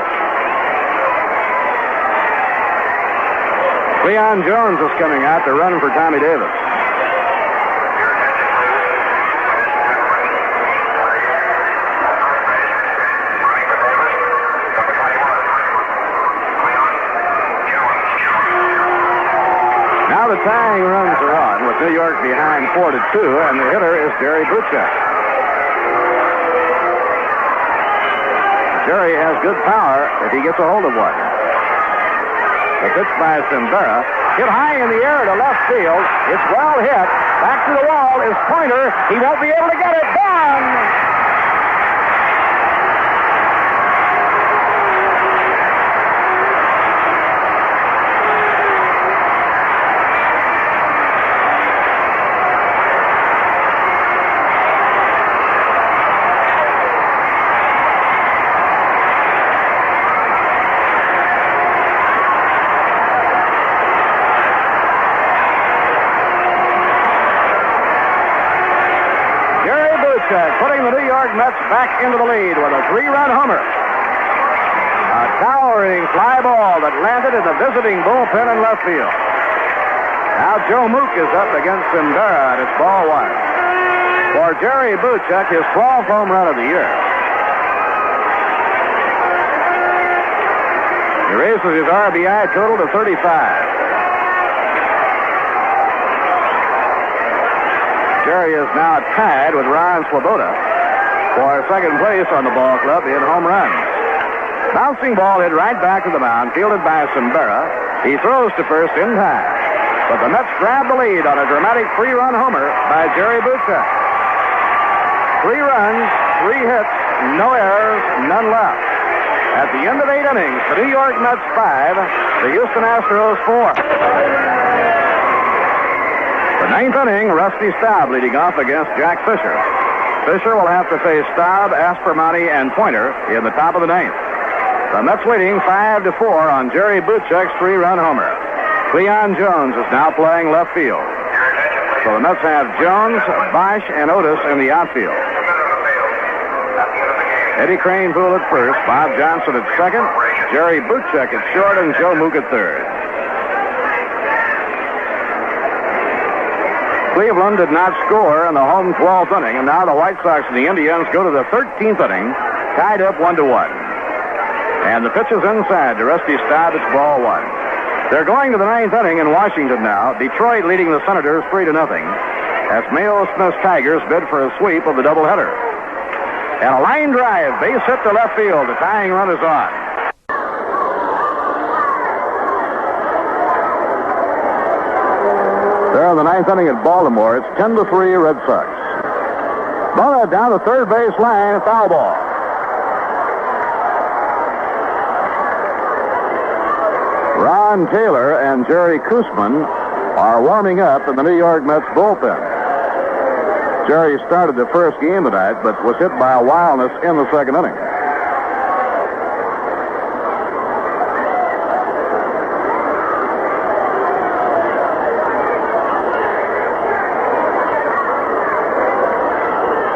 Cleon Jones is coming out to run for Tommy Davis. Now the tying runs are on with New York behind 4-2, and the hitter is Jerry Buchek. Jerry has good power if he gets a hold of one. The pitch by Cimbera. Hit high in the air to left field. It's well hit. Back to the wall is Pointer. He won't be able to get it. Down! Putting the New York Mets back into the lead with a 3-run homer. A towering fly ball that landed in the visiting bullpen in left field. Now Joe Mook is up against Cimbera, and it's ball 1. For Jerry Buchek, his 12th home run of the year. He raises his RBI total to 35. Jerry is now tied with Ron Swoboda for second place on the ball club in home runs. Bouncing ball hit right back to the mound, fielded by Cimbera. He throws to first in time. But the Mets grab the lead on a dramatic 3-run homer by Jerry Buchek. 3 runs, 3 hits, no errors, none left. At the end of 8 innings, the New York Mets 5, the Houston Astros 4. The 9th inning, Rusty Staub leading off against Jack Fisher. Fisher will have to face Staub, Aspromonte, and Pointer in the top of the 9th. The Mets leading 5-4 on Jerry Buchek's 3-run homer. Cleon Jones is now playing left field. So the Mets have Jones, Bosch, and Otis in the outfield. Eddie Cranepool at first, Bob Johnson at second, Jerry Buchek at short, and Joe Mook at third. Cleveland did not score in the home 12th inning, and now the White Sox and the Indians go to the 13th inning, tied up 1-1. And the pitch is inside to Rusty Staub. It's ball 1. They're going to the 9th inning in Washington now. Detroit leading the Senators 3-0. As Mayo Smith's Tigers bid for a sweep of the doubleheader. And a line drive, base hit to left field. The tying run is on. there in the ninth inning at Baltimore. It's 10-3 Red Sox. Bona down the third base line, foul ball. Ron Taylor and Jerry Koosman are warming up in the New York Mets bullpen. Jerry started the first game tonight, but was hit by a wildness in the second inning.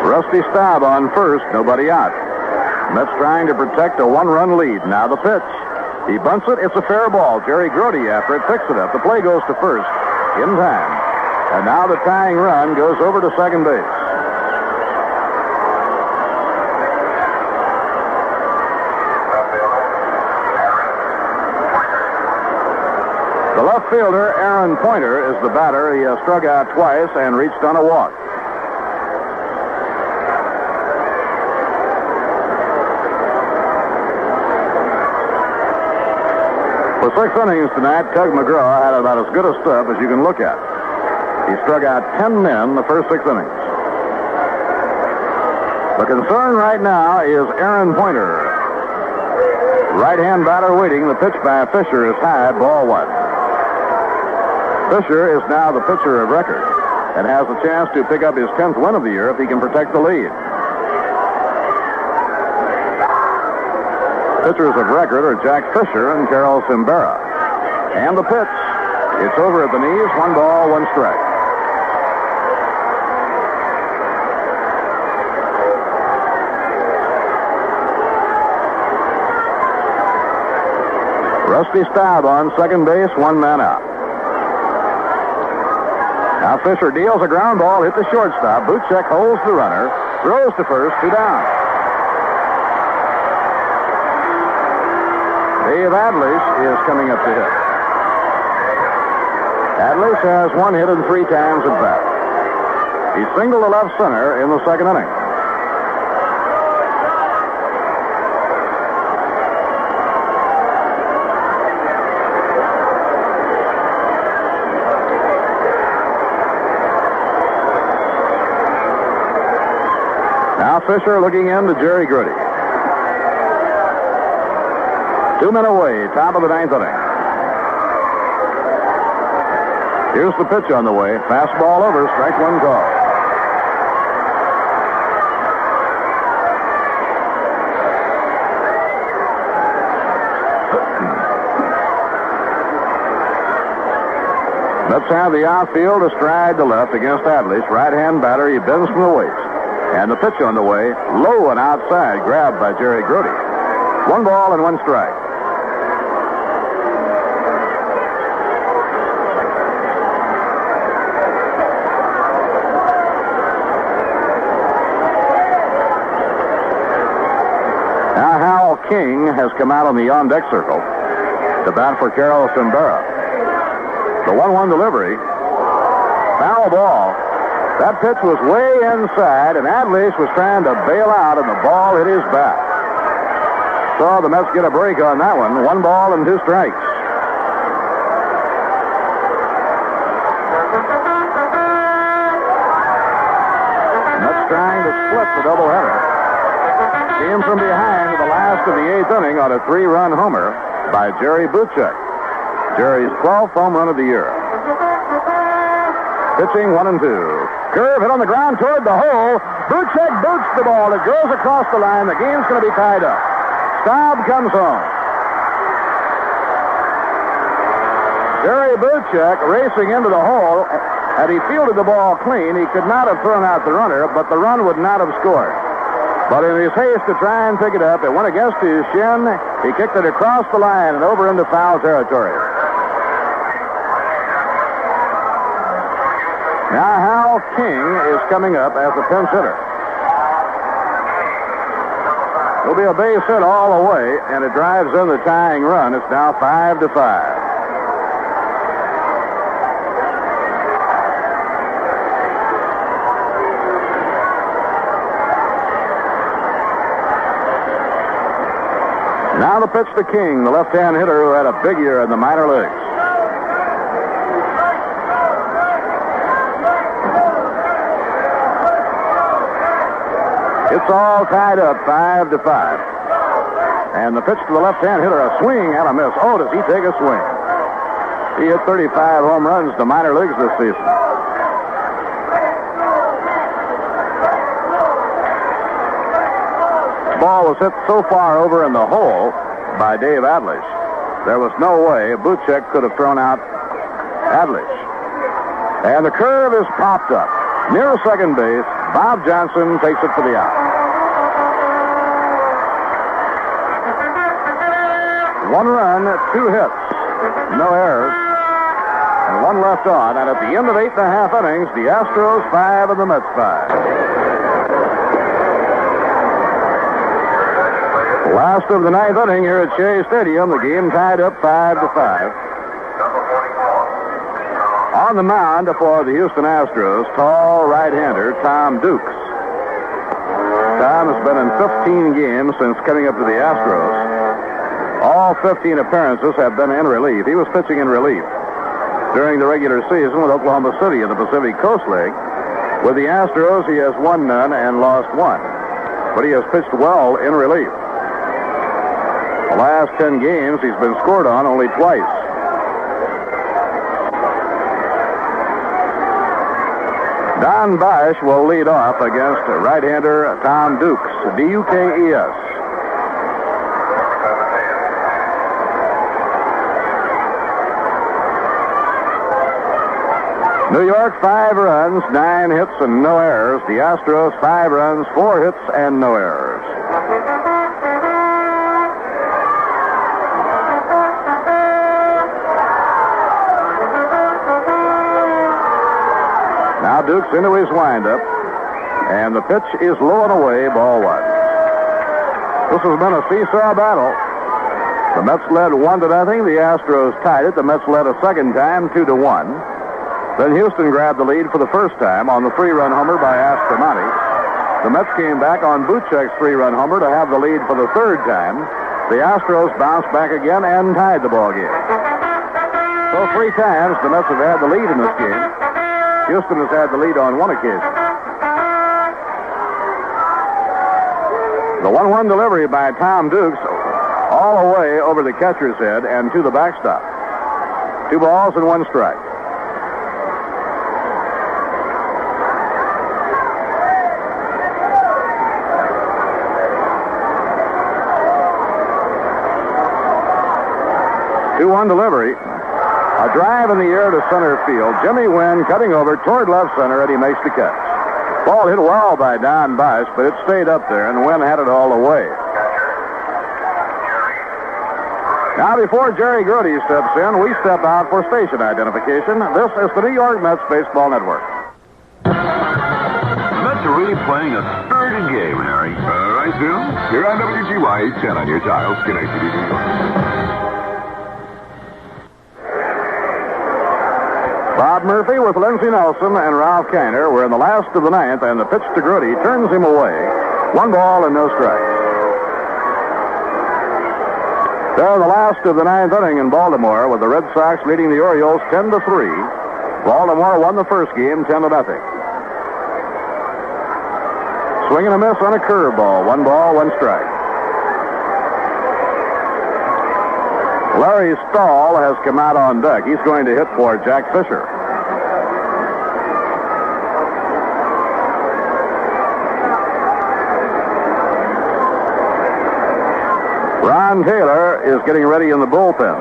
Rusty Staub on first, nobody out. Mets trying to protect a one-run lead. Now the pitch. He bunts it. It's a fair ball. Jerry Grody after it picks it up. The play goes to first in time. And now the tying run goes over to second base. The left fielder, Aaron Pointer, is the batter. He has struck out twice and reached on a walk. For 6 innings tonight, Tug McGraw had about as good a stuff as you can look at. He struck out 10 men the first 6 innings. The concern right now is Aaron Pointer. Right-hand batter waiting. The pitch by Fisher is high, ball 1. Fisher is now the pitcher of record and has a chance to pick up his 10th win of the year if he can protect the lead. Pitchers of record are Jack Fisher and Carol Simbera. And the pitch. It's over at the knees. 1 ball, 1 strike. Rusty Staub on second base, 1 man out. Now Fisher deals a ground ball, hit the shortstop. Buchek holds the runner, throws to first, 2 down. Dave Adlish is coming up to hit. Adlish has 1 hit and 3 times at bat. He singled to left center in the second inning. Now Fisher looking in to Jerry Grody. 2 men away, top of the 9th inning. Here's the pitch on the way. Fastball over, strike 1 call. Let's have the outfield astride the left against Adlish. Right-hand batter, he bends from the waist. And the pitch on the way, low and outside, grabbed by Jerry Grody. 1 ball and 1 strike. Now Hal King has come out on the on-deck circle to bat for Carol Simbera. The 1-1 delivery. Foul ball. That pitch was way inside, and Adlish was trying to bail out, and the ball hit his bat. So the Mets get a break on that one. 1 ball and 2 strikes. Mets trying to split the doubleheader. Came from behind to the last of the 8th inning on a 3-run homer by Jerry Buchek. Jerry's 12th home run of the year. Pitching 1 and 2. Curve hit on the ground toward the hole. Buchek boots the ball. It goes across the line. The game's going to be tied up. Staub comes home. Jerry Buchek racing into the hole. Had he fielded the ball clean, he could not have thrown out the runner, but the run would not have scored. But in his haste to try and pick it up, it went against his shin. He kicked it across the line and over into foul territory. Now Hal King is coming up as a pinch hitter. It'll be a base hit all the way, and it drives in the tying run. It's now 5-5. Now the pitch to King, the left-hand hitter who had a big year in the minor leagues. It's all tied up 5-5. And the pitch to the left-hand hitter, a swing and a miss. Oh, does he take a swing? He hit 35 home runs to minor leagues this season. Ball was hit so far over in the hole by Dave Adlish. There was no way Buchek could have thrown out Adlish. And the curve is popped up. Near second base, Bob Johnson takes it for the out. 1 run, 2 hits, no errors, and 1 left on. And at the end of 8.5 innings, the Astros 5 and the Mets 5. Last of the 9th inning here at Shea Stadium. The game tied up 5-5. On the mound for the Houston Astros, tall right-hander Tom Dukes. Tom has been in 15 games since coming up to the Astros. All 15 appearances have been in relief. He was pitching in relief during the regular season with Oklahoma City in the Pacific Coast League. With the Astros, he has won none and lost 1. But he has pitched well in relief. The last 10 games, he's been scored on only twice. Don Bosch will lead off against right-hander Tom Dukes, D-U-K-E-S. New York, 5 runs, 9 hits, and no errors. The Astros, 5 runs, 4 hits, and no errors. Now Dukes into his windup, and the pitch is low and away, ball 1. This has been a seesaw battle. The Mets led 1-0. The Astros tied it. The Mets led a second time, 2-1. Then Houston grabbed the lead for the first time on the 3-run homer by Astromonte. The Mets came back on Buchek's 3-run homer to have the lead for the third time. The Astros bounced back again and tied the ball game. So 3 times the Mets have had the lead in this game. Houston has had the lead on 1 occasion. The 1-1 delivery by Tom Dukes all the way over the catcher's head and to the backstop. 2 balls and 1 strike. Two-one delivery. A drive in the air to center field. Jimmy Wynn cutting over toward left center, and he makes the catch. Ball hit well by Don Bosch, but it stayed up there, and Wynn had it all the way. Now, before Jerry Grody steps in, we step out for station identification. This is the New York Mets Baseball Network. The Mets are really playing a spirited game, Harry. Right, Bill? Here on WGY 10 on your dial, Schenectady, New York. Bob Murphy with Lindsey Nelson and Ralph Kiner. We're in the last of the 9th, and the pitch to Grody turns him away. 1 ball and no strikes. They're the last of the 9th inning in Baltimore, with the Red Sox leading the Orioles 10-3. Baltimore won the first game 10-0. Swing and a miss on a curveball. 1 ball, 1 strike. Larry Stahl has come out on deck. He's going to hit for Jack Fisher. Ron Taylor is getting ready in the bullpen.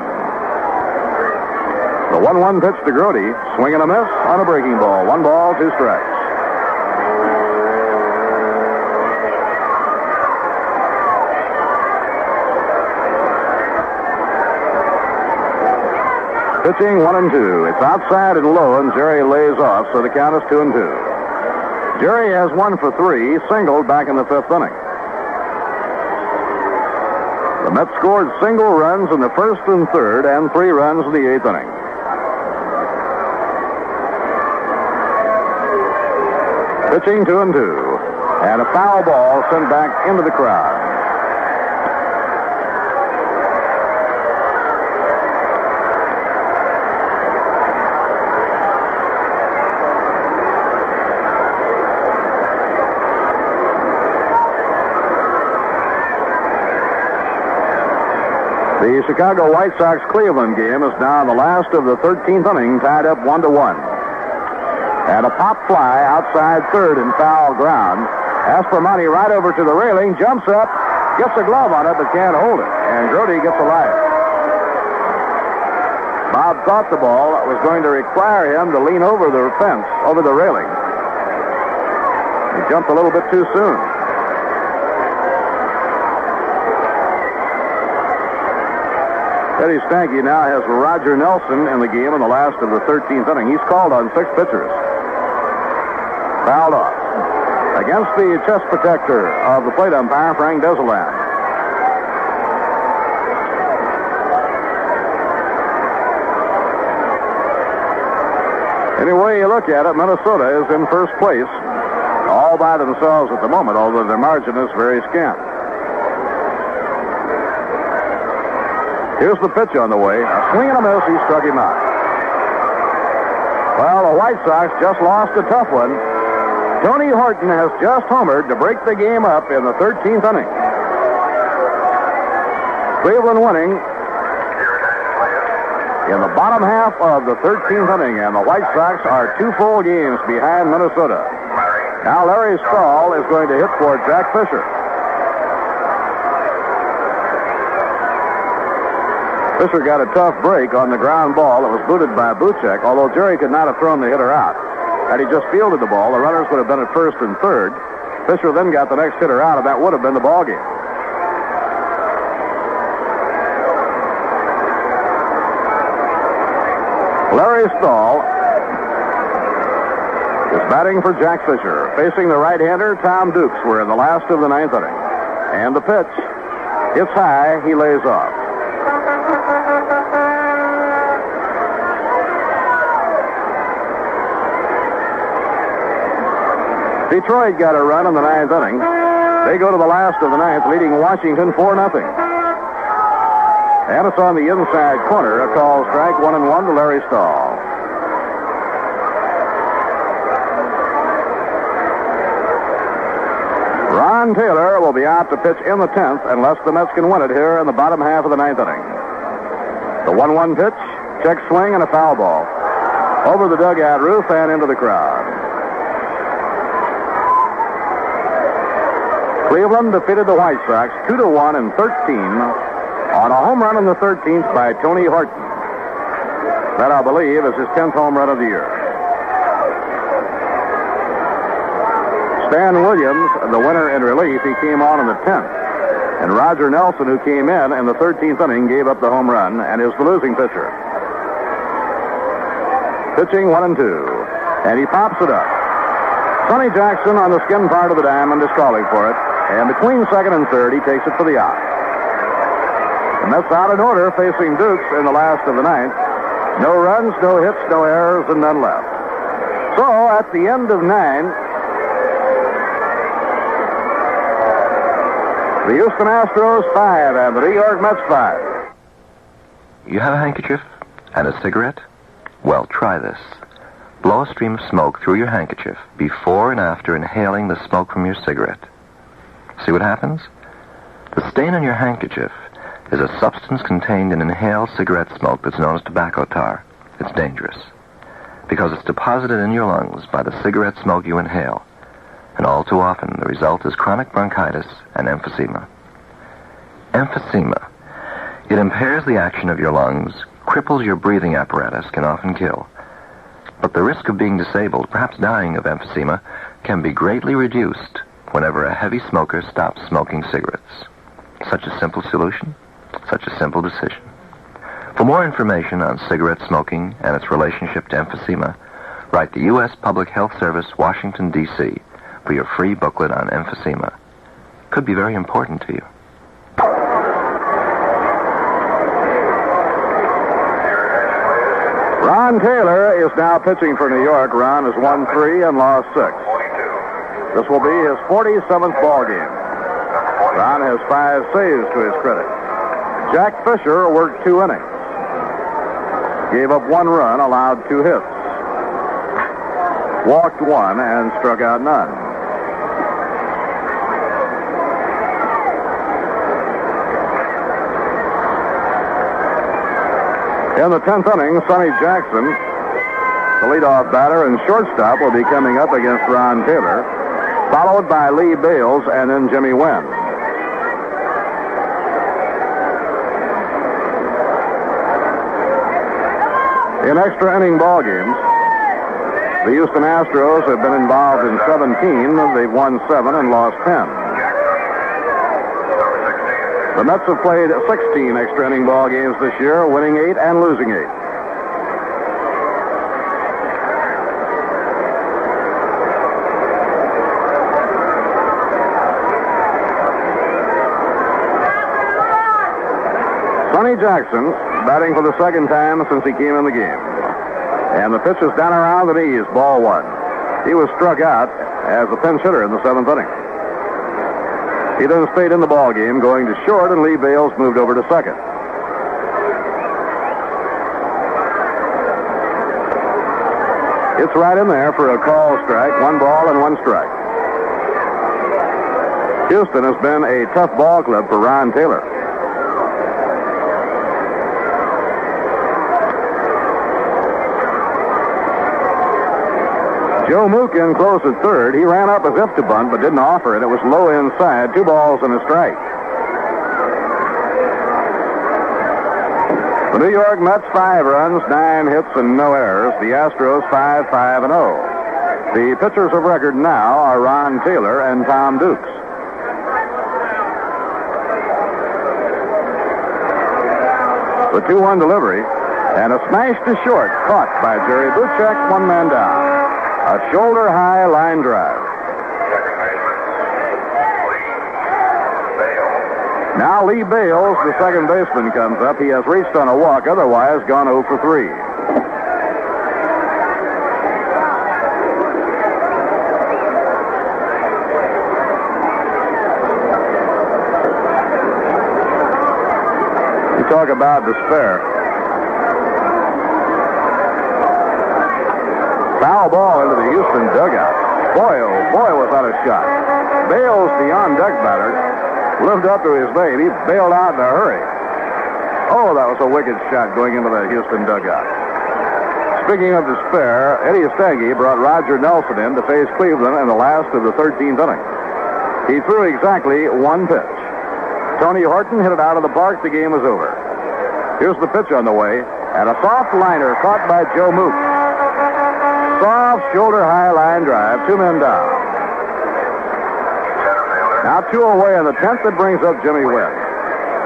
The 1-1 pitch to Grody. Swing and a miss on a breaking ball. 1 ball, 2 strikes. Pitching 1-2. It's outside and low, and Jerry lays off, so the count is 2-2. Jerry has 1 for 3, singled back in the 5th inning. The Mets scored single runs in the 1st and 3rd, and 3 runs in the 8th inning. Pitching 2-2, and a foul ball sent back into the crowd. The Chicago White Sox-Cleveland game is now in the last of the 13th inning, tied up 1-1. And a pop fly outside third in foul ground. Aspromonte right over to the railing, jumps up, gets a glove on it, but can't hold it. And Grody gets a life. Bob thought the ball was going to require him to lean over the fence, over the railing. He jumped a little bit too soon. Eddie Stanky now has Roger Nelson in the game in the last of the 13th inning. He's called on 6 pitchers. Fouled off. Against the chest protector of the plate umpire, Frank Desalan. Any way you look at it, Minnesota is in first place, all by themselves at the moment, although their margin is very scant. Here's the pitch on the way. A swing and a miss. He struck him out. Well, the White Sox just lost a tough one. Tony Horton has just homered to break the game up in the 13th inning. Cleveland winning in the bottom half of the 13th inning, and the White Sox are 2 full games behind Minnesota. Now Larry Stahl is going to hit for Jack Fisher. Fisher got a tough break on the ground ball that was booted by Buchek, although Jerry could not have thrown the hitter out. Had he just fielded the ball, the runners would have been at first and third. Fisher then got the next hitter out, and that would have been the ball game. Larry Stahl is batting for Jack Fisher. Facing the right-hander, Tom Dukes. We're in the last of the 9th inning. And the pitch. It's high. He lays off. Detroit got a run in the 9th inning. They go to the last of the 9th, leading Washington 4-0. And it's on the inside corner. A call strike, 1-1 to Larry Stahl. Ron Taylor will be out to pitch in the 10th unless the Mets can win it here in the bottom half of the 9th inning. The 1-1 pitch, check swing, and a foul ball. Over the dugout roof and into the crowd. Cleveland defeated the White Sox 2-1 in 13 on a home run in the 13th by Tony Horton. That, I believe, is his 10th home run of the year. Stan Williams, the winner in relief, he came on in the 10th. And Roger Nelson, who came in the 13th inning, gave up the home run and is the losing pitcher. Pitching 1-2. And he pops it up. Sonny Jackson on the skin part of the diamond is calling for it. And between second and third, he takes it for the out. And that's out in order, facing Dukes in the last of the 9th. No runs, no hits, no errors, and none left. So, at the end of 9, the Houston Astros 5 and the New York Mets 5. You have a handkerchief and a cigarette? Well, try this. Blow a stream of smoke through your handkerchief before and after inhaling the smoke from your cigarette. See what happens? The stain on your handkerchief is a substance contained in inhaled cigarette smoke that's known as tobacco tar. It's dangerous because it's deposited in your lungs by the cigarette smoke you inhale. And all too often, the result is chronic bronchitis and emphysema. Emphysema. It impairs the action of your lungs, cripples your breathing apparatus, can often kill. But the risk of being disabled, perhaps dying of emphysema, can be greatly reduced whenever a heavy smoker stops smoking cigarettes. Such a simple solution, such a simple decision. For more information on cigarette smoking and its relationship to emphysema, write the U.S. Public Health Service, Washington, D.C., for your free booklet on emphysema. Could be very important to you. Ron Taylor is now pitching for New York. Ron has won 3 and lost 6. This will be his 47th ball game. Ron has 5 saves to his credit. Jack Fisher worked 2 innings. Gave up 1 run, allowed 2 hits. Walked 1 and struck out none. In the 10th inning, Sonny Jackson, the leadoff batter and shortstop, will be coming up against Ron Taylor, followed by Lee Bales and then Jimmy Wynn. In extra inning ball games, the Houston Astros have been involved in 17. They've won 7 and lost 10. The Mets have played 16 extra inning ball games this year, winning 8 and losing 8. Sonny Jackson batting for the second time since he came in the game. And the pitch is down around the knees, ball 1. He was struck out as a pinch hitter in the 7th inning. He then stayed in the ball game, going to short, and Lee Bales moved over to second. It's right in there for a call strike, 1 ball and 1 strike. Houston has been a tough ball club for Ron Taylor. Joe Mook in close at third. He ran up as if to bunt, but didn't offer it. It was low inside. 2 balls and a strike. The New York Mets 5 runs, 9 hits, and no errors. The Astros 5-5-0. The pitchers of record now are Ron Taylor and Tom Dukes. The 2-1 delivery and a smash to short caught by Jerry Buchek, 1 man down. A shoulder-high line drive. Now Lee Bales, the second baseman, comes up. He has reached on a walk, otherwise gone 0 for 3. You talk about despair. Foul ball into the Houston dugout. Boy, oh boy, was that a shot. Bales, the on-deck batter, lived up to his name. He bailed out in a hurry. Oh, that was a wicked shot going into the Houston dugout. Speaking of despair, Eddie Stange brought Roger Nelson in to face Cleveland in the last of the 13th inning. He threw exactly 1 pitch. Tony Horton hit it out of the park. The game was over. Here's the pitch on the way, and a soft liner caught by Joe Mook. Soft shoulder-high line drive, 2 men down. Now 2 away in the 10th. That brings up Jimmy Wynn.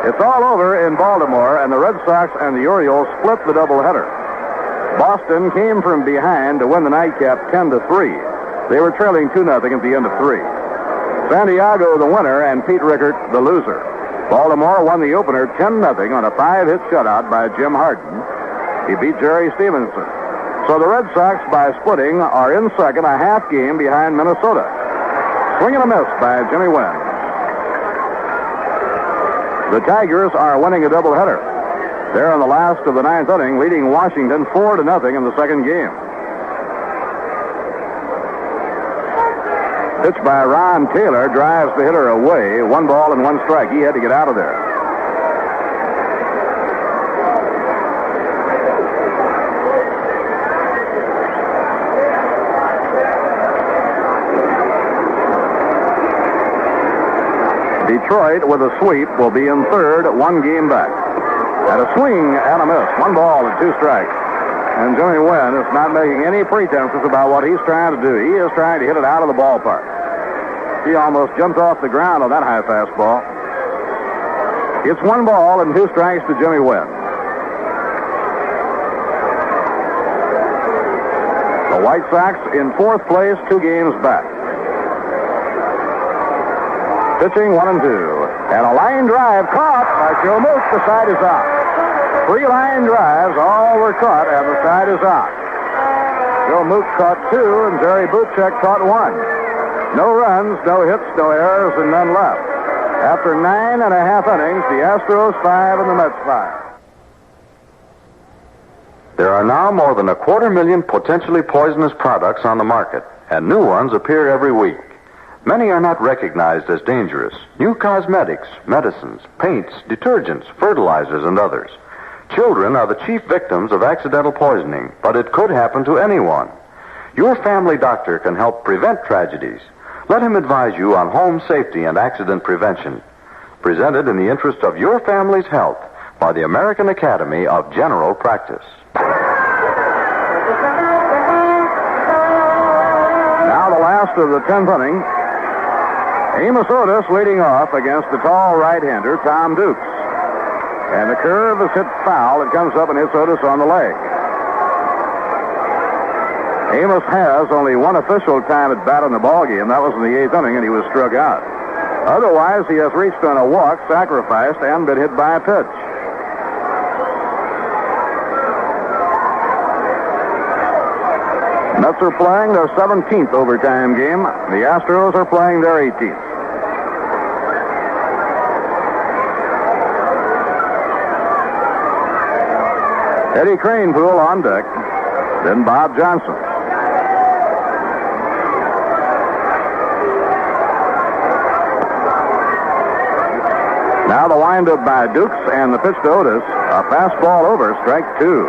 It's all over in Baltimore, and the Red Sox and the Orioles split the doubleheader. Boston came from behind to win the nightcap 10-3. They were trailing 2-0 at the end of 3. San Diego the winner and Pete Rickert the loser. Baltimore won the opener 10-0 on a 5-hit shutout by Jim Harden. He beat Jerry Stevenson. So the Red Sox, by splitting, are in second, a half game behind Minnesota. Swing and a miss by Jimmy Wynn. The Tigers are winning a doubleheader. They're in the last of the 9th inning, leading Washington 4-0 in the second game. Pitch by Ron Taylor drives the hitter away. 1 ball and 1 strike. He had to get out of there. Detroit, with a sweep, will be in third, 1 game back. And a swing and a miss. 1 ball and 2 strikes. And Jimmy Wynn is not making any pretenses about what he's trying to do. He is trying to hit it out of the ballpark. He almost jumped off the ground on that high fastball. It's 1 ball and 2 strikes to Jimmy Wynn. The White Sox in 4th place, 2 games back. Pitching 1 and 2. And a line drive caught by Joe Mook. The side is out. 3 line drives, all were caught, and the side is out. Joe Mook caught 2, and Jerry Buchek caught 1. No runs, no hits, no errors, and none left. After 9 1/2 innings, the Astros 5 and the Mets 5. There are now more than 250,000 potentially poisonous products on the market, and new ones appear every week. Many are not recognized as dangerous. New cosmetics, medicines, paints, detergents, fertilizers, and others. Children are the chief victims of accidental poisoning, but it could happen to anyone. Your family doctor can help prevent tragedies. Let him advise you on home safety and accident prevention. Presented in the interest of your family's health by the American Academy of General Practice. Now the last of the 10th inning. Amos Otis leading off against the tall right-hander, Tom Dukes. And the curve is hit foul. It comes up and hits Otis on the leg. Amos has only one official time at bat in the ballgame. That was in the 8th inning, and he was struck out. Otherwise, he has reached on a walk, sacrificed, and been hit by a pitch. Mets are playing their 17th overtime game. The Astros are playing their 18th. Eddie Kranepool on deck. Then Bob Johnson. Now the windup by Dukes and the pitch to Otis. A fastball over, strike 2.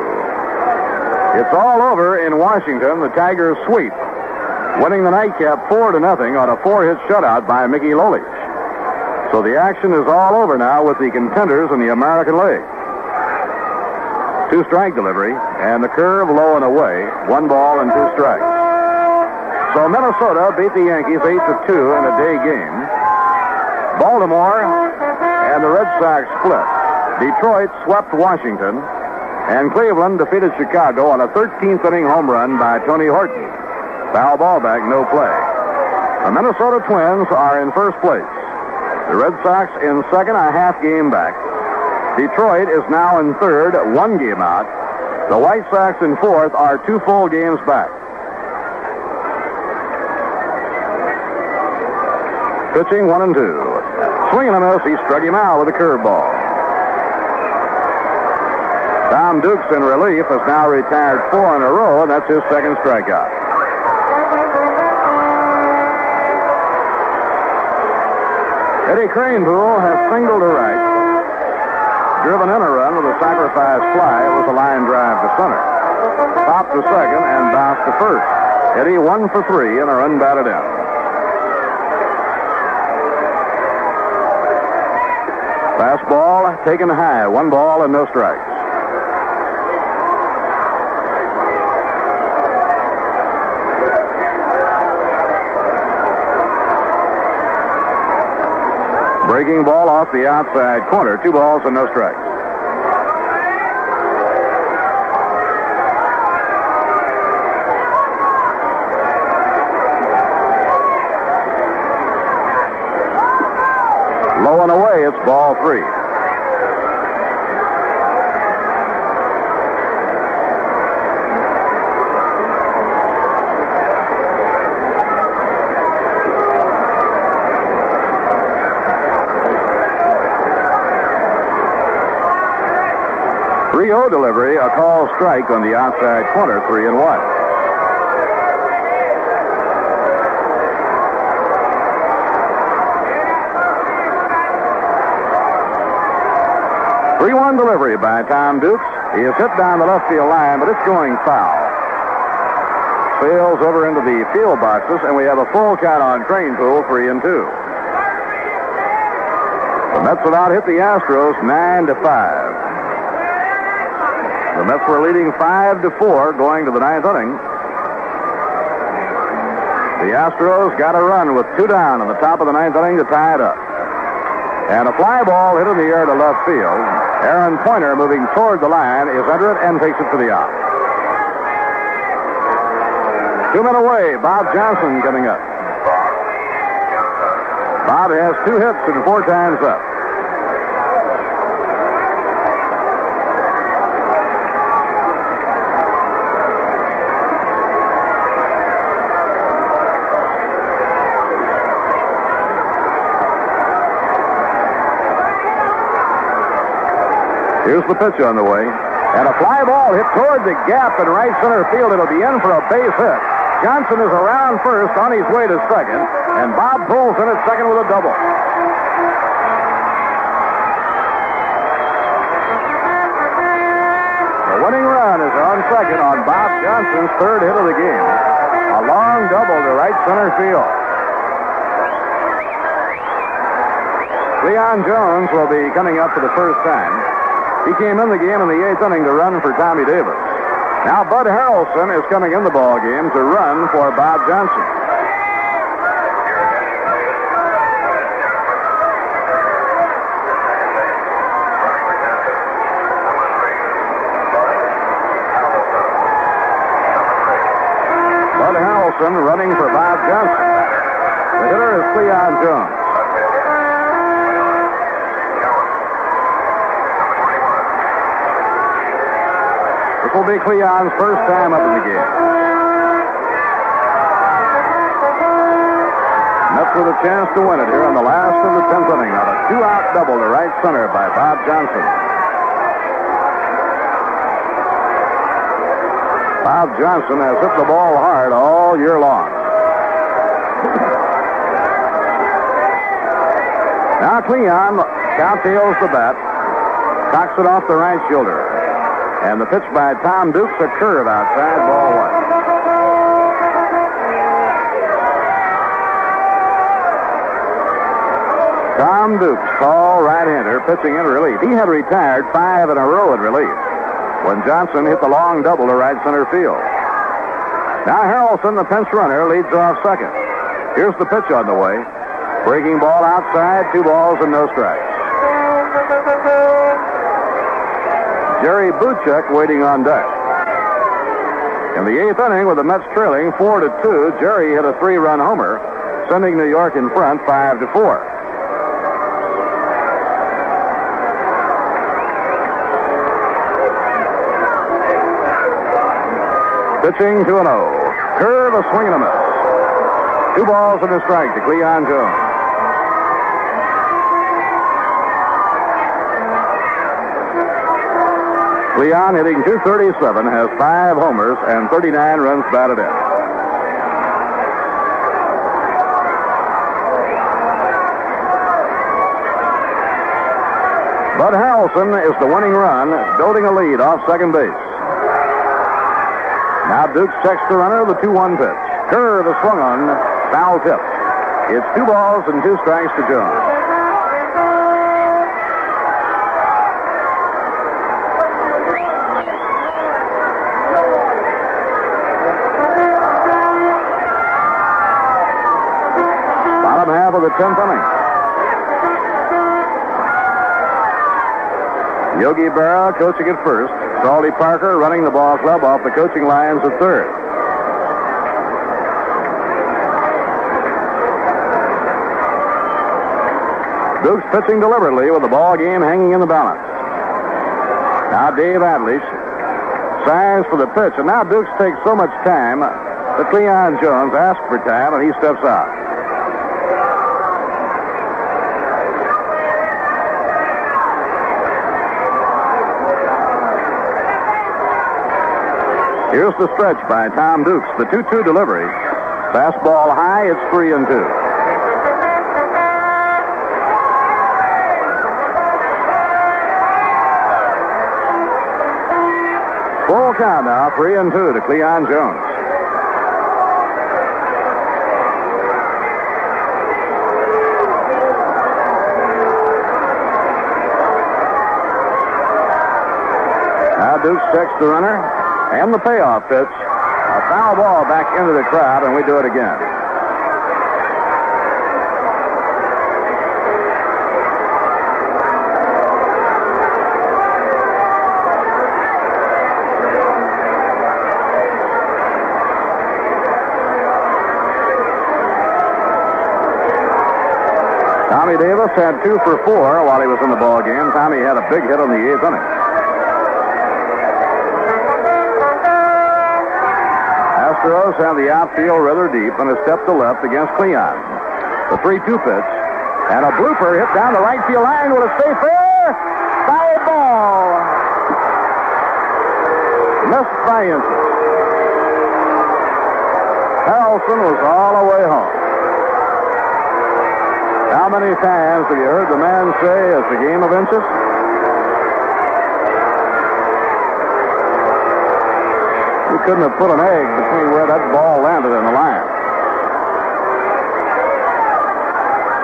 It's all over in Washington. The Tigers sweep, winning the nightcap 4-0 on a 4-hit shutout by Mickey Lolich. So the action is all over now with the contenders in the American League. 2-strike delivery, and the curve low and away. 1 ball and 2 strikes. So Minnesota beat the Yankees 8-2 in a day game. Baltimore and the Red Sox split. Detroit swept Washington. And Cleveland defeated Chicago on a 13th inning home run by Tony Horton. Foul ball back, no play. The Minnesota Twins are in first place. The Red Sox in second, a half game back. Detroit is now in third, 1 game out. The White Sox in fourth are 2 full games back. Pitching 1-2. Swinging a miss, he struck him out with a curveball. Tom Dukes in relief has now retired 4 in a row, and that's his second strikeout. Eddie Kranepool has singled to right, driven in a run with a sacrifice fly. It was a line drive to center. Popped to second and bounced to first. Eddie 1 for 3 and a run batted in. Fastball taken high, 1 ball and no strikes. Breaking ball off the outside corner. 2 balls and no strikes. Low and away, it's ball 3. Rio delivery, a call strike on the outside corner, 3-1. Three-one delivery by Tom Dukes. He is hit down the left field line, but it's going foul. Sails over into the field boxes, and we have a full count on Kranepool, 3-2. The Mets have out hit the Astros 9-5. The Mets were leading 5-4 going to the 9th inning. The Astros got a run with 2 down in the top of the 9th inning to tie it up. And a fly ball hit in the air to left field. Aaron Pointer, moving toward the line, is under it and takes it for the out. 2 men away. Bob Johnson coming up. Bob has 2 hits and 4 times up. Here's the pitch on the way. And a fly ball hit toward the gap in right center field. It'll be in for a base hit. Johnson is around first on his way to second. And Bob pulls in at second with a double. winning run is on second on Bob Johnson's third hit of the game. A long double to right center field. Cleon Jones will be coming up for the first time. He came in the game in the 8th inning to run for Tommy Davis. Now Bud Harrelson is coming in the ball game to run for Bob Johnson. Bud Harrelson running for Bob Johnson. The hitter is Cleon Jones. This will be Cleon's first time up in the game. Mets with a chance to win it here in the last of the 10th inning on a 2-out double to right center by Bob Johnson. Bob Johnson has hit the ball hard all year long. Now Cleon cowtails the bat, cocks it off the right shoulder. And the pitch by Tom Dukes, a curve outside, ball one. Tom Dukes, tall right-hander, pitching in relief. He had retired 5 in a row in relief when Johnson hit the long double to right center field. Now Harrelson, the pinch runner, leads off second. Here's the pitch on the way. Breaking ball outside, 2 balls and no strikes. Jerry Buchek waiting on deck. In the 8th inning, with the Mets trailing 4-2, Jerry hit a 3-run homer, sending New York in front 5-4. Pitching 2-0. Curve, a swing and a miss. 2 balls and a strike to Cleon Jones. Cleon, hitting .237, has 5 homers and 39 runs batted in. Bud Harrelson is the winning run, building a lead off second base. Now Dukes checks the runner, the 2-1 pitch. Curve is swung on, foul tip. It's 2 balls and 2 strikes to Jones. Of the 10th inning. Yogi Berra coaching at first. Salty Parker running the ball club off the coaching lines at third. Dukes pitching deliberately with the ball game hanging in the balance. Now Dave Adlich signs for the pitch, and now Dukes takes so much time that Cleon Jones asks for time, and he steps out. Here's the stretch by Tom Dukes. The 2-2 delivery. Fastball high, it's 3-2. Full count now, 3-2 to Cleon Jones. Now Dukes checks the runner. And the payoff pitch, a foul ball back into the crowd, and we do it again. Tommy Davis had 2 for 4 while he was in the ball game. Tommy had a big hit in the 8th inning. Astros have the outfield rather deep and a step to left against Cleon. The 3-2 pitch. And a blooper hit down the right field line. Will it stay fair? Foul ball. Missed by inches. Harrelson was all the way home. How many times have you heard the man say it's a game of inches? couldn't have put an egg between where that ball landed and the line.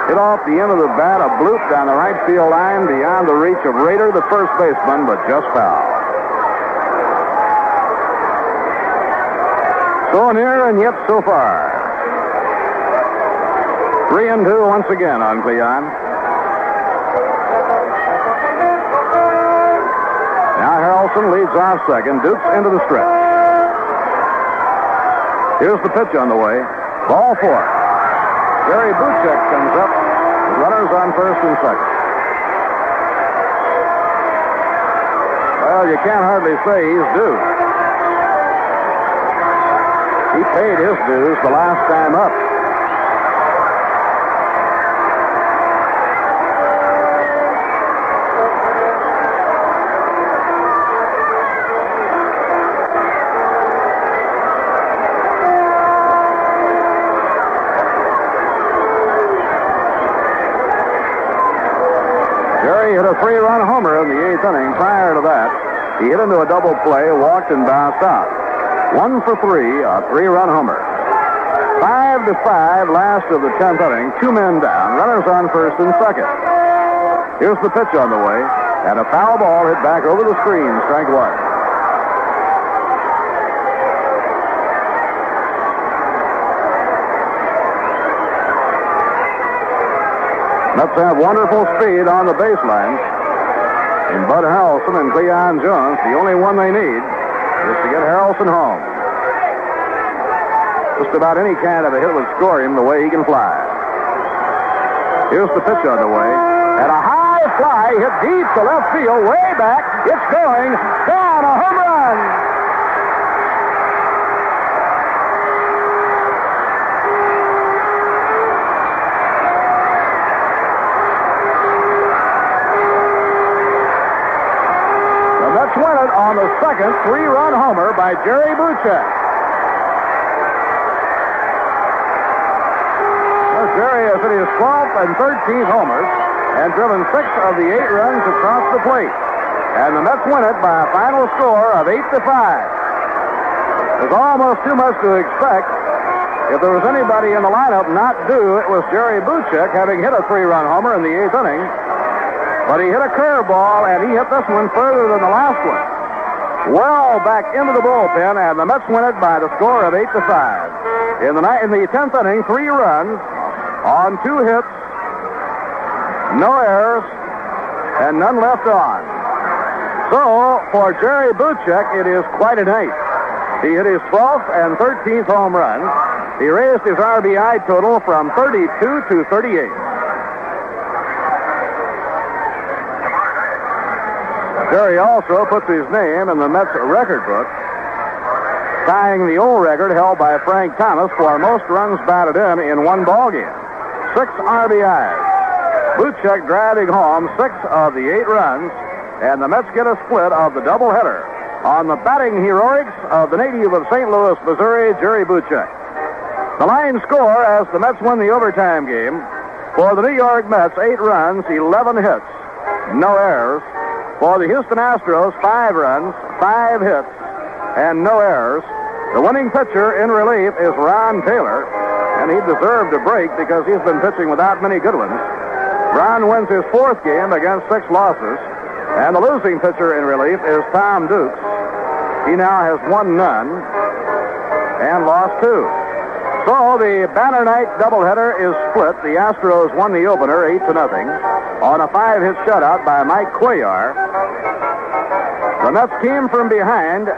Hit off the end of the bat, a bloop down the right field line beyond the reach of Rader, the first baseman, but just foul. So near and yet so far. 3-2 once again on Cleon. Now Harrelson leads off second. Dukes into the stretch. Here's the pitch on the way. Ball four. Jerry Buchek comes up with runners on first and second. Well, you can't hardly say he's due. He paid his dues the last time up. Jerry hit a 3-run homer in the 8th inning. Prior to that, he hit into a double play, walked, and bounced out. 1 for 3, a 3-run homer. 5-5, last of the 10th inning. 2 men down, runners on first and second. Here's the pitch on the way, and a foul ball hit back over the screen, strike one. Mets have wonderful speed on the baseline. And Bud Harrelson and Cleon Jones, the only one they need is to get Harrelson home. Just about any kind of a hit would score him the way he can fly. Here's the pitch on the way. And a high fly hit deep to left field, way back. It's going down, a home run. Win it on the second 3-run homer by Jerry Buchek. Well, Jerry has hit his 12th and 13th homers and driven 6 of the 8 runs across the plate. And the Mets win it by a final score of 8-5. There's almost too much to expect. If there was anybody in the lineup not due, it was Jerry Buchek, having hit a 3-run homer in the 8th inning. But he hit a curveball, and he hit this one further than the last one. Well back into the bullpen, and the Mets win it by the score of 8-5. In the 10th inning, 3 runs on 2 hits, no errors, and none left on. So, for Jerry Buchek, it is quite a night. He hit his 12th and 13th home runs. He raised his RBI total from 32 to 38. Jerry also puts his name in the Mets record book, tying the old record held by Frank Thomas for most runs batted in one ballgame. 6 RBIs. Buchek driving home 6 of the 8 runs, and the Mets get a split of the doubleheader on the batting heroics of the native of St. Louis, Missouri, Jerry Buchek. The line score as the Mets win the overtime game for the New York Mets, 8 runs, 11 hits, no errors. For the Houston Astros, 5 runs, 5 hits, and no errors. The winning pitcher in relief is Ron Taylor, and he deserved a break because he's been pitching without many good ones. Ron wins his 4th game against 6 losses, and the losing pitcher in relief is Tom Dukes. He now has won none and lost 2. So the Banner Night doubleheader is split. The Astros won the opener 8-0 on a 5-hit shutout by Mike Cuellar. The Mets came from behind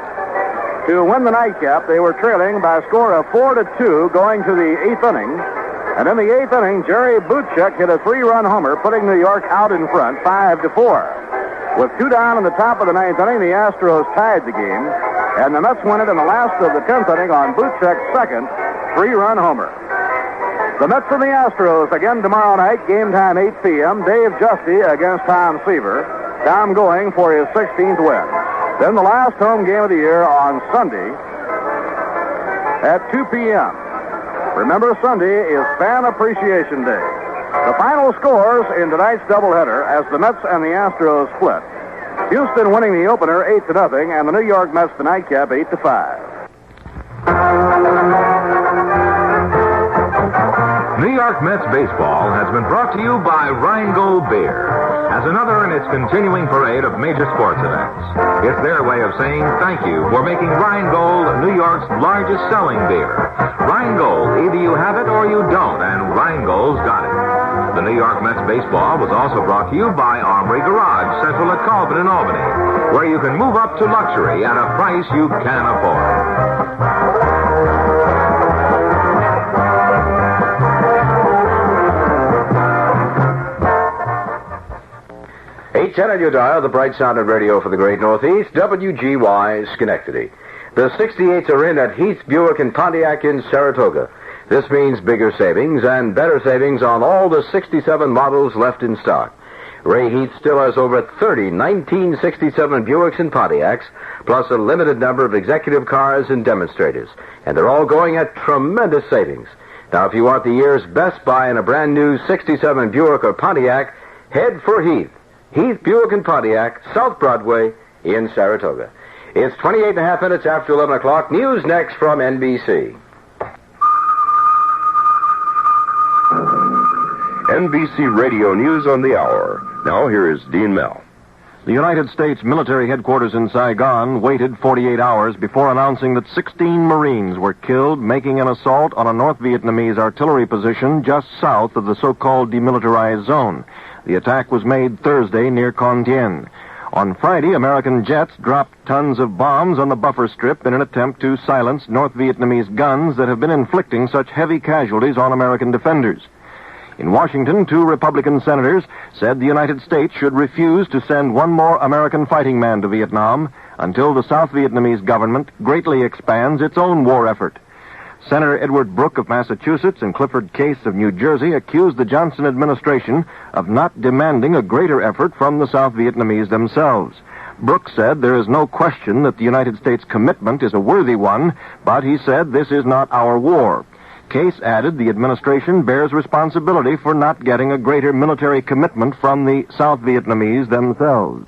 to win the nightcap. They were trailing by a score of 4-2 going to the 8th inning. And in the 8th inning, Jerry Buchek hit a 3-run homer, putting New York out in front 5-4. With 2 down in the top of the 9th inning, the Astros tied the game. And the Mets win it in the last of the 10th inning on Buchek's second 3-run homer. The Mets and the Astros again tomorrow night, game time 8 p.m. Dave Justy against Tom Seaver. Tom going for his 16th win. Then the last home game of the year on Sunday at 2 p.m. Remember, Sunday is Fan Appreciation Day. The final scores in tonight's doubleheader as the Mets and the Astros split. Houston winning the opener 8-0, and the New York Mets the nightcap 8-5. New York Mets baseball has been brought to you by Rheingold Beer as another in its continuing parade of major sports events. It's their way of saying thank you for making Rheingold New York's largest selling beer. Rheingold, either you have it or you don't, and Rheingold's got it. The New York Mets baseball was also brought to you by Armory Garage, central at Colvin in Albany, where you can move up to luxury at a price you can afford. 810 on your dial, the bright sound of radio for the great Northeast, WGY Schenectady. The 68s are in at Heath, Buick, and Pontiac in Saratoga. This means bigger savings and better savings on all the 67 models left in stock. Ray Heath still has over 30 1967 Buicks and Pontiacs, plus a limited number of executive cars and demonstrators. And they're all going at tremendous savings. Now, if you want the year's best buy in a brand new 67 Buick or Pontiac, head for Heath. Heath, Buick, and Pontiac, South Broadway in Saratoga. It's 28 and a half minutes after 11 o'clock. News next from NBC. NBC Radio News on the hour. Now, here is Dean Mell. The United States military headquarters in Saigon waited 48 hours before announcing that 16 Marines were killed making an assault on a North Vietnamese artillery position just south of the so-called demilitarized zone. The attack was made Thursday near Con Thien. On Friday, American jets dropped tons of bombs on the buffer strip in an attempt to silence North Vietnamese guns that have been inflicting such heavy casualties on American defenders. In Washington, 2 Republican senators said the United States should refuse to send one more American fighting man to Vietnam until the South Vietnamese government greatly expands its own war effort. Senator Edward Brooke of Massachusetts and Clifford Case of New Jersey accused the Johnson administration of not demanding a greater effort from the South Vietnamese themselves. Brooke said there is no question that the United States' commitment is a worthy one, but he said this is not our war. Case added the administration bears responsibility for not getting a greater military commitment from the South Vietnamese themselves.